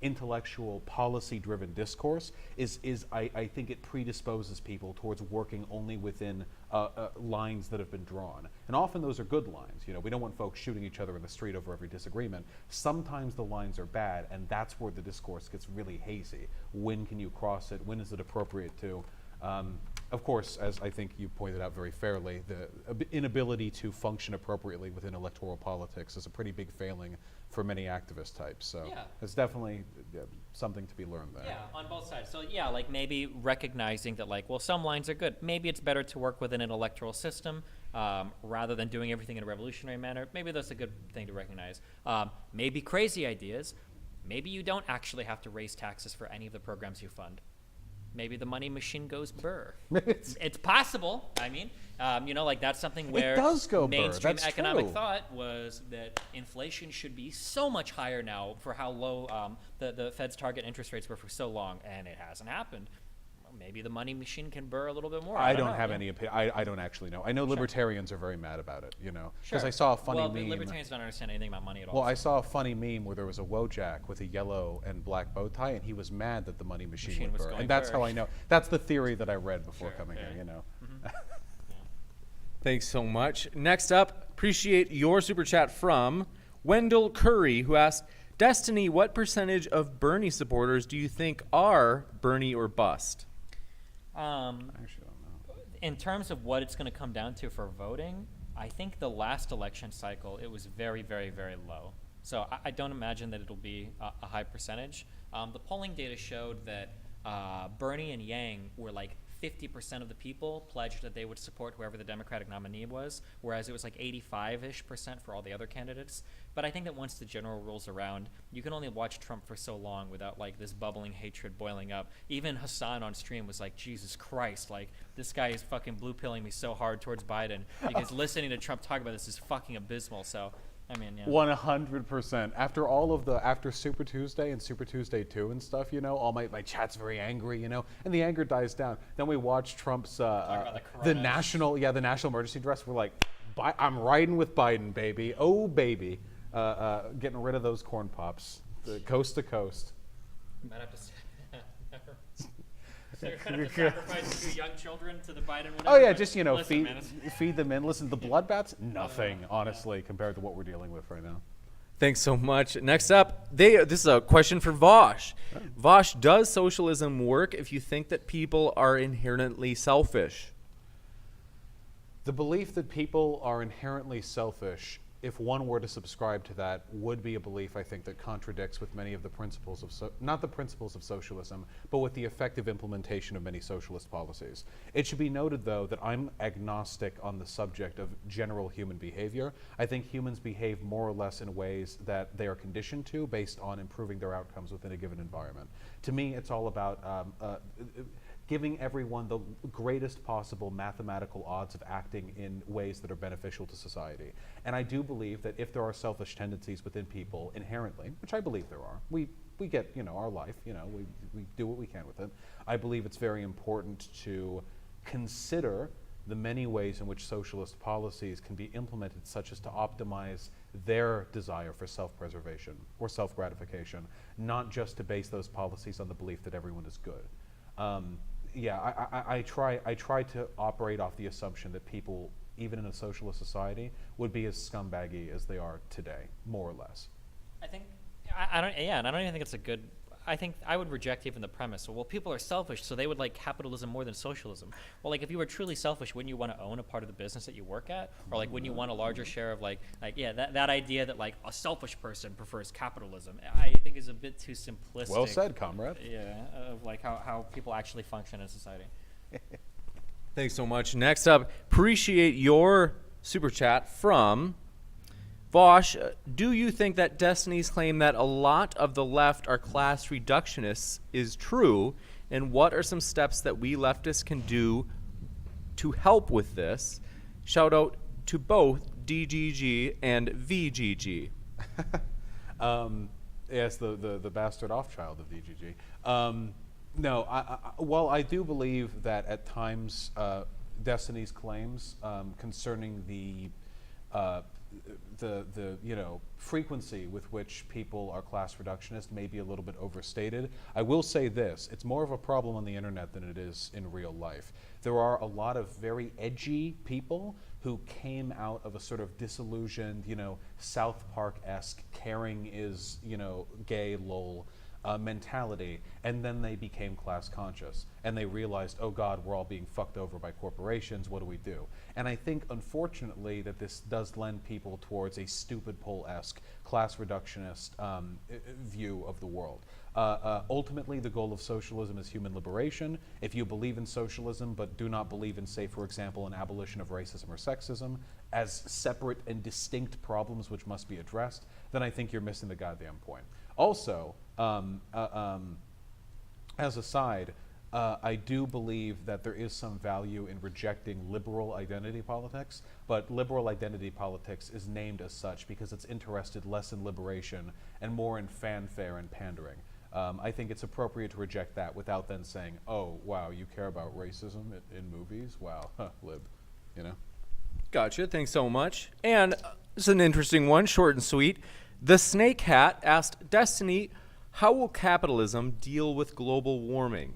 S2: intellectual, policy-driven discourse is I think it predisposes people towards working only within lines that have been drawn. And often those are good lines. We don't want folks shooting each other in the street over every disagreement. Sometimes the lines are bad, and that's where the discourse gets really hazy. When can you cross it? When is it appropriate to? Of course, as I think you pointed out very fairly, the inability to function appropriately within electoral politics is a pretty big failing for many activist types. So
S3: Yeah.
S2: it's definitely something to be learned there.
S3: Yeah, on both sides. So yeah, like maybe recognizing that like, well, some lines are good. Maybe it's better to work within an electoral system rather than doing everything in a revolutionary manner. Maybe that's a good thing to recognize. Maybe crazy ideas. Maybe you don't actually have to raise taxes for any of the programs you fund. Maybe the money machine goes burr. It's possible. I mean, like that's something where
S2: it does go burr.
S3: mainstream
S2: That's
S3: economic
S2: true.
S3: thought was that inflation should be so much higher now for how low the Fed's target interest rates were for so long, and it hasn't happened. Maybe the money machine can burr a little bit more.
S2: I
S3: don't
S2: don't
S3: know,
S2: have
S3: yeah.
S2: any opinion. I don't actually know. I know libertarians are very mad about it, because
S3: Sure.
S2: I saw a funny
S3: well,
S2: meme.
S3: libertarians don't understand anything about money at all.
S2: Well, I saw a funny meme where there was a Wojak with a yellow and black bow tie, and he was mad that the money machine would
S3: was
S2: burr.
S3: going
S2: And that's
S3: burr.
S2: how I know. That's the theory that I read before
S3: Sure,
S2: coming
S3: okay.
S2: here,
S1: Thanks so much. Next up, appreciate your super chat from Wendell Curry, who asked, Destiny, what percentage of Bernie supporters do you think are Bernie or bust?
S2: I actually don't know.
S3: In terms of what it's going to come down to for voting, I think the last election cycle, it was very, very, very low. So I don't imagine that it'll be a high percentage. The polling data showed that Bernie and Yang were like 50% of the people pledged that they would support whoever the Democratic nominee was, whereas it was like 85-ish% for all the other candidates. But I think that once the general rolls around, you can only watch Trump for so long without like this bubbling hatred boiling up. Even Hassan on stream was like, Jesus Christ, like this guy is fucking blue pilling me so hard towards Biden because listening to Trump talk about this is fucking abysmal. So, I mean, yeah.
S2: 100%. After Super Tuesday and Super Tuesday 2 and stuff, all my chat's very angry, and the anger dies down. Then we watch Trump's the national emergency address. We're like, I'm riding with Biden, baby. Oh, baby. Getting rid of those corn pops, coast to coast.
S3: You might have to. So you're gonna have to sacrifice 2 young children to the Biden.
S2: Oh yeah,
S3: but
S2: just
S3: listen, man,
S2: feed them in. Listen, the bloodbaths, nothing honestly compared to what we're dealing with right now.
S1: Thanks so much. Next up, this is a question for Vaush. Vaush, does socialism work if you think that people are inherently selfish?
S2: The belief that people are inherently selfish, if one were to subscribe to that, would be a belief, I think, that contradicts with many of the principles of, not the principles of socialism, but with the effective implementation of many socialist policies. It should be noted, though, that I'm agnostic on the subject of general human behavior. I think humans behave more or less in ways that they are conditioned to based on improving their outcomes within a given environment. To me, it's all about giving everyone the greatest possible mathematical odds of acting in ways that are beneficial to society. And I do believe that if there are selfish tendencies within people inherently, which I believe there are, we get, our life, we do what we can with it. I believe it's very important to consider the many ways in which socialist policies can be implemented such as to optimize their desire for self-preservation or self-gratification, not just to base those policies on the belief that everyone is good. I try to operate off the assumption that people, even in a socialist society, would be as scumbaggy as they are today, more or less.
S3: I think I don't even think it's a good. I think I would reject even the premise. Well, people are selfish, so they would like capitalism more than socialism. Well, like if you were truly selfish, wouldn't you want to own a part of the business that you work at, or like wouldn't you want a larger share of that idea that like a selfish person prefers capitalism? I think is a bit too simplistic.
S2: Well said, comrade.
S3: Yeah, of like how people actually function in society.
S1: Thanks so much. Next up, appreciate your super chat from Vaush. Do you think that Destiny's claim that a lot of the left are class reductionists is true? And what are some steps that we leftists can do to help with this? Shout out to both DGG and VGG.
S2: Yes, the bastard offchild of DGG. No, I do believe that at times Destiny's claims concerning the frequency with which people are class reductionist may be a little bit overstated. I will say this, it's more of a problem on the internet than it is in real life. There are a lot of very edgy people who came out of a sort of disillusioned, South Park-esque, caring is, gay, lol, mentality, and then they became class conscious and they realized, oh God, we're all being fucked over by corporations, what do we do? And I think unfortunately that this does lend people towards a stupid pole-esque class reductionist view of the world. Ultimately, the goal of socialism is human liberation. If you believe in socialism but do not believe in, say, for example, an abolition of racism or sexism as separate and distinct problems which must be addressed, then I think you're missing the goddamn point. Also, as a side, I do believe that there is some value in rejecting liberal identity politics, but liberal identity politics is named as such because it's interested less in liberation and more in fanfare and pandering. I think it's appropriate to reject that without then saying, oh, wow, you care about racism in movies? Wow, lib,
S1: Gotcha. Thanks so much. And it's an interesting one, short and sweet. The Snake Hat asked Destiny, how will capitalism deal with global warming?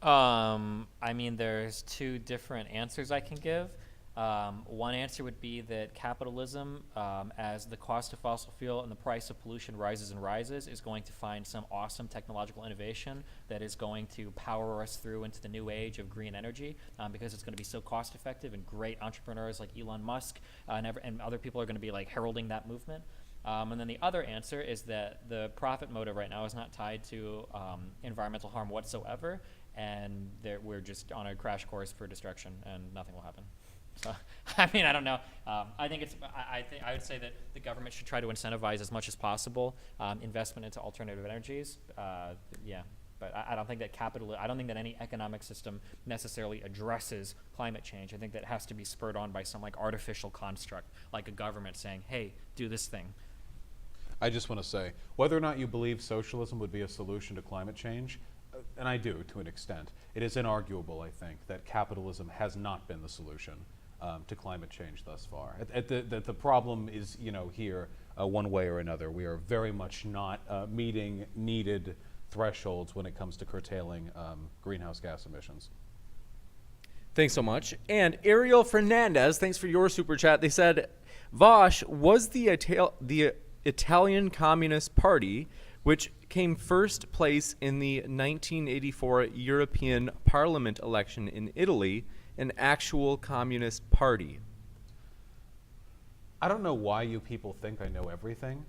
S3: I mean, there's 2 different answers I can give. One answer would be that capitalism, as the cost of fossil fuel and the price of pollution rises and rises, is going to find some awesome technological innovation that is going to power us through into the new age of green energy, because it's going to be so cost effective, and great entrepreneurs like Elon Musk and other people are going to be like heralding that movement. And then the other answer is that the profit motive right now is not tied to environmental harm whatsoever, and we're just on a crash course for destruction, and nothing will happen. So, I mean, I don't know. I think I would say that the government should try to incentivize as much as possible investment into alternative energies. Yeah, but I don't think that I don't think that any economic system necessarily addresses climate change. I think that has to be spurred on by some like artificial construct, like a government saying, "Hey, do this thing."
S2: I just want to say, whether or not you believe socialism would be a solution to climate change, and I do to an extent, it is inarguable, I think, that capitalism has not been the solution to climate change thus far. The problem is, here, one way or another. We are very much not meeting needed thresholds when it comes to curtailing greenhouse gas emissions.
S1: Thanks so much. And Ariel Fernandez, thanks for your super chat. They said, Vaush, was the Italian Communist Party, which came first place in the 1984 European Parliament election in Italy, an actual communist party?
S2: I don't know why you people think I know everything.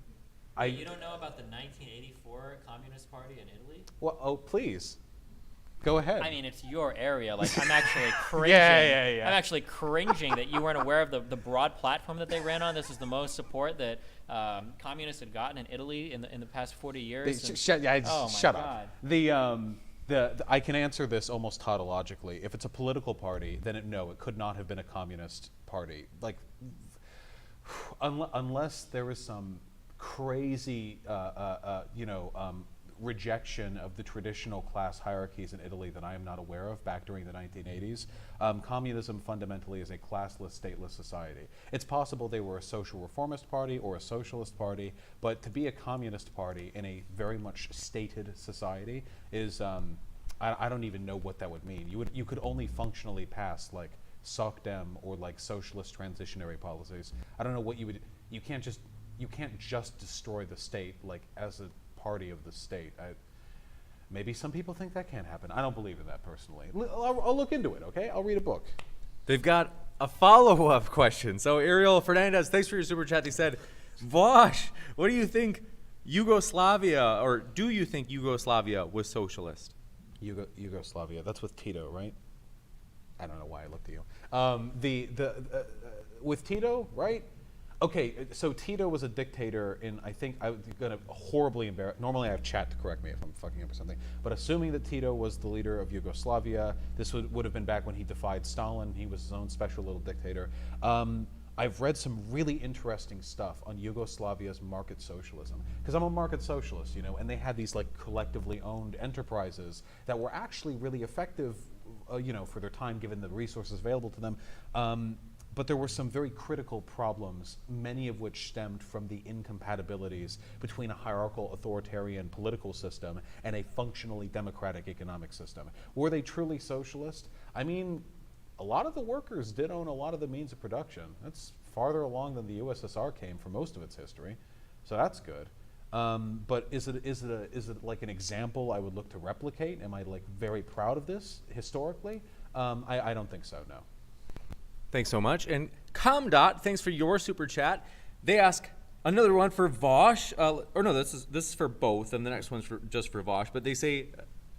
S3: You don't know about the 1984 Communist Party in Italy?
S2: Well, oh, please. Go ahead.
S3: I mean, it's your area. Like, I'm actually cringing.
S2: Yeah.
S3: I'm actually cringing that you weren't aware of the broad platform that they ran on. This is the most support that communists had gotten in Italy in the past 40 years.
S2: Shut
S3: God.
S2: up. I can answer this almost tautologically. If it's a political party, then it could not have been a communist party. Like, unless there was some crazy, rejection of the traditional class hierarchies in Italy that I am not aware of back during the 1980s. Communism fundamentally is a classless, stateless society. It's possible they were a social reformist party or a socialist party, but to be a communist party in a very much stated society is, I don't even know what that would mean. You could only functionally pass like SOCDEM or like socialist transitionary policies. I don't know what you can't just destroy the state like as a party of the state. Maybe some people think that can't happen. I don't believe in that personally. I'll look into it, okay? I'll read a book.
S1: They've got a follow-up question. So Ariel Fernandez, thanks for your super chat. He said, Vaush, what do you think Yugoslavia, or do you think Yugoslavia was socialist?
S2: Yugoslavia, that's with Tito, right? I don't know why I looked at you. With Tito, right? Okay, so Tito was a dictator in, I think, I'm going to horribly embarrass, normally I have chat to correct me if I'm fucking up or something, but assuming that Tito was the leader of Yugoslavia, this would have been back when he defied Stalin, he was his own special little dictator. I've read some really interesting stuff on Yugoslavia's market socialism, because I'm a market socialist, and they had these like collectively owned enterprises that were actually really effective, for their time given the resources available to them. But there were some very critical problems, many of which stemmed from the incompatibilities between a hierarchical authoritarian political system and a functionally democratic economic system. Were they truly socialist? I mean, a lot of the workers did own a lot of the means of production. That's farther along than the USSR came for most of its history, so that's good. But is it like an example I would look to replicate? Am I like very proud of this historically? I don't think so, no.
S1: Thanks so much. And Comdot, thanks for your super chat. They ask another one for Vaush, this is for both, and the next one's just for Vaush. But they say,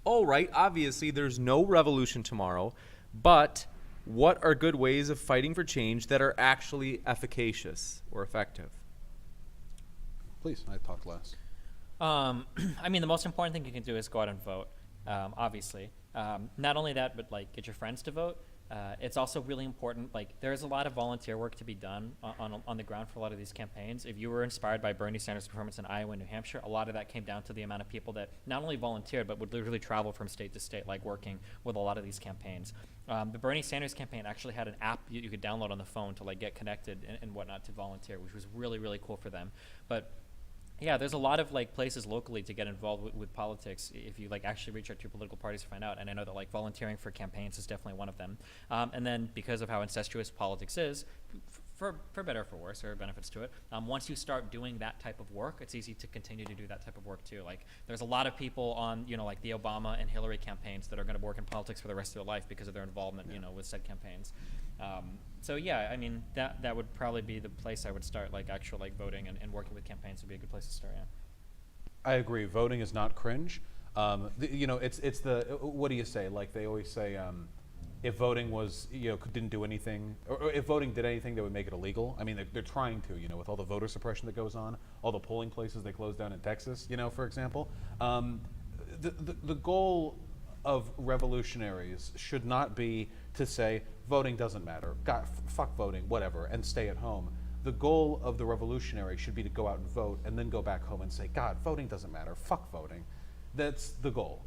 S1: all right, obviously there's no revolution tomorrow, but what are good ways of fighting for change that are actually efficacious or effective?
S2: Please, I talked last.
S3: I mean, the most important thing you can do is go out and vote, obviously. Not only that, but like get your friends to vote. It's also really important, like there's a lot of volunteer work to be done on the ground for a lot of these campaigns. If you were inspired by Bernie Sanders' performance in Iowa and New Hampshire, a lot of that came down to the amount of people that not only volunteered, but would literally travel from state to state, like working with a lot of these campaigns. The Bernie Sanders campaign actually had an app you could download on the phone to like get connected and whatnot to volunteer, which was really, really cool for them. But yeah, there's a lot of like places locally to get involved with politics if you like actually reach out to your political parties to find out. And I know that like volunteering for campaigns is definitely one of them. And then because of how incestuous politics is, for better or for worse, there are benefits to it. Once you start doing that type of work, it's easy to continue to do that type of work too. Like there's a lot of people on, like the Obama and Hillary campaigns that are going to work in politics for the rest of their life because of their involvement, with said campaigns. So yeah, I mean that would probably be the place I would start. Like actual voting and working with campaigns would be a good place to start. Yeah.
S2: I agree. Voting is not cringe. It's the what do you say? Like they always say, if voting was didn't do anything, or if voting did anything that would make it illegal. I mean, they're trying to, with all the voter suppression that goes on, all the polling places they closed down in Texas, for example. The goal of revolutionaries should not be to say voting doesn't matter, God, fuck voting, whatever, and stay at home. The goal of the revolutionary should be to go out and vote and then go back home and say, God, voting doesn't matter, fuck voting. That's the goal.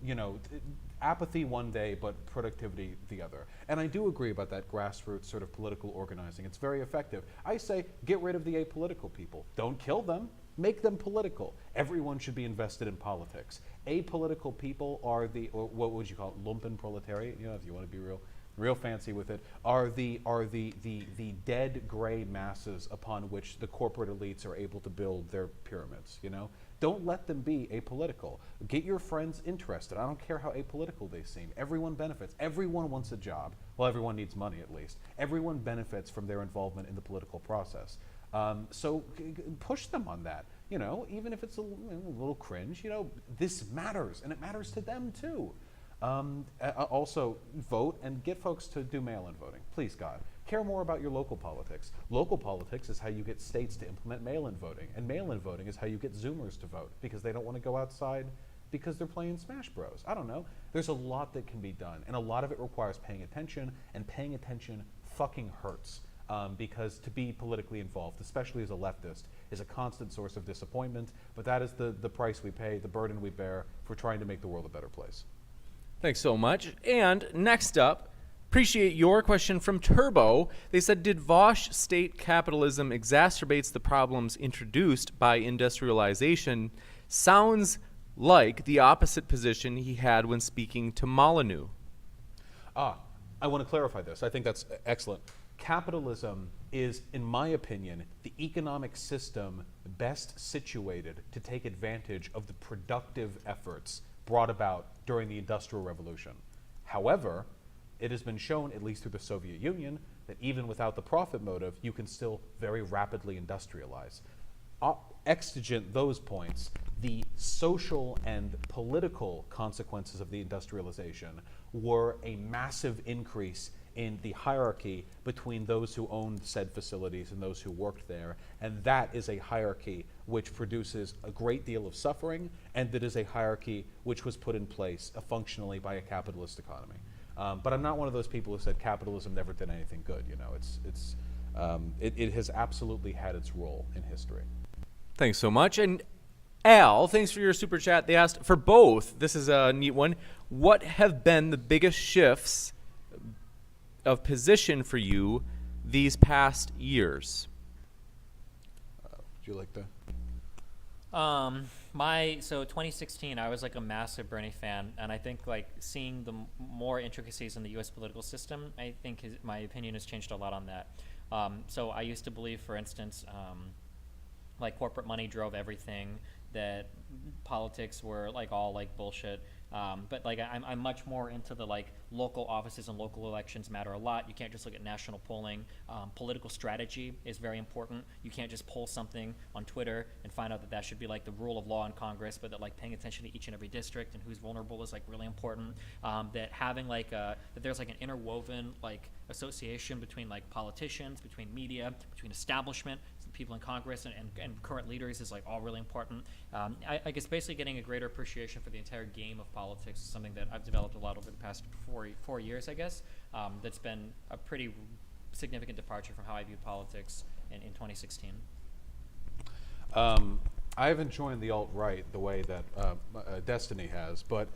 S2: Apathy one day, but productivity the other. And I do agree about that grassroots sort of political organizing. It's very effective. I say get rid of the apolitical people. Don't kill them. Make them political. Everyone should be invested in politics. Apolitical people are or what would you call it, lumpen proletariat, if you want to be real fancy with it, are the dead gray masses upon which the corporate elites are able to build their pyramids, Don't let them be apolitical. Get your friends interested. I don't care how apolitical they seem. Everyone benefits. Everyone wants a job. Well, everyone needs money at least. Everyone benefits from their involvement in the political process. So push them on that, even if it's a little cringe, this matters, and it matters to them too. Also, vote and get folks to do mail-in voting. Please, God. Care more about your local politics. Local politics is how you get states to implement mail-in voting, and mail-in voting is how you get Zoomers to vote because they don't want to go outside because they're playing Smash Bros. I don't know. There's a lot that can be done, and a lot of it requires paying attention, and paying attention fucking hurts. Because to be politically involved, especially as a leftist, is a constant source of disappointment, but that is the price we pay, the burden we bear for trying to make the world a better place.
S1: Thanks so much. And next up, appreciate your question from Turbo. They said, did Vaush state capitalism exacerbates the problems introduced by industrialization? Sounds like the opposite position he had when speaking to Molyneux.
S2: I want to clarify this. I think that's excellent. Capitalism is, in my opinion, the economic system best situated to take advantage of the productive efforts brought about during the Industrial Revolution. However, it has been shown, at least through the Soviet Union, that even without the profit motive, you can still very rapidly industrialize. Exigent those points, the social and political consequences of the industrialization were a massive increase in the hierarchy between those who owned said facilities and those who worked there. And that is a hierarchy which produces a great deal of suffering, and that is a hierarchy which was put in place functionally by a capitalist economy. But I'm not one of those people who said capitalism never did anything good. It has absolutely had its role in history.
S1: Thanks so much. And Al, thanks for your super chat. They asked for both. This is a neat one. What have been the biggest shifts of position for you these past years?
S2: Would you like to?
S3: So 2016, I was like a massive Bernie fan, and I think like seeing the more intricacies in the U.S. political system, I think my opinion has changed a lot on that. So I used to believe, for instance, like corporate money drove everything, that politics were like all like bullshit. But like I'm much more into the like local offices and local elections matter a lot. You can't just look at national polling. Political strategy is very important. You can't just poll something on Twitter and find out that should be like the rule of law in Congress, but that like paying attention to each and every district and who's vulnerable is like really important. That having like that there's like an interwoven like association between like politicians, between media, between establishment, people in Congress and current leaders is like all really important. I guess basically getting a greater appreciation for the entire game of politics is something that I've developed a lot over the past four years, I guess. That's been a pretty significant departure from how I viewed politics in 2016.
S2: I haven't joined the alt-right the way that Destiny has, but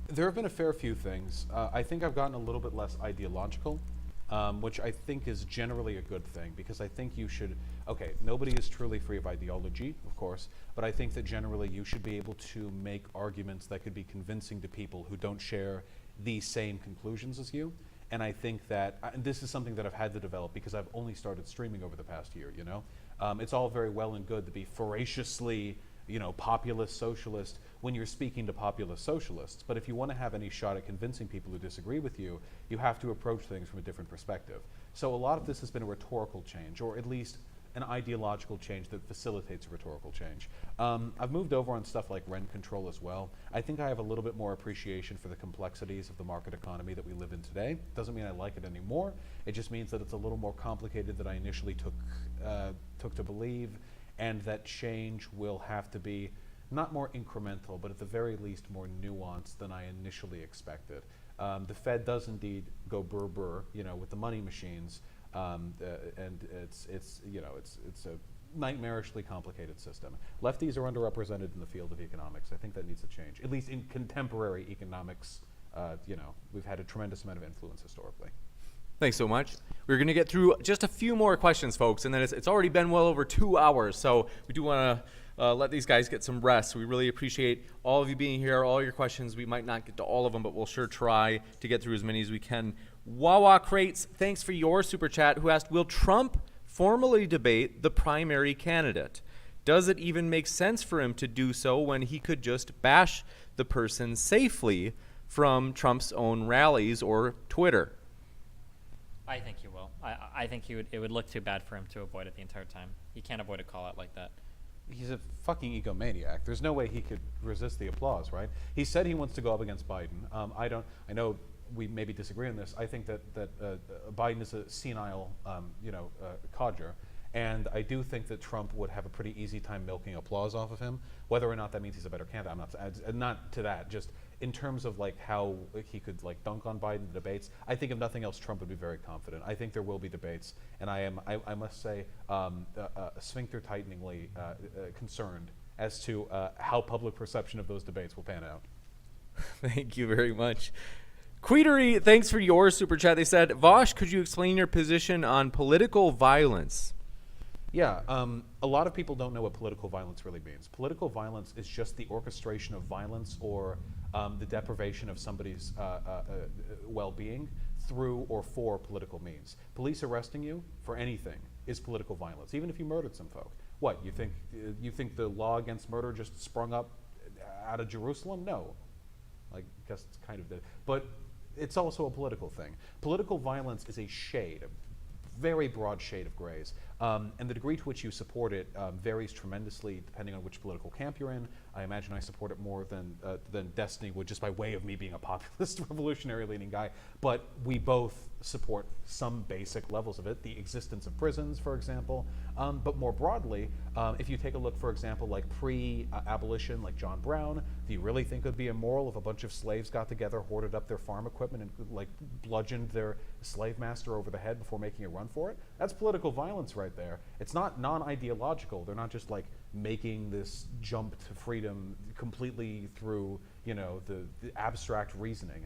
S2: there have been a fair few things. I think I've gotten a little bit less ideological, which I think is generally a good thing, because I think you should, nobody is truly free of ideology, of course, but I think that generally you should be able to make arguments that could be convincing to people who don't share the same conclusions as you. And I think that and this is something that I've had to develop because I've only started streaming over the past year. It's all very well and good to be voraciously, populist socialist when you're speaking to populist socialists. But if you want to have any shot at convincing people who disagree with you, you have to approach things from a different perspective. So a lot of this has been a rhetorical change, or at least an ideological change that facilitates a rhetorical change. I've moved over on stuff like rent control as well. I think I have a little bit more appreciation for the complexities of the market economy that we live in today. Doesn't mean I like it anymore. It just means that it's a little more complicated than I initially took to believe, and that change will have to be not more incremental, but at the very least more nuanced than I initially expected. The Fed does indeed go burr, with the money machines. And it's a nightmarishly complicated system. Lefties are underrepresented in the field of economics. I think that needs to change. At least in contemporary economics, we've had a tremendous amount of influence historically.
S1: Thanks so much. We're going to get through just a few more questions, folks, and then it's already been well over 2 hours, so we do want to let these guys get some rest. We really appreciate all of you being here, all your questions. We might not get to all of them, but we'll sure try to get through as many as we can. Wawa Crates, thanks for your super chat, who asked, will Trump formally debate the primary candidate? Does it even make sense for him to do so when he could just bash the person safely from Trump's own rallies or Twitter?
S3: I think he will. I think it would look too bad for him to avoid it the entire time. He can't avoid a call out like that.
S2: He's a fucking egomaniac. There's no way he could resist the applause, right? He said he wants to go up against Biden. I know we maybe disagree on this. I think that Biden is a senile, codger, and I do think that Trump would have a pretty easy time milking applause off of him. Whether or not that means he's a better candidate, I'm not to that. Just in terms of like how he could like dunk on Biden in the debates, I think if nothing else, Trump would be very confident. I think there will be debates, and I must say, sphincter tighteningly concerned as to how public perception of those debates will pan out.
S1: Thank you very much. Queetery, thanks for your super chat. They said, Vaush, could you explain your position on political violence?
S2: Yeah, a lot of people don't know what political violence really means. Political violence is just the orchestration of violence or the deprivation of somebody's well-being through or for political means. Police arresting you for anything is political violence, even if you murdered some folk. What, you think the law against murder just sprung up out of Jerusalem? No. I guess it's kind of did. But it's also a political thing. Political violence is a shade, a very broad shade of grays. And the degree to which you support it varies tremendously depending on which political camp you're in. I imagine I support it more than Destiny would, just by way of me being a populist revolutionary-leaning guy. But we both support some basic levels of it, the existence of prisons, for example. But more broadly, if you take a look, for example, like pre-abolition, like John Brown, do you really think it would be immoral if a bunch of slaves got together, hoarded up their farm equipment, and like bludgeoned their slave master over the head before making a run for it? That's political violence right there. It's not non-ideological. They're not just like making this jump to freedom completely through, the abstract reasoning.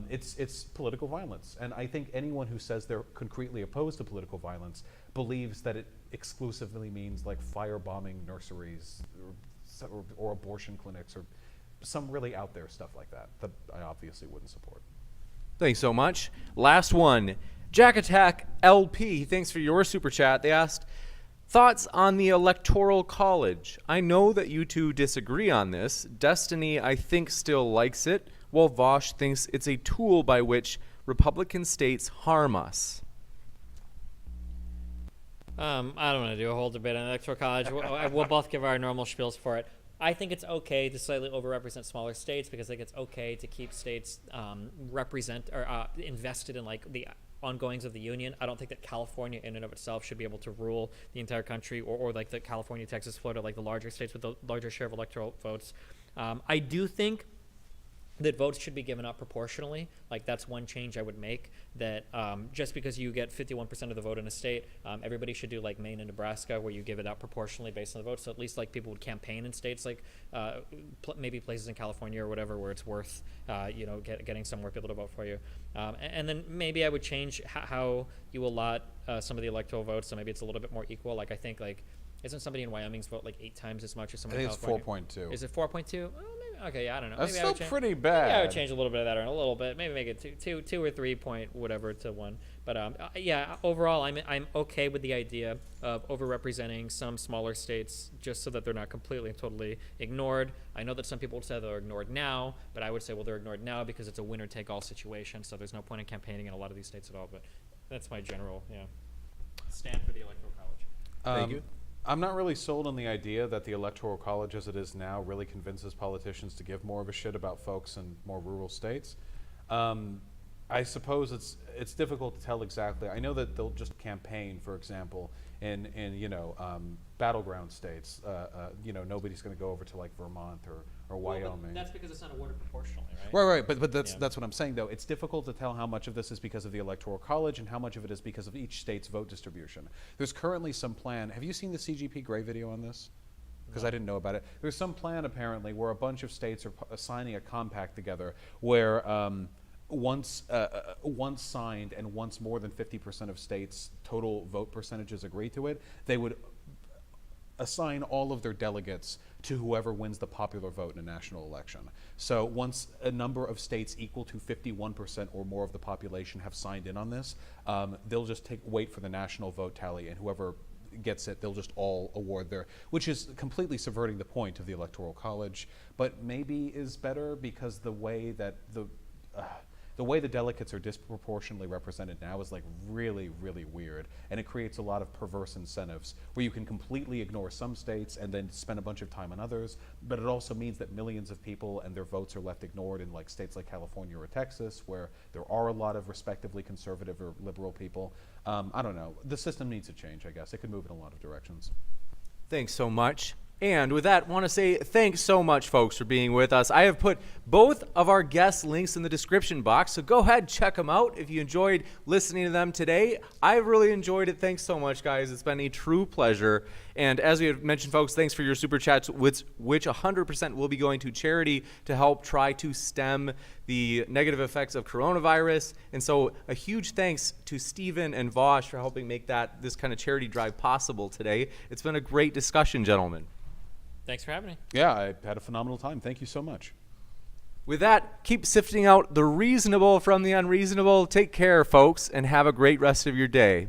S2: It's political violence. And I think anyone who says they're concretely opposed to political violence believes that it exclusively means like firebombing nurseries or abortion clinics or some really out there stuff like that I obviously wouldn't support.
S1: Thanks so much. Last one. Jack Attack LP, thanks for your super chat. They asked, thoughts on the Electoral College? I know that you two disagree on this. Destiny, I think, still likes it, while Vaush thinks it's a tool by which Republican states harm us.
S3: I don't want to do a whole debate on the Electoral College. We'll both give our normal spiels for it. I think it's okay to slightly overrepresent smaller states because I think it's okay to keep states invested in like the ongoings of the union. I don't think that California in and of itself should be able to rule the entire country or like the California, Texas, Florida, like the larger states with the larger share of electoral votes. I do think that votes should be given up proportionally. Like that's one change I would make, that just because you get 51% of the vote in a state, everybody should do like Maine and Nebraska where you give it out proportionally based on the vote. So at least like people would campaign in states like maybe places in California or whatever where it's worth getting some more people to vote for you. And then maybe I would change how you allot some of the electoral votes, so maybe it's a little bit more equal. Like I think like isn't somebody in Wyoming's vote like 8 times as much as somebody in California?
S2: I think it's 4.2.
S3: Is it 4.2? Okay, yeah, I don't know.
S2: That's
S3: Maybe I would
S2: still
S3: change-
S2: pretty
S3: Maybe I would
S2: bad.
S3: change a little bit of that, or a little bit. Maybe make it two or 3 point whatever to 1. But yeah, overall, I'm okay with the idea of overrepresenting some smaller states just so that they're not completely and totally ignored. I know that some people would say they're ignored now, but I would say, well, they're ignored now because it's a winner-take-all situation. So there's no point in campaigning in a lot of these states at all. But that's my general,
S5: Stand for the Electoral College.
S1: Thank you.
S2: I'm not really sold on the idea that the Electoral College as it is now really convinces politicians to give more of a shit about folks in more rural states. I suppose it's difficult to tell exactly. I know that they'll just campaign, for example, in battleground states. Nobody's going to go over to like Vermont or Wyoming.
S3: that's because it's not awarded proportionally, right?
S2: Right. But that's
S3: Yeah.
S2: that's what I'm saying, though. It's difficult to tell how much of this is because of the Electoral College and how much of it is because of each state's vote distribution. There's currently some plan. Have you seen the CGP Grey video on this? Because I didn't know about it. There's some plan apparently where a bunch of states are signing a compact together where once signed and once more than 50% of states' total vote percentages agree to it, they would assign all of their delegates to whoever wins the popular vote in a national election. So once a number of states equal to 51% or more of the population have signed in on this, they'll just wait for the national vote tally, and whoever gets it, they'll just all award their, which is completely subverting the point of the Electoral College, but maybe is better because the way that the way the delegates are disproportionately represented now is like really, really weird, and it creates a lot of perverse incentives where you can completely ignore some states and then spend a bunch of time on others, but it also means that millions of people and their votes are left ignored in like states like California or Texas, where there are a lot of respectively conservative or liberal people. I don't know. The system needs to change, I guess. It could move in a lot of directions.
S1: Thanks so much. And with that, I want to say thanks so much, folks, for being with us. I have put both of our guest links in the description box, so go ahead, check them out if you enjoyed listening to them today. I really enjoyed it. Thanks so much, guys. It's been a true pleasure. And as we have mentioned, folks, thanks for your super chats, which 100% will be going to charity to help try to stem the negative effects of coronavirus. And so a huge thanks to Stephen and Vaush for helping make this kind of charity drive possible today. It's been a great discussion, gentlemen.
S3: Thanks for having me.
S2: Yeah, I had a phenomenal time. Thank you so much.
S1: With that, keep sifting out the reasonable from the unreasonable. Take care, folks, and have a great rest of your day.